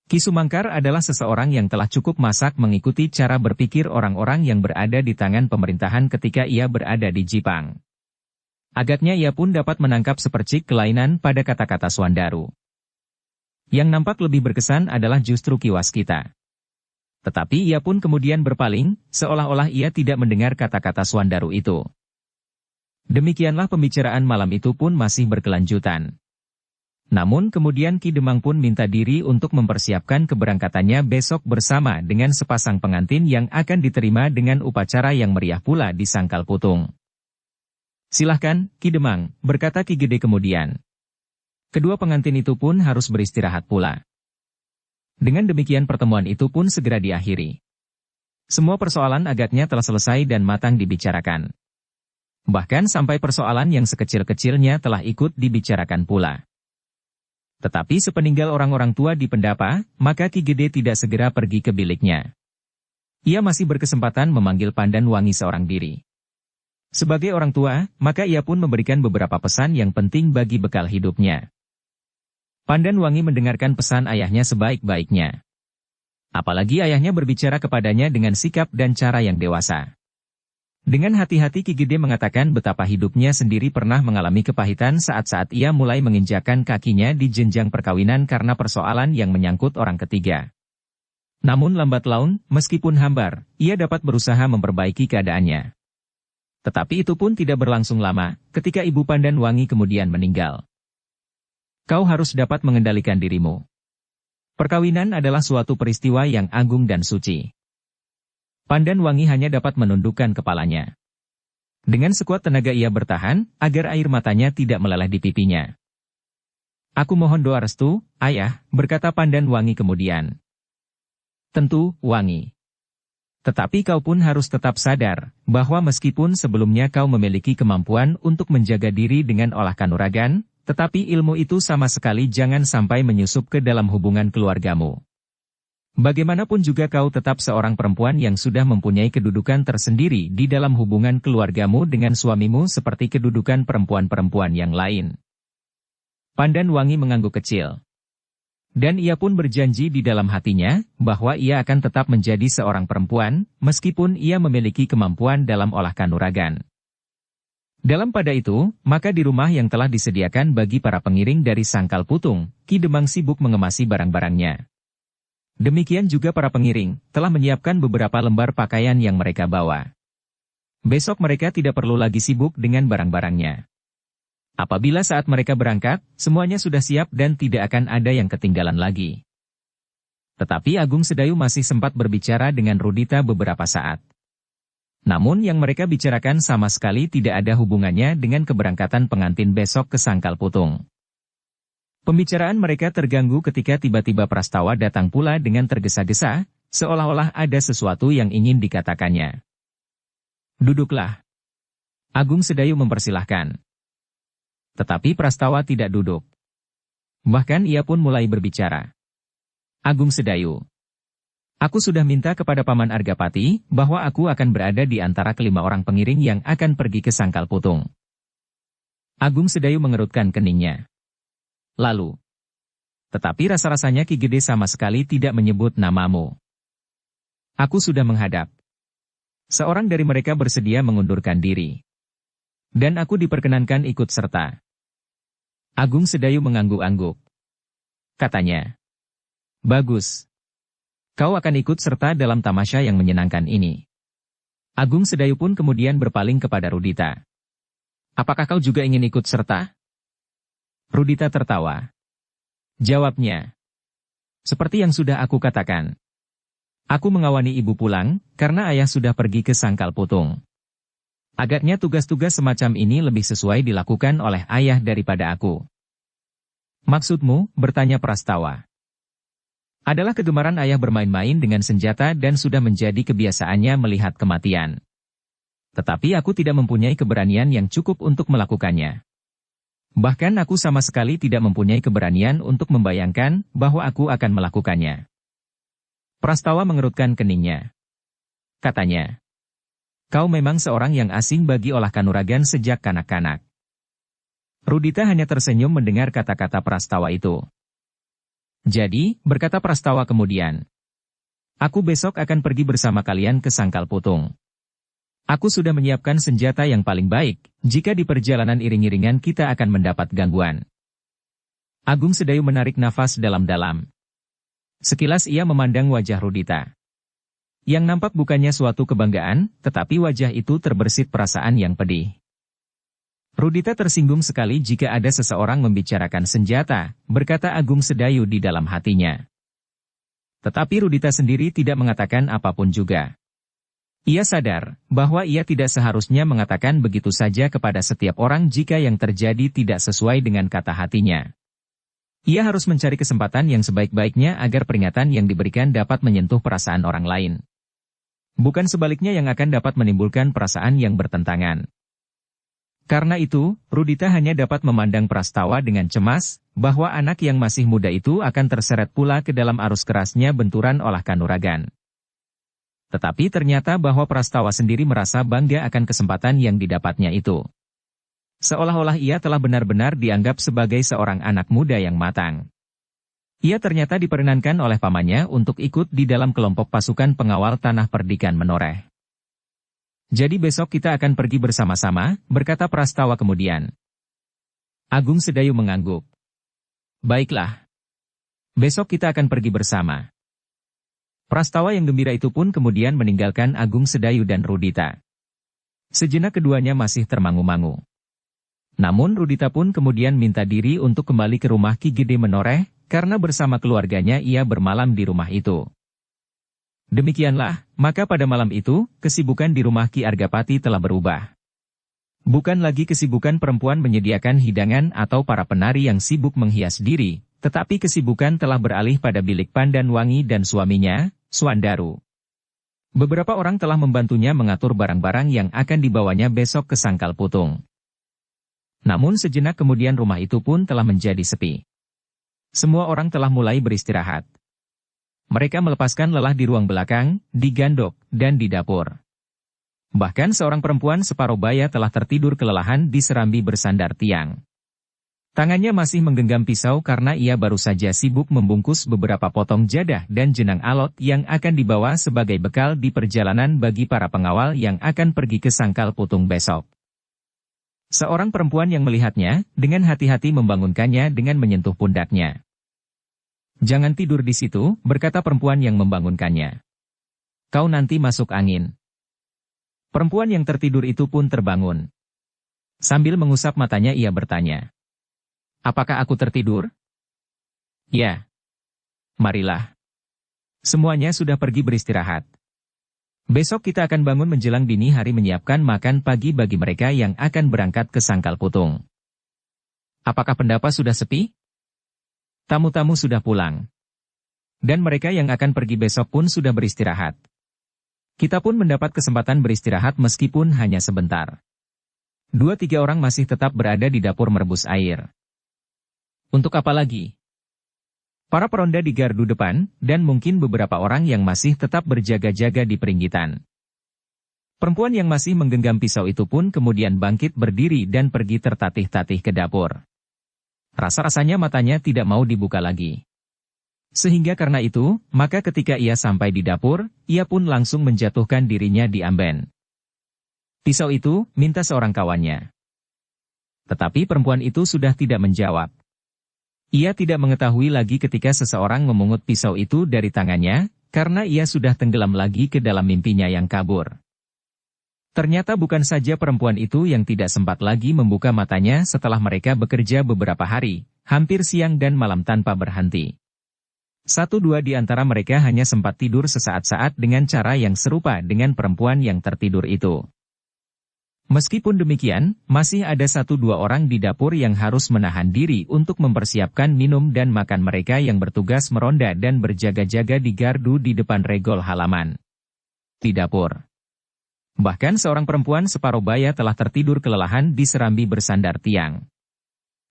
Ki Sumangkar adalah seseorang yang telah cukup masak mengikuti cara berpikir orang-orang yang berada di tangan pemerintahan ketika ia berada di Jipang. Agaknya ia pun dapat menangkap sepercik kelainan pada kata-kata Swandaru. Yang nampak lebih berkesan adalah justru Ki Waskita. Tetapi ia pun kemudian berpaling, seolah-olah ia tidak mendengar kata-kata Swandaru itu. Demikianlah pembicaraan malam itu pun masih berkelanjutan. Namun kemudian Ki Demang pun minta diri untuk mempersiapkan keberangkatannya besok bersama dengan sepasang pengantin yang akan diterima dengan upacara yang meriah pula di Sangkal Putung. "Silahkan, Ki Demang," berkata Ki Gede kemudian. Kedua pengantin itu pun harus beristirahat pula. Dengan demikian pertemuan itu pun segera diakhiri. Semua persoalan agaknya telah selesai dan matang dibicarakan. Bahkan sampai persoalan yang sekecil-kecilnya telah ikut dibicarakan pula. Tetapi sepeninggal orang-orang tua di Pendapa, maka Ki Gede tidak segera pergi ke biliknya. Ia masih berkesempatan memanggil Pandan Wangi seorang diri. Sebagai orang tua, maka ia pun memberikan beberapa pesan yang penting bagi bekal hidupnya. Pandan Wangi mendengarkan pesan ayahnya sebaik-baiknya. Apalagi ayahnya berbicara kepadanya dengan sikap dan cara yang dewasa. Dengan hati-hati Ki Gede mengatakan betapa hidupnya sendiri pernah mengalami kepahitan saat-saat ia mulai menginjakkan kakinya di jenjang perkawinan karena persoalan yang menyangkut orang ketiga. Namun lambat laun, meskipun hambar, ia dapat berusaha memperbaiki keadaannya. Tetapi itu pun tidak berlangsung lama, ketika Ibu Pandan Wangi kemudian meninggal. Kau harus dapat mengendalikan dirimu. Perkawinan adalah suatu peristiwa yang agung dan suci. Pandan Wangi hanya dapat menundukkan kepalanya. Dengan sekuat tenaga ia bertahan, agar air matanya tidak meleleh di pipinya. Aku mohon doa restu, ayah, berkata Pandan Wangi kemudian. Tentu, Wangi. Tetapi kau pun harus tetap sadar, bahwa meskipun sebelumnya kau memiliki kemampuan untuk menjaga diri dengan olah kanuragan, tetapi ilmu itu sama sekali jangan sampai menyusup ke dalam hubungan keluargamu. Bagaimanapun juga kau tetap seorang perempuan yang sudah mempunyai kedudukan tersendiri di dalam hubungan keluargamu dengan suamimu seperti kedudukan perempuan-perempuan yang lain. Pandan Wangi mengangguk kecil. Dan ia pun berjanji di dalam hatinya, bahwa ia akan tetap menjadi seorang perempuan, meskipun ia memiliki kemampuan dalam olah kanuragan. Dalam pada itu, maka di rumah yang telah disediakan bagi para pengiring dari Sangkal Putung, Ki Demang sibuk mengemasi barang-barangnya. Demikian juga para pengiring, telah menyiapkan beberapa lembar pakaian yang mereka bawa. Besok mereka tidak perlu lagi sibuk dengan barang-barangnya. Apabila saat mereka berangkat, semuanya sudah siap dan tidak akan ada yang ketinggalan lagi. Tetapi Agung Sedayu masih sempat berbicara dengan Rudita beberapa saat. Namun yang mereka bicarakan sama sekali tidak ada hubungannya dengan keberangkatan pengantin besok ke Sangkal Putung. Pembicaraan mereka terganggu ketika tiba-tiba Prastawa datang pula dengan tergesa-gesa, seolah-olah ada sesuatu yang ingin dikatakannya. Duduklah. Agung Sedayu mempersilahkan. Tetapi Prastawa tidak duduk. Bahkan ia pun mulai berbicara. Agung Sedayu. Aku sudah minta kepada Paman Argapati, bahwa aku akan berada di antara kelima orang pengiring yang akan pergi ke Sangkal Putung. Agung Sedayu mengerutkan keningnya. Lalu. Tetapi rasa-rasanya Ki Gede sama sekali tidak menyebut namamu. Aku sudah menghadap. Seorang dari mereka bersedia mengundurkan diri. Dan aku diperkenankan ikut serta. Agung Sedayu mengangguk-angguk. Katanya. Bagus. Kau akan ikut serta dalam tamasya yang menyenangkan ini. Agung Sedayu pun kemudian berpaling kepada Rudita. Apakah kau juga ingin ikut serta? Rudita tertawa. Jawabnya. Seperti yang sudah aku katakan. Aku mengawani ibu pulang, karena ayah sudah pergi ke Sangkal Putung. Agaknya tugas-tugas semacam ini lebih sesuai dilakukan oleh ayah daripada aku. Maksudmu, bertanya Prastawa. Adalah kegemaran ayah bermain-main dengan senjata dan sudah menjadi kebiasaannya melihat kematian. Tetapi aku tidak mempunyai keberanian yang cukup untuk melakukannya. Bahkan aku sama sekali tidak mempunyai keberanian untuk membayangkan bahwa aku akan melakukannya. Prastawa mengerutkan keningnya. Katanya. Kau memang seorang yang asing bagi olah kanuragan sejak kanak-kanak. Rudita hanya tersenyum mendengar kata-kata Prastawa itu. Jadi, berkata Prastawa kemudian. Aku besok akan pergi bersama kalian ke Sangkal Putung. Aku sudah menyiapkan senjata yang paling baik, jika di perjalanan iring-iringan kita akan mendapat gangguan. Agung Sedayu menarik nafas dalam-dalam. Sekilas ia memandang wajah Rudita. Yang nampak bukannya suatu kebanggaan, tetapi wajah itu terbersit perasaan yang pedih. Rudita tersinggung sekali jika ada seseorang membicarakan senjata, berkata Agung Sedayu di dalam hatinya. Tetapi Rudita sendiri tidak mengatakan apapun juga. Ia sadar, bahwa ia tidak seharusnya mengatakan begitu saja kepada setiap orang jika yang terjadi tidak sesuai dengan kata hatinya. Ia harus mencari kesempatan yang sebaik-baiknya agar peringatan yang diberikan dapat menyentuh perasaan orang lain. Bukan sebaliknya yang akan dapat menimbulkan perasaan yang bertentangan. Karena itu, Rudita hanya dapat memandang Prastawa dengan cemas, bahwa anak yang masih muda itu akan terseret pula ke dalam arus kerasnya benturan olah kanuragan. Tetapi ternyata bahwa Prastawa sendiri merasa bangga akan kesempatan yang didapatnya itu. Seolah-olah ia telah benar-benar dianggap sebagai seorang anak muda yang matang. Ia ternyata diperkenankan oleh pamannya untuk ikut di dalam kelompok pasukan pengawal tanah perdikan menoreh. Jadi besok kita akan pergi bersama-sama, berkata Prastawa kemudian. Agung Sedayu mengangguk. Baiklah. Besok kita akan pergi bersama. Prastawa yang gembira itu pun kemudian meninggalkan Agung Sedayu dan Rudita. Sejenak keduanya masih termangu-mangu. Namun Rudita pun kemudian minta diri untuk kembali ke rumah Ki Gede Menoreh, karena bersama keluarganya ia bermalam di rumah itu. Demikianlah, maka pada malam itu, kesibukan di rumah Ki Argapati telah berubah. Bukan lagi kesibukan perempuan menyediakan hidangan atau para penari yang sibuk menghias diri, tetapi kesibukan telah beralih pada bilik Pandanwangi dan suaminya, Swandaru. Beberapa orang telah membantunya mengatur barang-barang yang akan dibawanya besok ke Sangkal Putung. Namun sejenak kemudian rumah itu pun telah menjadi sepi. Semua orang telah mulai beristirahat. Mereka melepaskan lelah di ruang belakang, di gandok, dan di dapur. Bahkan seorang perempuan separuh baya telah tertidur kelelahan di serambi bersandar tiang. Tangannya masih menggenggam pisau karena ia baru saja sibuk membungkus beberapa potong jadah dan jenang alot yang akan dibawa sebagai bekal di perjalanan bagi para pengawal yang akan pergi ke Sangkal Putung besok. Seorang perempuan yang melihatnya, dengan hati-hati membangunkannya dengan menyentuh pundaknya. Jangan tidur di situ, berkata perempuan yang membangunkannya. Kau nanti masuk angin. Perempuan yang tertidur itu pun terbangun. Sambil mengusap matanya ia bertanya. Apakah aku tertidur? Ya. Marilah. Semuanya sudah pergi beristirahat. Besok kita akan bangun menjelang dini hari menyiapkan makan pagi bagi mereka yang akan berangkat ke Sangkal Putung. Apakah pendapa sudah sepi? Tamu-tamu sudah pulang. Dan mereka yang akan pergi besok pun sudah beristirahat. Kita pun mendapat kesempatan beristirahat meskipun hanya sebentar. 2-3 orang masih tetap berada di dapur merebus air. Untuk apa lagi? Para peronda di gardu depan, dan mungkin beberapa orang yang masih tetap berjaga-jaga di peringgitan. Perempuan yang masih menggenggam pisau itu pun kemudian bangkit berdiri dan pergi tertatih-tatih ke dapur. Rasa-rasanya matanya tidak mau dibuka lagi. Sehingga karena itu, maka ketika ia sampai di dapur, ia pun langsung menjatuhkan dirinya di amben. Pisau itu, minta seorang kawannya. Tetapi perempuan itu sudah tidak menjawab. Ia tidak mengetahui lagi ketika seseorang memungut pisau itu dari tangannya, karena ia sudah tenggelam lagi ke dalam mimpinya yang kabur. Ternyata bukan saja perempuan itu yang tidak sempat lagi membuka matanya setelah mereka bekerja beberapa hari, hampir siang dan malam tanpa berhenti. 1-2 di antara mereka hanya sempat tidur sesaat-saat dengan cara yang serupa dengan perempuan yang tertidur itu. Meskipun demikian, masih ada 1-2 orang di dapur yang harus menahan diri untuk mempersiapkan minum dan makan mereka yang bertugas meronda dan berjaga-jaga di gardu di depan regol halaman. Di dapur. Bahkan seorang perempuan separuh baya telah tertidur kelelahan di serambi bersandar tiang.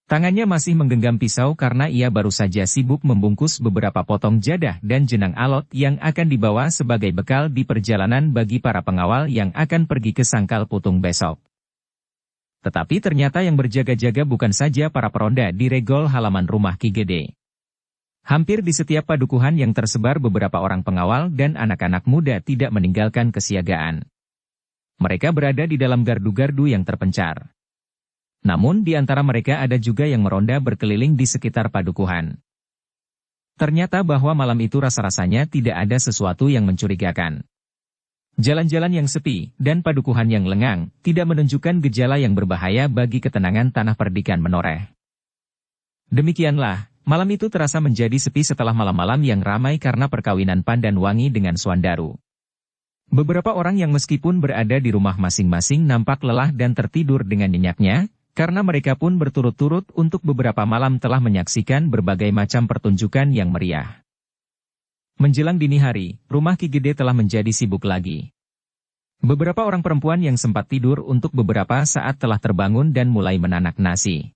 Tangannya masih menggenggam pisau karena ia baru saja sibuk membungkus beberapa potong jadah dan jenang alot yang akan dibawa sebagai bekal di perjalanan bagi para pengawal yang akan pergi ke Sangkal Putung besok. Tetapi ternyata yang berjaga-jaga bukan saja para peronda di regol halaman rumah Ki Gede. Hampir di setiap padukuhan yang tersebar beberapa orang pengawal dan anak-anak muda tidak meninggalkan kesiagaan. Mereka berada di dalam gardu-gardu yang terpencar. Namun di antara mereka ada juga yang meronda berkeliling di sekitar padukuhan. Ternyata bahwa malam itu rasa-rasanya tidak ada sesuatu yang mencurigakan. Jalan-jalan yang sepi dan padukuhan yang lengang tidak menunjukkan gejala yang berbahaya bagi ketenangan tanah perdikan menoreh. Demikianlah, malam itu terasa menjadi sepi setelah malam-malam yang ramai karena perkawinan Pandanwangi dengan Swandaru. Beberapa orang yang meskipun berada di rumah masing-masing nampak lelah dan tertidur dengan nyenyaknya, karena mereka pun berturut-turut untuk beberapa malam telah menyaksikan berbagai macam pertunjukan yang meriah. Menjelang dini hari, rumah Ki Gede telah menjadi sibuk lagi. Beberapa orang perempuan yang sempat tidur untuk beberapa saat telah terbangun dan mulai menanak nasi.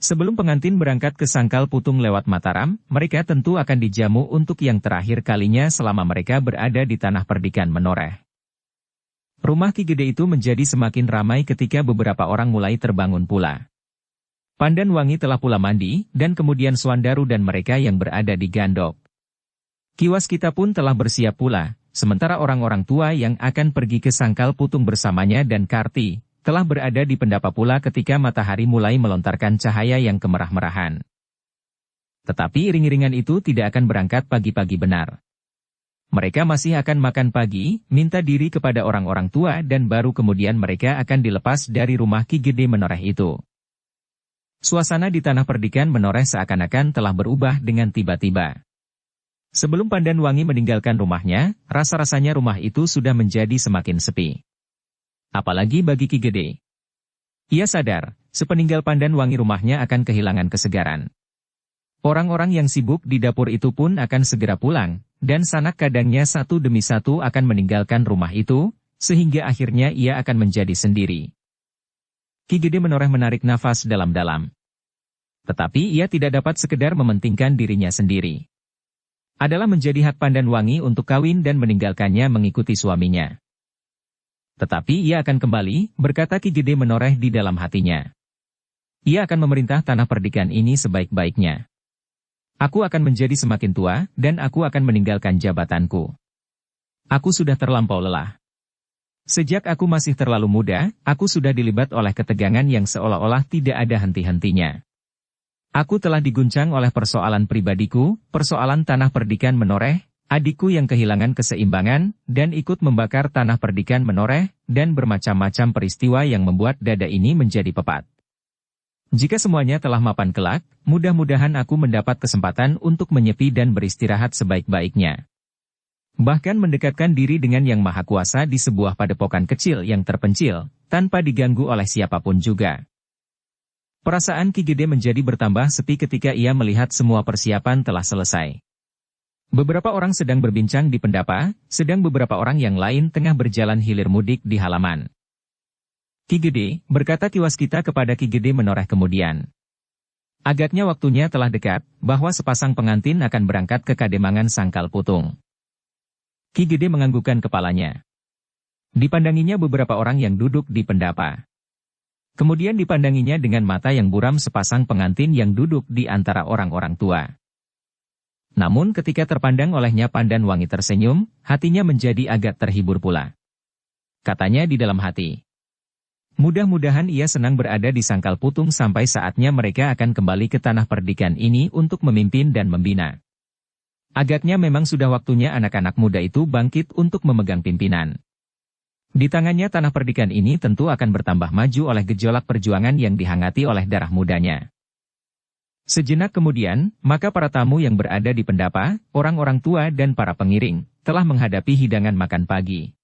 Sebelum pengantin berangkat ke Sangkal Putung lewat Mataram, mereka tentu akan dijamu untuk yang terakhir kalinya selama mereka berada di tanah perdikan Menoreh. Rumah Ki Gede itu menjadi semakin ramai ketika beberapa orang mulai terbangun pula. Pandan Wangi telah pula mandi, dan kemudian Swandaru dan mereka yang berada di Gandok. Ki Waskita pun telah bersiap pula, sementara orang-orang tua yang akan pergi ke Sangkal Putung bersamanya dan Karti, telah berada di pendapa pula ketika matahari mulai melontarkan cahaya yang kemerah-merahan. Tetapi iring-iringan itu tidak akan berangkat pagi-pagi benar. Mereka masih akan makan pagi, minta diri kepada orang-orang tua dan baru kemudian mereka akan dilepas dari rumah Ki Gede Menoreh itu. Suasana di tanah perdikan Menoreh seakan-akan telah berubah dengan tiba-tiba. Sebelum Pandan Wangi meninggalkan rumahnya, rasa-rasanya rumah itu sudah menjadi semakin sepi. Apalagi bagi Ki Gede. Ia sadar, sepeninggal Pandan Wangi rumahnya akan kehilangan kesegaran. Orang-orang yang sibuk di dapur itu pun akan segera pulang, dan sanak kadangnya satu demi satu akan meninggalkan rumah itu, sehingga akhirnya ia akan menjadi sendiri. Ki Gede Menoreh menarik nafas dalam-dalam. Tetapi ia tidak dapat sekedar mementingkan dirinya sendiri. Adalah menjadi hak Pandan Wangi untuk kawin dan meninggalkannya mengikuti suaminya. Tetapi ia akan kembali, berkata Ki Gede Menoreh di dalam hatinya. Ia akan memerintah tanah perdikan ini sebaik-baiknya. Aku akan menjadi semakin tua, dan aku akan meninggalkan jabatanku. Aku sudah terlampau lelah. Sejak aku masih terlalu muda, aku sudah dilibat oleh ketegangan yang seolah-olah tidak ada henti-hentinya. Aku telah diguncang oleh persoalan pribadiku, persoalan tanah perdikan Menoreh, adikku yang kehilangan keseimbangan, dan ikut membakar tanah perdikan Menoreh, dan bermacam-macam peristiwa yang membuat dada ini menjadi pepat. Jika semuanya telah mapan kelak, mudah-mudahan aku mendapat kesempatan untuk menyepi dan beristirahat sebaik-baiknya. Bahkan mendekatkan diri dengan Yang Maha Kuasa di sebuah padepokan kecil yang terpencil, tanpa diganggu oleh siapapun juga. Perasaan Ki Gede menjadi bertambah sepi ketika ia melihat semua persiapan telah selesai. Beberapa orang sedang berbincang di pendapa, sedang beberapa orang yang lain tengah berjalan hilir mudik di halaman. Ki Gede, berkata Ki Waskita kepada Ki Gede Menoreh kemudian. Agaknya waktunya telah dekat, bahwa sepasang pengantin akan berangkat ke Kademangan Sangkal Putung. Ki Gede menganggukkan kepalanya. Dipandanginya beberapa orang yang duduk di pendapa. Kemudian dipandanginya dengan mata yang buram sepasang pengantin yang duduk di antara orang-orang tua. Namun ketika terpandang olehnya Pandan Wangi tersenyum, hatinya menjadi agak terhibur pula. Katanya di dalam hati. Mudah-mudahan ia senang berada di Sangkal Putung sampai saatnya mereka akan kembali ke tanah perdikan ini untuk memimpin dan membina. Agaknya memang sudah waktunya anak-anak muda itu bangkit untuk memegang pimpinan. Di tangannya tanah perdikan ini tentu akan bertambah maju oleh gejolak perjuangan yang dihangati oleh darah mudanya. Sejenak kemudian, maka para tamu yang berada di pendapa, orang-orang tua dan para pengiring, telah menghadapi hidangan makan pagi.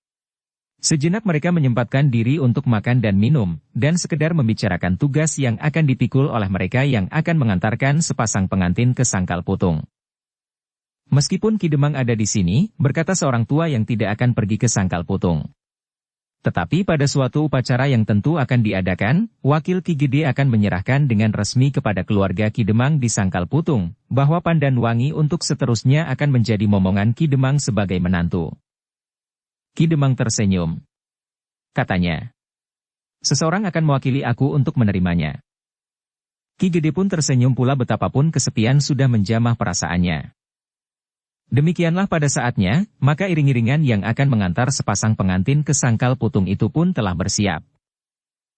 Sejenak mereka menyempatkan diri untuk makan dan minum, dan sekedar membicarakan tugas yang akan dipikul oleh mereka yang akan mengantarkan sepasang pengantin ke Sangkal Putung. Meskipun Ki Demang ada di sini, berkata seorang tua yang tidak akan pergi ke Sangkal Putung. Tetapi pada suatu upacara yang tentu akan diadakan, wakil Ki Gede akan menyerahkan dengan resmi kepada keluarga Ki Demang di Sangkal Putung, bahwa Pandan Wangi untuk seterusnya akan menjadi momongan Ki Demang sebagai menantu. Ki Demang tersenyum. Katanya, seseorang akan mewakili aku untuk menerimanya. Ki Gede pun tersenyum pula betapapun kesepian sudah menjamah perasaannya. Demikianlah pada saatnya, maka iring-iringan yang akan mengantar sepasang pengantin ke Sangkal Putung itu pun telah bersiap.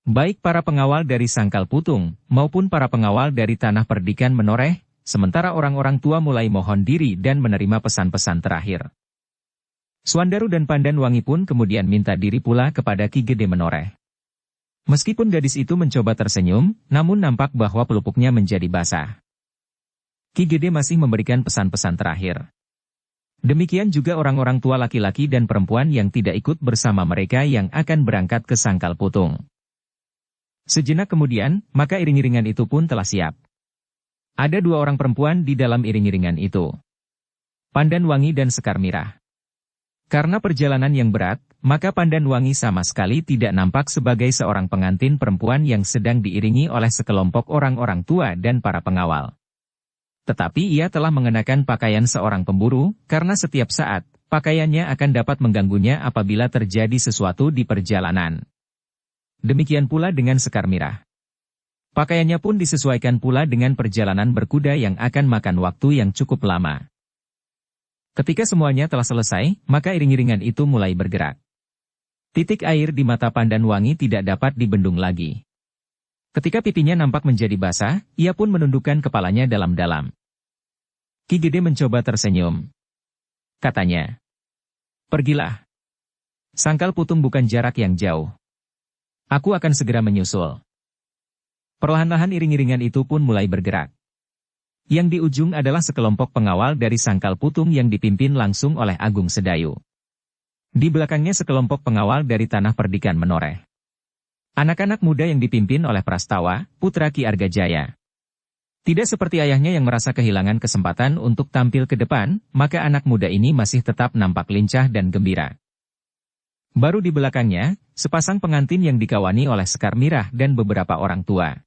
Baik para pengawal dari Sangkal Putung, maupun para pengawal dari tanah perdikan Menoreh, sementara orang-orang tua mulai mohon diri dan menerima pesan-pesan terakhir. Swandaru dan Pandan Wangi pun kemudian minta diri pula kepada Ki Gede Menoreh. Meskipun gadis itu mencoba tersenyum, namun nampak bahwa pelupuknya menjadi basah. Ki Gede masih memberikan pesan-pesan terakhir. Demikian juga orang-orang tua laki-laki dan perempuan yang tidak ikut bersama mereka yang akan berangkat ke Sangkal Putung. Sejenak kemudian, maka iring-iringan itu pun telah siap. Ada dua orang perempuan di dalam iring-iringan itu. Pandan Wangi dan Sekar Mirah. Karena perjalanan yang berat, maka Pandan Wangi sama sekali tidak nampak sebagai seorang pengantin perempuan yang sedang diiringi oleh sekelompok orang-orang tua dan para pengawal. Tetapi ia telah mengenakan pakaian seorang pemburu, karena setiap saat, pakaiannya akan dapat mengganggunya apabila terjadi sesuatu di perjalanan. Demikian pula dengan Sekar Mirah. Pakaiannya pun disesuaikan pula dengan perjalanan berkuda yang akan makan waktu yang cukup lama. Ketika semuanya telah selesai, maka iring-iringan itu mulai bergerak. Titik air di mata Pandan Wangi tidak dapat dibendung lagi. Ketika pipinya nampak menjadi basah, ia pun menundukkan kepalanya dalam-dalam. Ki Gede mencoba tersenyum. Katanya, "Pergilah. Sangkal Putung bukan jarak yang jauh. Aku akan segera menyusul." Perlahan-lahan iring-iringan itu pun mulai bergerak. Yang di ujung adalah sekelompok pengawal dari Sangkal Putung yang dipimpin langsung oleh Agung Sedayu. Di belakangnya sekelompok pengawal dari Tanah Perdikan menoreh. Anak-anak muda yang dipimpin oleh Prastawa, putra Ki Argajaya. Tidak seperti ayahnya yang merasa kehilangan kesempatan untuk tampil ke depan, maka anak muda ini masih tetap nampak lincah dan gembira. Baru di belakangnya, sepasang pengantin yang dikawani oleh Sekar Mirah dan beberapa orang tua.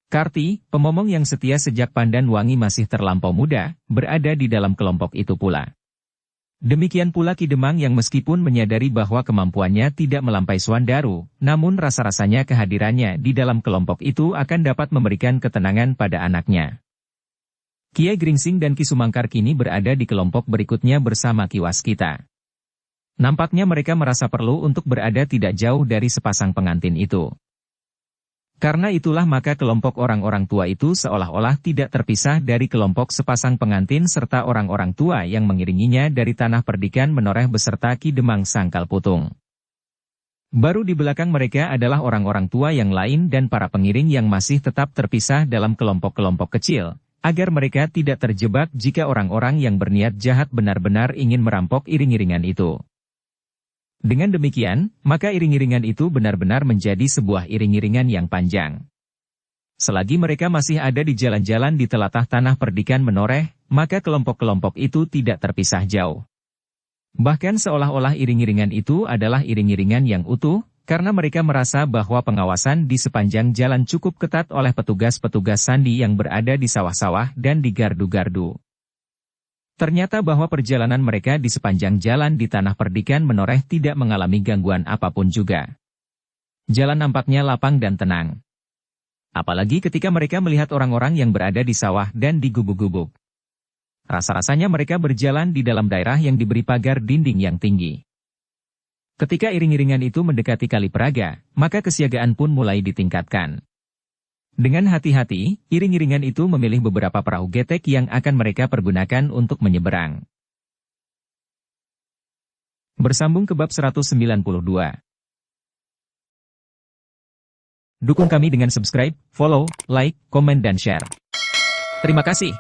Karti, pemomong yang setia sejak Pandan Wangi masih terlampau muda, berada di dalam kelompok itu pula. Demikian pula Ki Demang yang meskipun menyadari bahwa kemampuannya tidak melampaui Swandaru, namun rasa-rasanya kehadirannya di dalam kelompok itu akan dapat memberikan ketenangan pada anaknya. Kiai Gringsing dan Ki Sumangkar kini berada di kelompok berikutnya bersama Ki Waskita. Nampaknya mereka merasa perlu untuk berada tidak jauh dari sepasang pengantin itu. Karena itulah maka kelompok orang-orang tua itu seolah-olah tidak terpisah dari kelompok sepasang pengantin serta orang-orang tua yang mengiringinya dari Tanah Perdikan menoreh beserta Ki Demang Sangkal Putung. Baru di belakang mereka adalah orang-orang tua yang lain dan para pengiring yang masih tetap terpisah dalam kelompok-kelompok kecil, agar mereka tidak terjebak jika orang-orang yang berniat jahat benar-benar ingin merampok iring-iringan itu. Dengan demikian, maka iring-iringan itu benar-benar menjadi sebuah iring-iringan yang panjang. Selagi mereka masih ada di jalan-jalan di telatah Tanah Perdikan menoreh, maka kelompok-kelompok itu tidak terpisah jauh. Bahkan seolah-olah iring-iringan itu adalah iring-iringan yang utuh, karena mereka merasa bahwa pengawasan di sepanjang jalan cukup ketat oleh petugas-petugas sandi yang berada di sawah-sawah dan di gardu-gardu. Ternyata bahwa perjalanan mereka di sepanjang jalan di Tanah Perdikan menoreh tidak mengalami gangguan apapun juga. Jalan nampaknya lapang dan tenang. Apalagi ketika mereka melihat orang-orang yang berada di sawah dan di gubuk-gubuk. Rasa-rasanya mereka berjalan di dalam daerah yang diberi pagar dinding yang tinggi. Ketika iring-iringan itu mendekati Kali Praga, maka kesiagaan pun mulai ditingkatkan. Dengan hati-hati, iring-iringan itu memilih beberapa perahu getek yang akan mereka pergunakan untuk menyeberang. Bersambung ke bab 192. Dukung kami dengan subscribe, follow, like, komen dan share. Terima kasih.